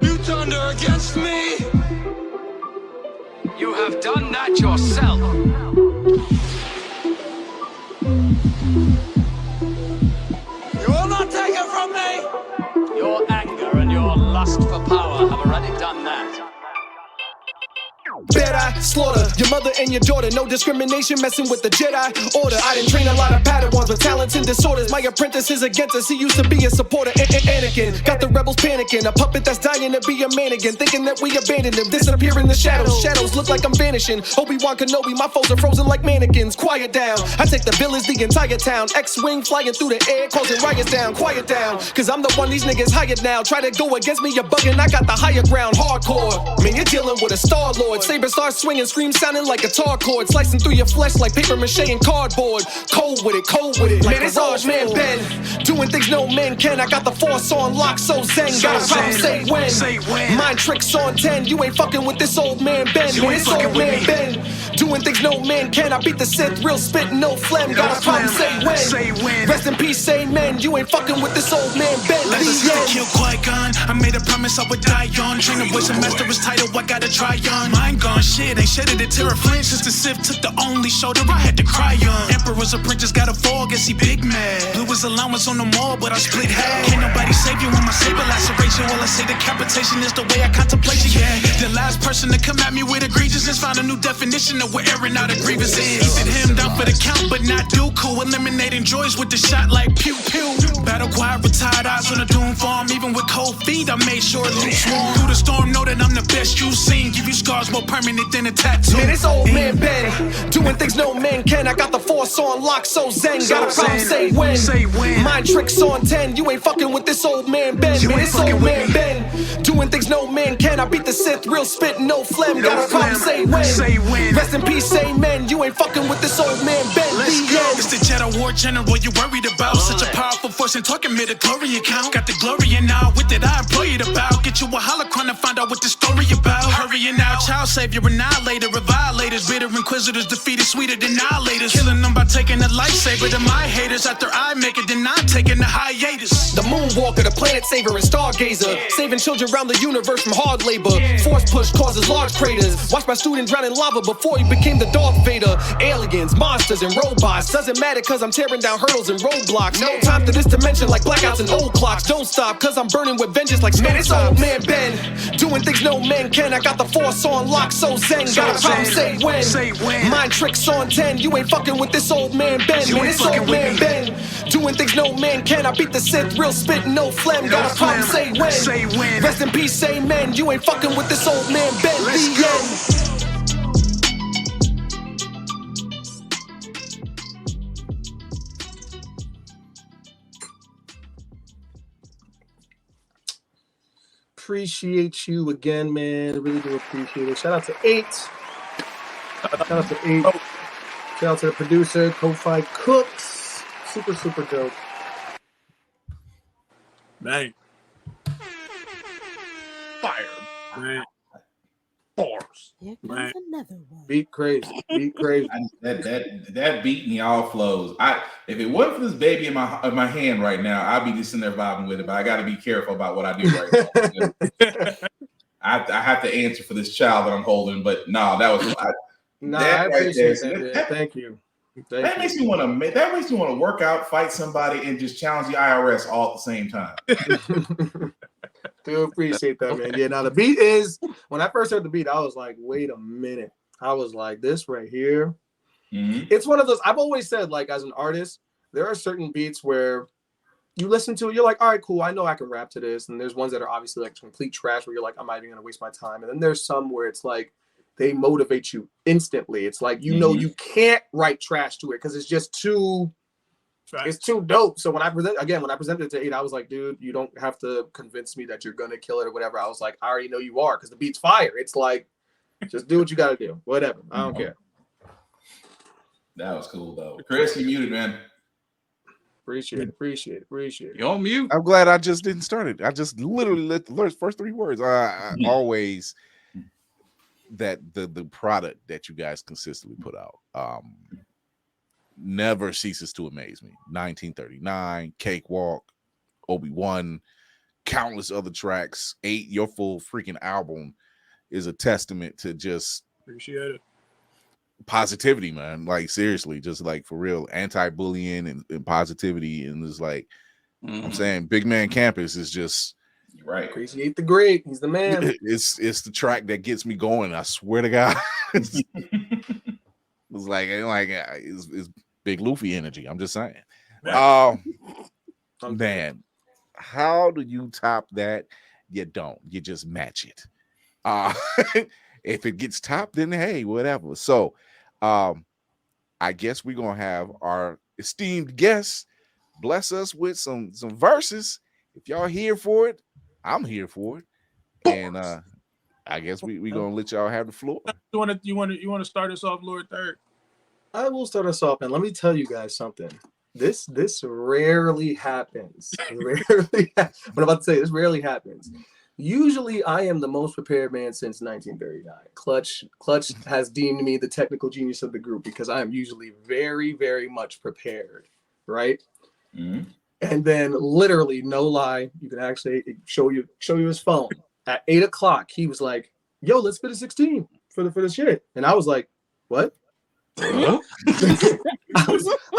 You turned her against me. You have done that yourself. You will not take it from me. Your anger and your lust for power have already done that. Bet I slaughter your mother and your daughter. No discrimination, messing with the Jedi Order. I didn't train a lot of Padawans with talents and disorders. My apprentice is against us. He used to be a supporter. Anakin got the rebels panicking. A puppet that's dying to be a man again, thinking that we abandoned him. Disappear in the shadows. Shadows look like I'm vanishing. Obi-Wan Kenobi, my foes are frozen like mannequins. Quiet down. I take the village, the entire town. X-wing flying through the air, causing riots down. Quiet down, cause I'm the one these niggas hired now. Try to go against me, you're bugging. I got the higher ground, hardcore. Man, you're dealing with a Star-Lord. Saber starts swinging, scream sounding like guitar chord, slicing through your flesh like paper mache and cardboard. Cold with it. Man, it's old man Ben, doing things no man can. I got the force on lock, so zen. Got a problem, say when. Mind tricks on 10. You ain't fucking with this old man Ben. Man, it's old man Ben, doing things no man can. I beat the Sith, real spit, no phlegm. Got a problem, say when. Rest in peace, say men. You ain't fucking with this old man Ben. Let's kill Qui-Gon. I made a promise I would die on. Train a voice and master his title. I gotta try on. Mind gone, shit ain't shedded a tear of flinch. Since the Sith took the only shoulder I had to cry on. Emperor's apprentice got a fall, guess he big mad. Blew his allowance on the mall, but I split half. Can't nobody save you when my saber laceration. Well, I say decapitation is the way I contemplate you. Yeah, the last person to come at me with egregiousness found a new definition of what airing out a grievous is. Keeping him down for the count, but not Dooku. Eliminating droids with the shot like pew pew. Battle quiet, retired eyes on the doom farm. Even with cold feet, I made sure Luke swarm. Through the storm, know that I'm the best you've seen. Give you scars more permanent than a tattoo. Man, it's old man Ben, doing things no man can. I got the force on lock, so zen. Got a problem, say when. Mind tricks on 10. You ain't fucking with this old man Ben. Man, it's old man Ben, doing things no man can. I beat the Sith, real spit, no phlegm. Got a problem, say when. Rest in peace, say men. You ain't fucking with this old man Ben. It's the Jedi War General you worried about. Such a powerful force and talking midi-chlorian account. Got the glory and now with it I employ it about. Get you a holocron to find out what the story about. Hurrying out, child savior, annihilator, violators, bitter inquisitors, defeated sweeter than annihilators. Killing them by taking the lightsaber to my haters. After I make it, then I'm taking the hiatus. The moonwalker, the planet saver, and stargazer, saving children around the universe from hard labor. Force push causes large craters. Watch my student drown in lava before he became the Darth Vader. Aliens, monsters, and robots. Doesn't matter cause I'm tearing down hurdles and roadblocks. No time for this dimension like blackouts and old clocks. Don't stop cause I'm burning with vengeance like man, it's old man Ben, doing things no man can. I got the force on lock, so zen. Got a problem, say when. Mind tricks on 10. You ain't fucking with this old man Ben. Man, it's old man Ben, doing things no man can. I beat the Sith, real spit, no phlegm. Got a problem, say when. Rest in peace, say men. You ain't fucking with this old man Ben. The end. Appreciate you again, man. I really do appreciate it. Shout out to 8. Shout out to the producer, Ko-Fi Cooks. Super dope. Man. Fire. Man. Bars. Here comes another one. Beat crazy. That beat me all flows. If it wasn't for this baby in my hand right now, I'd be just sitting there vibing with it. But I got to be careful about what I do right now. I have to answer for this child that I'm holding. But no, that was I appreciate that. Thank you. That makes me want to work out, fight somebody, and just challenge the IRS all at the same time. Do appreciate that, man. Yeah, now the beat is, when I first heard the beat, I was like, wait a minute. I was like, this right here. Mm-hmm. It's one of those, I've always said, like, as an artist, there are certain beats where you listen to it, you're like, all right, cool, I know I can rap to this. And there's ones that are obviously like complete trash where you're like, I'm not even going to waste my time. And then there's some where it's like, they motivate you instantly. It's like, you know, you can't write trash to it because it's just too... It's too dope. So when I presented it to 8, I was like, dude, you don't have to convince me that you're gonna kill it or whatever. I was like, I already know you are because the beat's fire. It's like, just do what you gotta do. Whatever. I don't care. That was cool though. Chris, you muted, man. Appreciate it. You on mute? I'm glad I just didn't start it. I just literally let the first 3 words. I always that the product that you guys consistently put out. Never ceases to amaze me. 1939, Cakewalk, Obi-Wan, countless other tracks. 8, your full freaking album is a testament to just appreciate it. Positivity, man. Like seriously, just like for real, anti-bullying and positivity. And it's like I'm saying, Big Man Campus is just right. Appreciate the great. He's the man. It's the track that gets me going. I swear to God. It's it's Big Luffy energy. I'm just saying. Man, how do you top that? You don't. You just match it. If it gets topped, then hey, whatever. So, I guess we're gonna have our esteemed guests bless us with some verses. If y'all here for it, I'm here for it. And I guess we gonna let y'all have the floor. You want to start us off, Lord Third? I will start us off, and let me tell you guys something. This rarely happens. What I'm about to say, this rarely happens. Usually, I am the most prepared man since 1939. Clutch has deemed me the technical genius of the group because I am usually very, very much prepared, right? Mm-hmm. And then, literally, no lie, you can actually show you his phone. At 8 o'clock, he was like, "Yo, let's spit a 16 for the shit," and I was like, "What?" I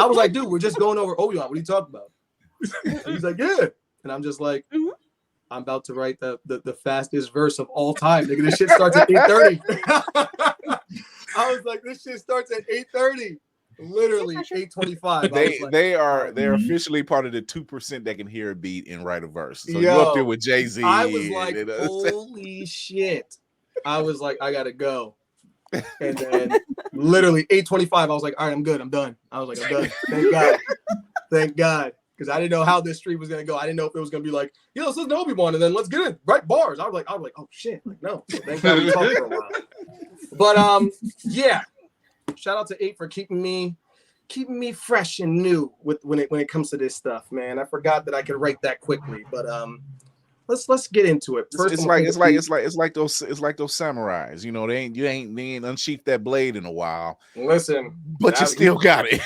was like, dude, we're just going over Obi-Wan. What are you talking about? He's like, yeah. And I'm just like, I'm about to write the fastest verse of all time. Nigga, this shit starts at 8:30. I was like, this shit starts at 8:30. Literally 8:25. They're officially part of the 2% that can hear a beat and write a verse. So you're up there with Jay-Z. I was like, holy shit. I was like, I gotta go. And then literally 8:25, I was like, all right, I'm good. I'm done. I was like, I'm done. Thank God. Because I didn't know how this street was gonna go. I didn't know if it was gonna be like, yo, let's listen to Obi-Wan and then let's get in. Right bars. I was like, oh shit. Like, no. So thank God we talked for a while. But yeah. Shout out to 8 for keeping me fresh and new when it comes to this stuff, man. I forgot that I could write that quickly, but let's get into it. First, it's like those samurais, you know, they ain't unsheathed that blade in a while. Listen, but you still got it.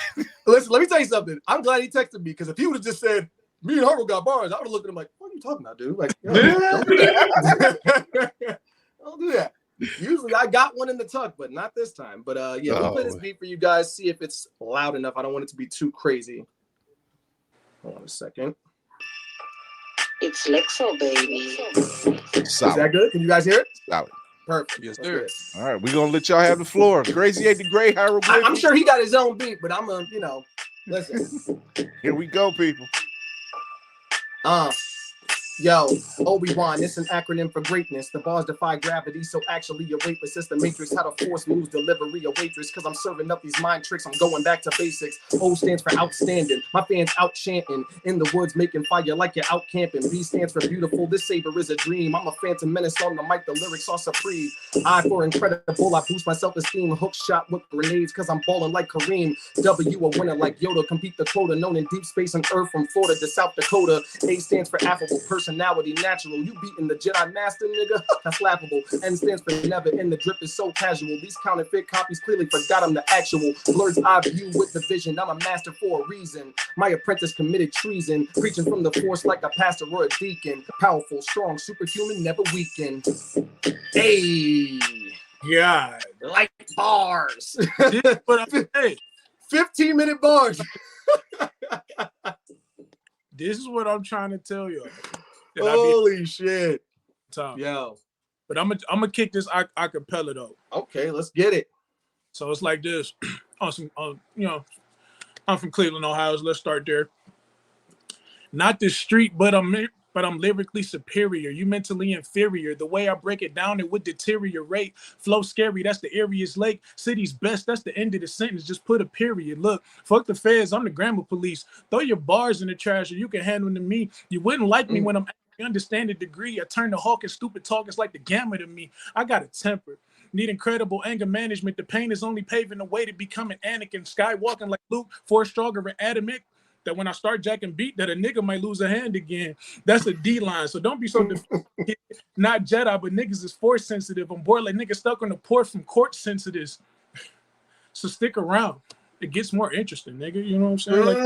Listen, let me tell you something. I'm glad he texted me because if he would have just said me and Harville got bars, I would have looked at him like, what are you talking about, dude? Like, don't do that. Don't do that. Usually I got one in the tuck, but not this time. But we'll play this beat for you guys, see if it's loud enough. I don't want it to be too crazy. Hold on a second. It's Lexo, baby. Is that good? Can you guys hear it? Solid. Perfect. Yes, sir. All right, we're gonna let y'all have the floor. Crazy 8 the Great hieroglyphic. I'm sure he got his own beat, but I'm listen. Here we go, people. Yo, Obi-Wan, it's an acronym for greatness. The bars defy gravity, so actually a weightless system matrix. How to force moves delivery a waitress, cause I'm serving up these mind tricks. I'm going back to basics. O stands for outstanding. My fans out chanting. In the woods making fire like you're out camping. B stands for beautiful. This saber is a dream. I'm a phantom menace on the mic. The lyrics are supreme. I for incredible. I boost my self-esteem. Hook shot with grenades, cause I'm balling like Kareem. W a winner like Yoda. Compete the quota known in deep space and earth from Florida to South Dakota. A stands for affable person. personality natural. You beating the Jedi Master, nigga? That's laughable. And stands for never, and the drip is so casual. These counterfeit copies clearly forgot I'm the actual. Blur's eye view with the vision. I'm a master for a reason. My apprentice committed treason, preaching from the force like a pastor or a deacon. Powerful, strong, superhuman, never weaken. Hey, God, like bars. This is what I'm saying. 15-minute bars. This is what I'm trying to tell you. Holy shit. Time. Yo. But I'm gonna kick this acapella though. Okay, let's get it. So it's like this. I'm from Cleveland, Ohio. So let's start there. Not the street, but I'm lyrically superior. You mentally inferior. The way I break it down, it would deteriorate. Flow scary, that's the area's lake. City's best, that's the end of the sentence. Just put a period. Look, fuck the feds, I'm the grammar police. Throw your bars in the trash or you can hand them to me. You wouldn't like me when I'm angry. Understand the degree. I turn the hawk and stupid talk. It's like the gamut of me. I got a temper. Need incredible anger management. The pain is only paving the way to becoming Anakin. Skywalking like Luke, force stronger and adamant. That when I start jacking beat, that a nigga might lose a hand again. That's a D line. So don't be so defensive. Not Jedi, but niggas is force sensitive. I'm bored like niggas stuck on the port from court sensitives. So stick around. It gets more interesting, nigga. You know what I'm saying? Like,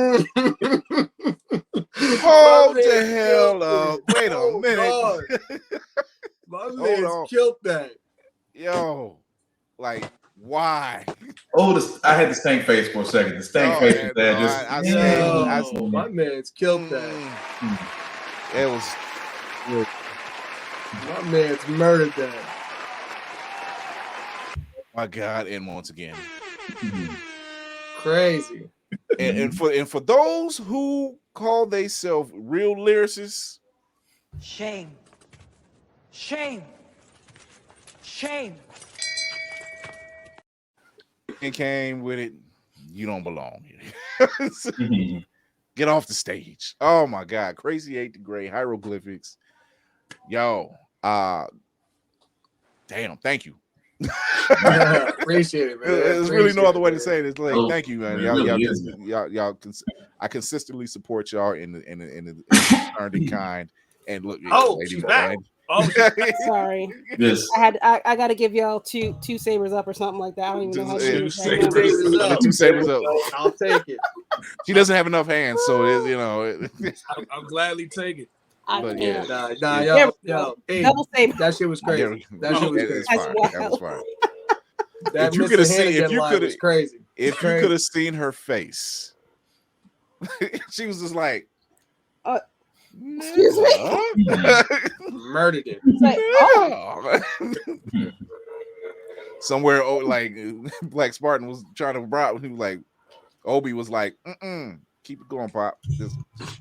hold the hell up. Wait a minute. My man killed that. Yo, like, why? Oh, I had the stank face for a second. The stank face was there. My man's killed that. It was. My man's murdered that. My God! And once again, crazy. And for those who call themselves real lyricists, shame, shame, shame. And came with it. You don't belong here. Get off the stage. Oh my God. Crazy 8 the Great hieroglyphics. Yo. Damn, thank you. Appreciate it, man. There's really no other way to say it. It's like, thank you, man. Y'all I consistently support y'all in the learning kind. And look, she's back. Sorry. I got to give y'all two sabers up or something like that. I don't even know how to do two sabers up. I'll take it. She doesn't have enough hands, so I'll gladly take it. But yeah, yo, hey, double saber. That shit was crazy. That shit was crazy. That was fine. That you could have seen, if you could have crazy. If you could have seen her face, she was just like, excuse me, murdered it. Like, oh. Somewhere, like Black Spartan was trying to rob. He was like, Obi was like, keep it going, Pop.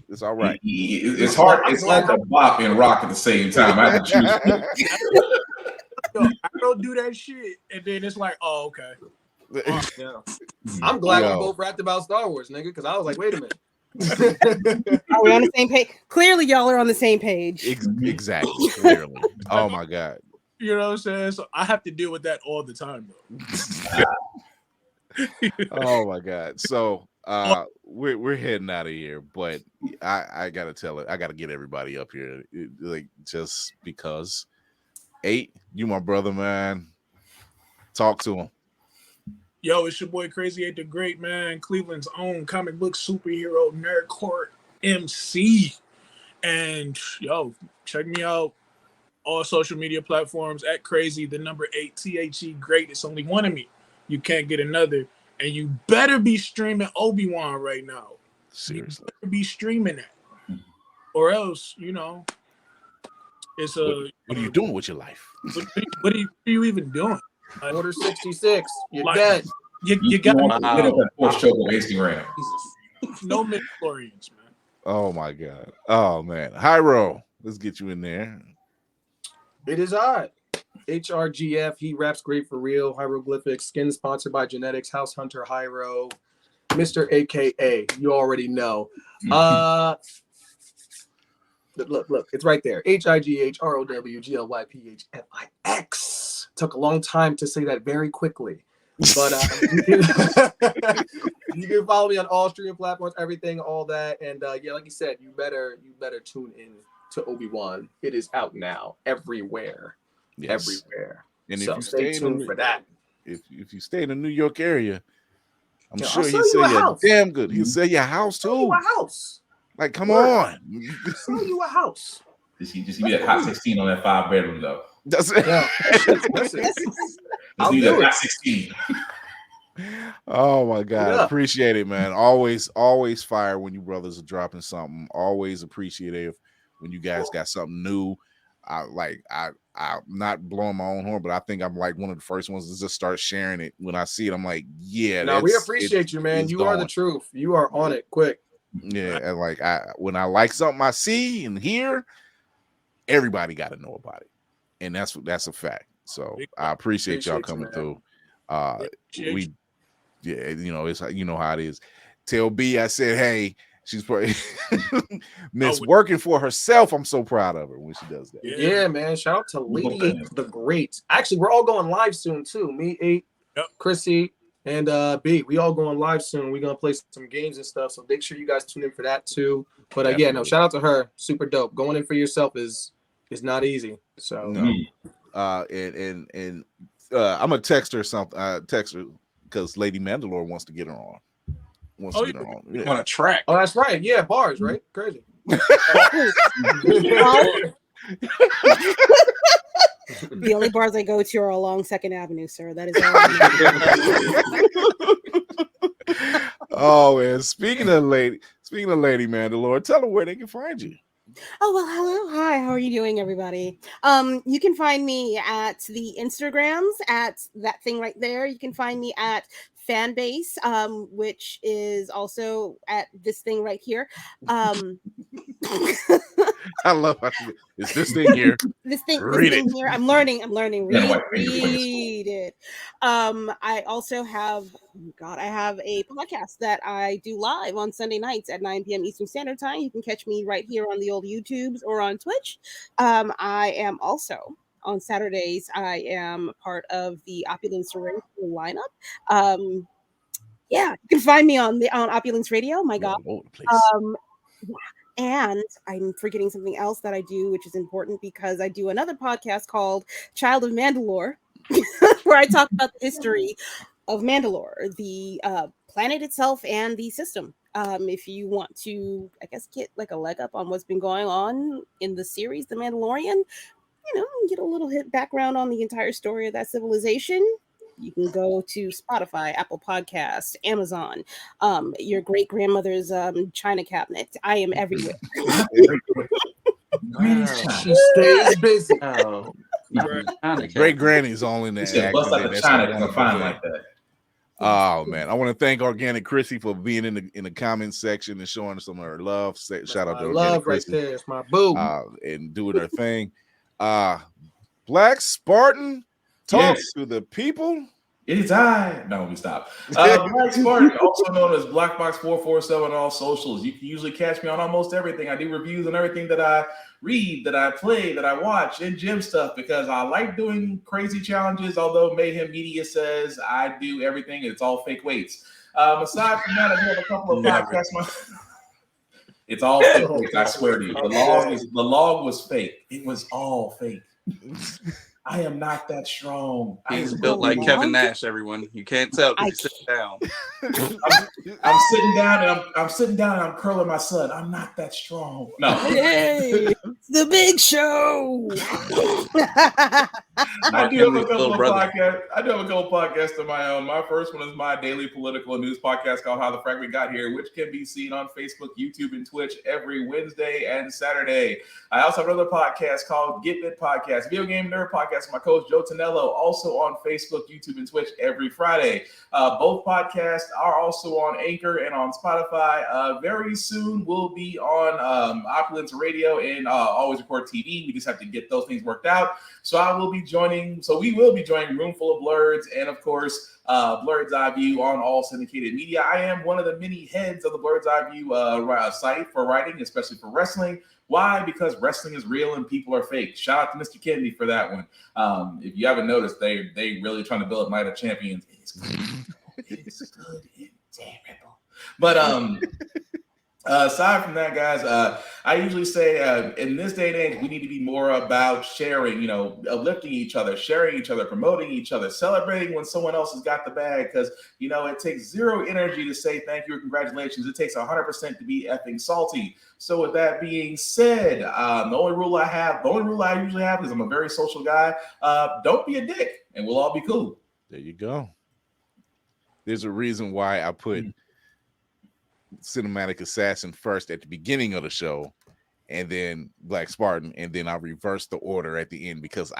It's all right. It's hard. It's hard to bop and rock at the same time. I have to choose. I don't do that shit, and then it's like, oh, okay. I'm glad we both rapped about Star Wars, nigga, because I was like, wait a minute. Are we on the same page? Clearly, y'all are on the same page. Exactly. Clearly. Oh my God. You know what I'm saying? So I have to deal with that all the time, though. Oh my God. So we're heading out of here, but I gotta tell it. I gotta get everybody up here, like just because. 8, you my brother, man. Talk to him. Yo, it's your boy Crazy 8 the Great, man. Cleveland's own comic book superhero nerdcore MC. And yo, check me out all social media platforms at Crazy, the number 8 THE Great. It's only one of me. You can't get another. And you better be streaming Obi-Wan right now. Seriously. You better be streaming that. Or else, it's what are you doing with your life? What are you even doing? Like, Order 66. You're dead. You got Instagram. No midichlorians, man. Oh my God. Oh man. Hyro, let's get you in there. It is I. HRGF. He raps great for real. Hieroglyphics. Skin sponsored by Genetics. House Hunter Hyro. Mr. AKA. You already know. Look, it's right there. HIGHROWGLYPHFIX. Took a long time to say that very quickly. But you can follow me on all streaming platforms, everything, all that. And yeah, like you said, you better tune in to Obi-Wan. It is out now everywhere. Yes. Everywhere. And so if you stay tuned for that. If you stay in the New York area, I'm sure I'll he'll sell sell you a you house. damn good. He'll sell you a house Sell too. you a house. Like, come Word. on. Sell you a house. Just give me that hot 16 on that 5-bedroom though. That's it. Yeah, that's it. Just need that hot 16. Oh my God. Yeah. Appreciate it, man. Always fire when you brothers are dropping something. Always appreciative when you guys got something new. I'm not blowing my own horn, but I think I'm like one of the first ones to just start sharing it. When I see it, I'm like, yeah. No, we appreciate you, man. You are the truth. You are on it quick. Yeah, and like when I like something I see and hear, everybody got to know about it, and that's a fact. So I appreciate y'all coming through. You know, it's you know how it is. Tell B, I said, hey, she's probably Miss working for herself. I'm so proud of her when she does that. Yeah, man. Shout out to Lady 8 the Great. Actually, we're all going live soon too. Me, 8, Chrissy, and B. We all going live soon. We're gonna play some games and stuff. So make sure you guys tune in for that too. But yeah, no, shout out to her. Super dope. Going in for yourself is not easy. So no. I'm gonna text her something. Text her because Lady Mandalore wants to get her on. On a track. Oh, that's right. Yeah, bars, right? Crazy. The only bars I go to are along 2nd Avenue, sir. That is all. Oh man, speaking of Lady Mandalore, tell them where they can find you. Oh, well, hello. Hi. How are you doing, everybody? You can find me at the Instagrams at that thing right there. You can find me at Fanbase, which is also at this thing right here. I love it's this thing here. This thing Read here. I'm learning. Read it. I also have I have a podcast that I do live on Sunday nights at 9 p.m. Eastern Standard Time. You can catch me right here on the old YouTubes or on Twitch. I am also on Saturdays. I am part of the Opulence Radio lineup. Yeah, you can find me on Opulence Radio. My God. And I'm forgetting something else that I do, which is important because I do another podcast called Child of Mandalore, where I talk about the history of Mandalore, the planet itself, and the system. If you want to, I guess, get like a leg up on what's been going on in the series, The Mandalorian, get a little background on the entire story of that civilization, you can go to Spotify, Apple Podcasts, Amazon, your great grandmother's china cabinet. I am everywhere. She stays busy. Great granny's all in there. Bust out the china gonna find like that. Oh man, I want to thank Organic Chrissy for being in the comments section and showing some of her love. Shout out to Organic Chrissy. Right there. It's my boo. And doing her thing. Black Spartan, talk to the people. It is I. No, we stop. Black Spartan, also known as Blackbox447 on all socials. You can usually catch me on almost everything. I do reviews on everything that I read, that I play, that I watch, and gym stuff because I like doing crazy challenges. Although Mayhem Media says I do everything, it's all fake weights. Aside from that, I do have a couple of podcasts. It's all fake weights, I swear to you. The log was fake. It was all fake. I am not that strong. He's built like Kevin Nash, everyone. You can't tell because he's sitting down. I'm sitting down and I'm sitting down and I'm curling my son. I'm not that strong. No. Hey, it's the big show. I do have a couple of podcasts of my own. My first one is my daily political and news podcast called How the Frack We Got Here, which can be seen on Facebook, YouTube, and Twitch every Wednesday and Saturday. I also have another podcast called Get Bit Podcast, Video Game Nerd Podcast. My coach Joe Tonello, also on Facebook, YouTube, and Twitch every Friday. Both podcasts are also on Anchor and on Spotify. Very soon we'll be on Opulence Radio and Always Record TV. We just have to get those things worked out. So we will be joining Roomful of Blurs and of course Blurred's Eye View on all syndicated media. I am one of the many heads of the Blurred's Eye View site for writing, especially for wrestling. Why? Because wrestling is real and people are fake. Shout out to Mr. Kennedy for that one. If you haven't noticed, they really trying to build up Night of Champions. It is good. It is good. It's terrible. But Aside from that, guys, I usually say in this day and age, we need to be more about sharing, uplifting each other, sharing each other, promoting each other, celebrating when someone else has got the bag. Because, it takes zero energy to say thank you or congratulations. It takes 100% to be effing salty. So with that being said, the only rule I usually have, because I'm a very social guy, don't be a dick and we'll all be cool. There you go. There's a reason why I put Cinematic Assassin first at the beginning of the show, and then Black Spartan, and then I reversed the order at the end because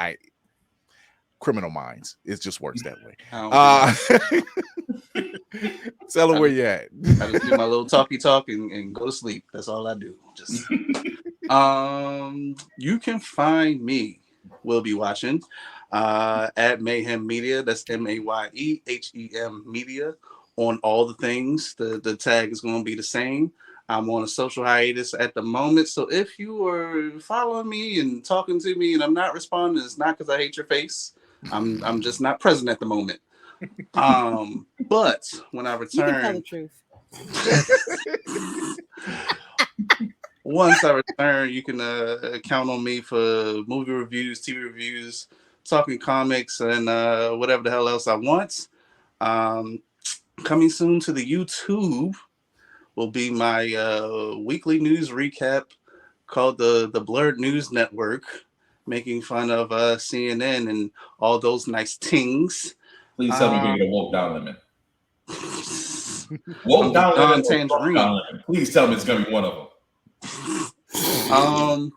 Criminal Minds. It just works that way. Tell her where you at. I just do my little talk and go to sleep. That's all I do. Just you can find me. We'll be watching at Mayhem Media. That's MAYEHEM Media. On all the things. The tag is going to be the same. I'm on a social hiatus at the moment. So if you are following me and talking to me and I'm not responding, it's not because I hate your face. I'm just not present at the moment. But when I return, you can tell the truth. Once I return, you can count on me for movie reviews, TV reviews, talking comics, and whatever the hell else I want. Coming soon to the YouTube will be my weekly news recap called the Blurred News Network, making fun of CNN and all those nice things. Please tell me you're going to get a woke down limit. Woke down limit. Tangerine. Please tell me it's going to be one of them.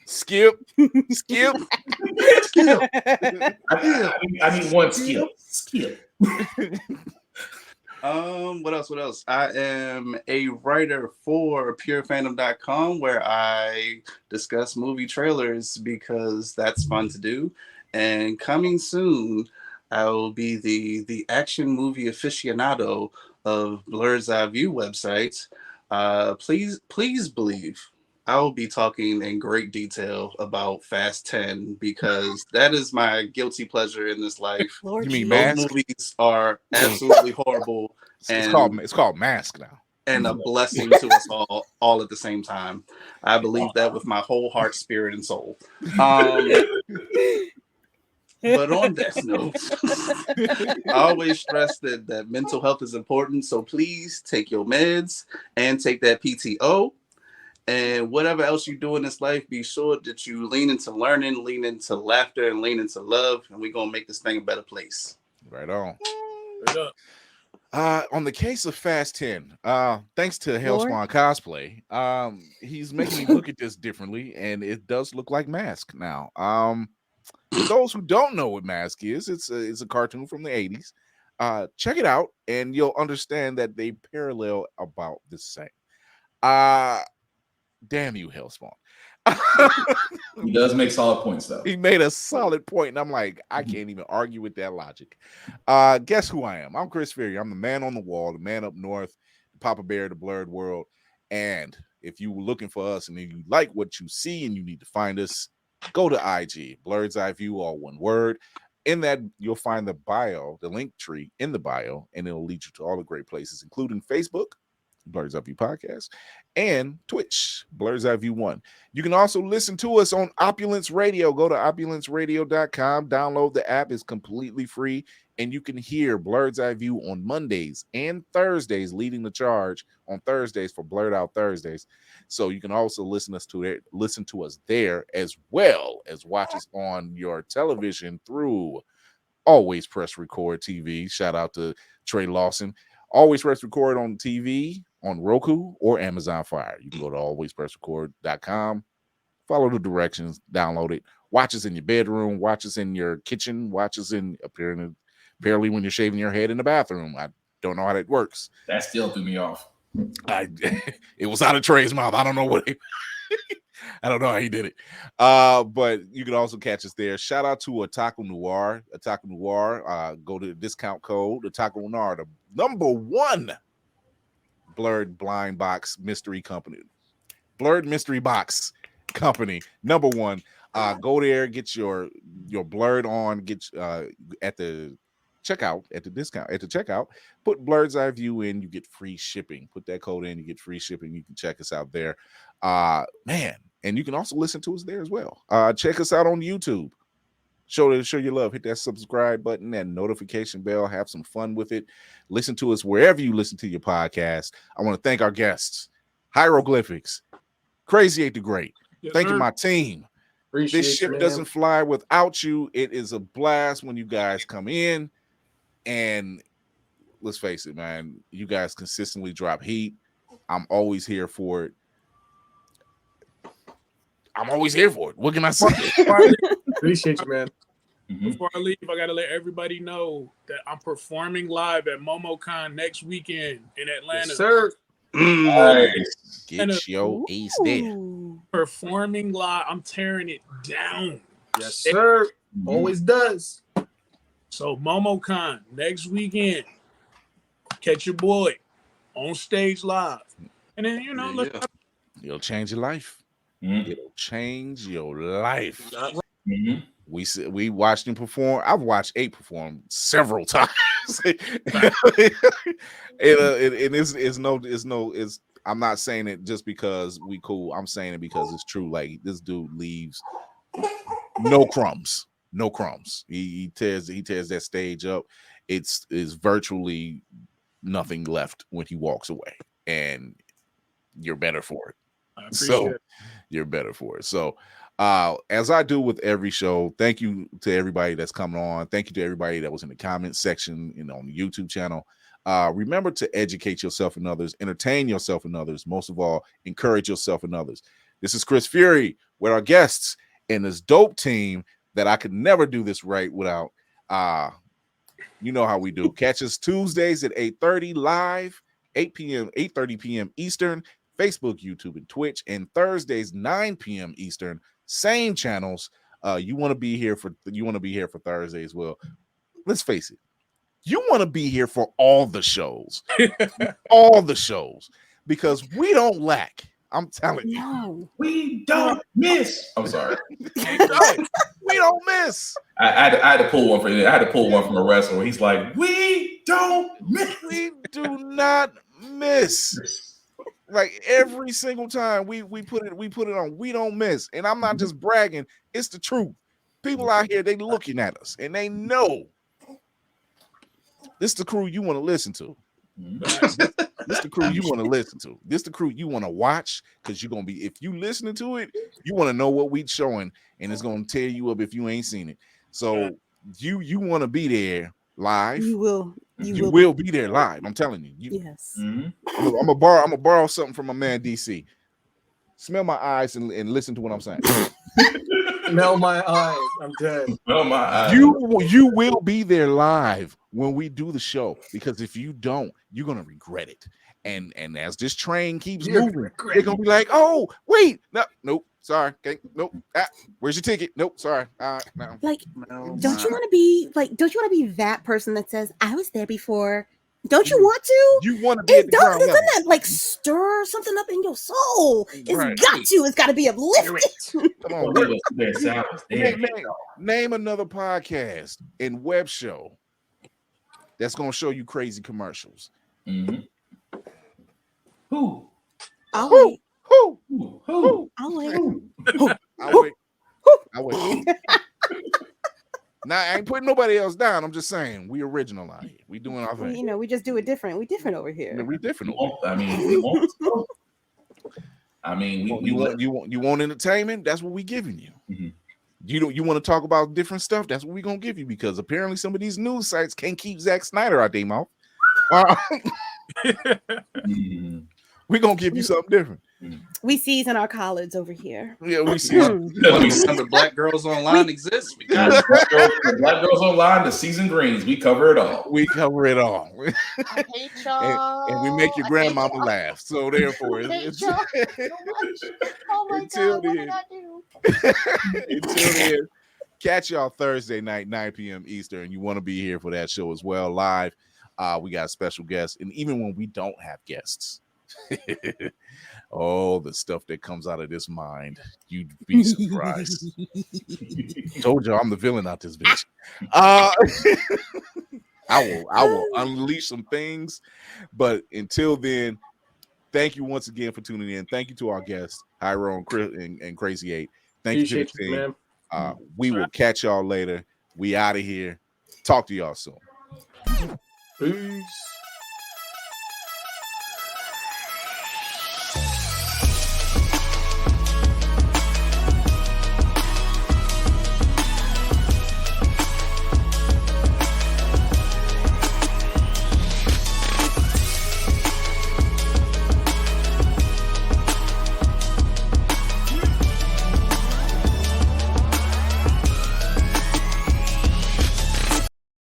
Skip. I need one skip. What else? I am a writer for purefandom.com where I discuss movie trailers because that's fun to do. And coming soon, I will be the action movie aficionado of Blurred's Eye View website. Please believe I will be talking in great detail about Fast 10 because that is my guilty pleasure in this life. You mean those Mask? movies are absolutely horrible. It's called Mask now. And a blessing to us all at the same time. I believe that with my whole heart, spirit, and soul. But on that note, I always stress that mental health is important. So please take your meds and take that PTO. And whatever else you do in this life, be sure that you lean into learning, lean into laughter, and lean into love. And we're going to make this thing a better place. Right on. Straight up. On the case of Fast 10, thanks to Hellspawn Cosplay, he's making me look at this differently, and it does look like Mask now. For those who don't know what Mask is, it's a cartoon from the 80s. Check it out, and you'll understand that they parallel about the same. Damn you, Hellspawn. He does make solid points, though. He made a solid point, and I'm like, I can't even argue with that logic. Guess who I am? I'm Chris Ferry. I'm the man on the wall, the man up north, the Papa Bear, the Blurred World. And if you were looking for us and if you like what you see and you need to find us, go to IG, Blurred's Eye View, all one word. In that, you'll find the bio, the link tree in the bio, and it'll lead you to all the great places, including Facebook, Blurred's Eye View Podcast, and Twitch, Blurred's Eye View 1. You can also listen to us on Opulence Radio. Go to opulenceradio.com, download the app. It's completely free, and you can hear Blurred's Eye View on Mondays and Thursdays, leading the charge on Thursdays for Blurred Out Thursdays. So you can also listen to us there, as well as watch us on your television through Always Press Record TV. Shout out to Trey Lawson. Always Press Record on TV, on Roku, or Amazon Fire. You can go to alwayspressrecord.com, follow the directions, download it, watch us in your bedroom, watch us in your kitchen, watch us apparently when you're shaving your head in the bathroom. I don't know how that works. That still threw me off. It was out of Trey's mouth. I don't know I don't know how he did it. But you can also catch us there. Shout out to Otaku Noir. Otaku Noir. Go to the discount code, Otaku Noir, the #1 blurred blind box mystery company. Blurred mystery box company, #1. Go there, get your blurred on, get at the checkout, at the checkout, put Blurred's Eye View in, you get free shipping. Put that code in, you get free shipping. You can check us out there. Man, and you can also listen to us there as well. Check us out on YouTube. Show your love. Hit that subscribe button and notification bell. Have some fun with it. Listen to us wherever you listen to your podcast. I want to thank our guests, Hieroglyphics, Crazy 8 the Great. Thank you, my team. Appreciate this ship you, doesn't fly without you. It is a blast when you guys come in, and let's face it, man, you guys consistently drop heat. I'm always here for it. What can I say? Appreciate you, man. Before I leave, I gotta let everybody know that I'm performing live at MomoCon next weekend in Atlanta. Yes, sir. Nice. Get your ace there. Performing live. I'm tearing it down. Yes, sir. Always does. So MomoCon next weekend. Catch your boy on stage live. And then, It'll change your life. It'll change your life. We watched him perform. I've watched 8 perform several times. I'm not saying it just because we cool. I'm saying it because it's true. Like, this dude leaves no crumbs. No crumbs. He tears that stage up. It's virtually nothing left when he walks away, and you're better for it. You're better for it. So as I do with every show, thank you to everybody that's coming on. Thank you to everybody that was in the comment section and on the YouTube channel. Remember to educate yourself and others, entertain yourself and others. Most of all, encourage yourself and others. This is Chris Fury with our guests and this dope team that I could never do this right without. You know how we do. Catch us Tuesdays at 8:30 live, 8:30 p.m. Eastern, Facebook, YouTube, and Twitch, and Thursdays 9 p.m. Eastern, same channels. You want to be here for Thursday as well. Let's face it, you want to be here for all the shows, because we don't lack. I'm telling you, No. We don't miss. I'm sorry. We don't miss. I had to pull one from I had to pull one from a wrestler where he's like, we don't miss. We do not miss. Like, every single time we put it on, we don't miss. And I'm not just bragging, it's the truth. People out here, they looking at us and they know this is the crew you want to listen to. This the crew you want to listen to. This the crew you want to watch, because you're gonna be, if you listening to it, you want to know what we showing, and it's gonna tear you up if you ain't seen it. So you want to be there live. You will. You will be there live. I'm telling you. Yes. I'm gonna borrow something from my man DC. Smell my eyes and listen to what I'm saying. Smell my eyes. I'm dead. Smell my eyes. You will be there live when we do the show, because if you don't, you're gonna regret it. And as this train keeps moving, they're gonna be like, "Oh, wait, nope, sorry, okay, nope. Where's your ticket? Nope, sorry. No. Like, don't you want to be that person that says, "I was there before"? Don't you want to? You want to be at the ground level. Doesn't that like stir something up in your soul? It's got to be uplifted. Come on, name another podcast and web show that's gonna show you crazy commercials. Who? I'll wait. Now, I ain't putting nobody else down. I'm just saying we original out here. We doing our thing. You know, we just do it different. We different over here. We different. You want entertainment? That's what we giving you. You want to talk about different stuff? That's what we gonna give you, because apparently some of these news sites can't keep Zack Snyder out their mouth. We're gonna give you something different. We season our collards over here. Yeah, we season. The Black Girls Online exists. Black Girls Online, the season greens. We cover it all. We cover it all. I hate y'all. And we make your grandmama laugh. So therefore, it's so much. Oh my until God, what then, did I do? until then, catch y'all Thursday night, 9 p.m. Eastern. You want to be here for that show as well, live. We got special guests, and even when we don't have guests, oh, the stuff that comes out of this mind, you'd be surprised. Told you I'm the villain out this bitch. I will unleash some things. But until then, thank you once again for tuning in. Thank you to our guests, Hyro and Chris and Crazy 8. Thank you to the team. We will catch y'all later. We out of here. Talk to y'all soon. Peace.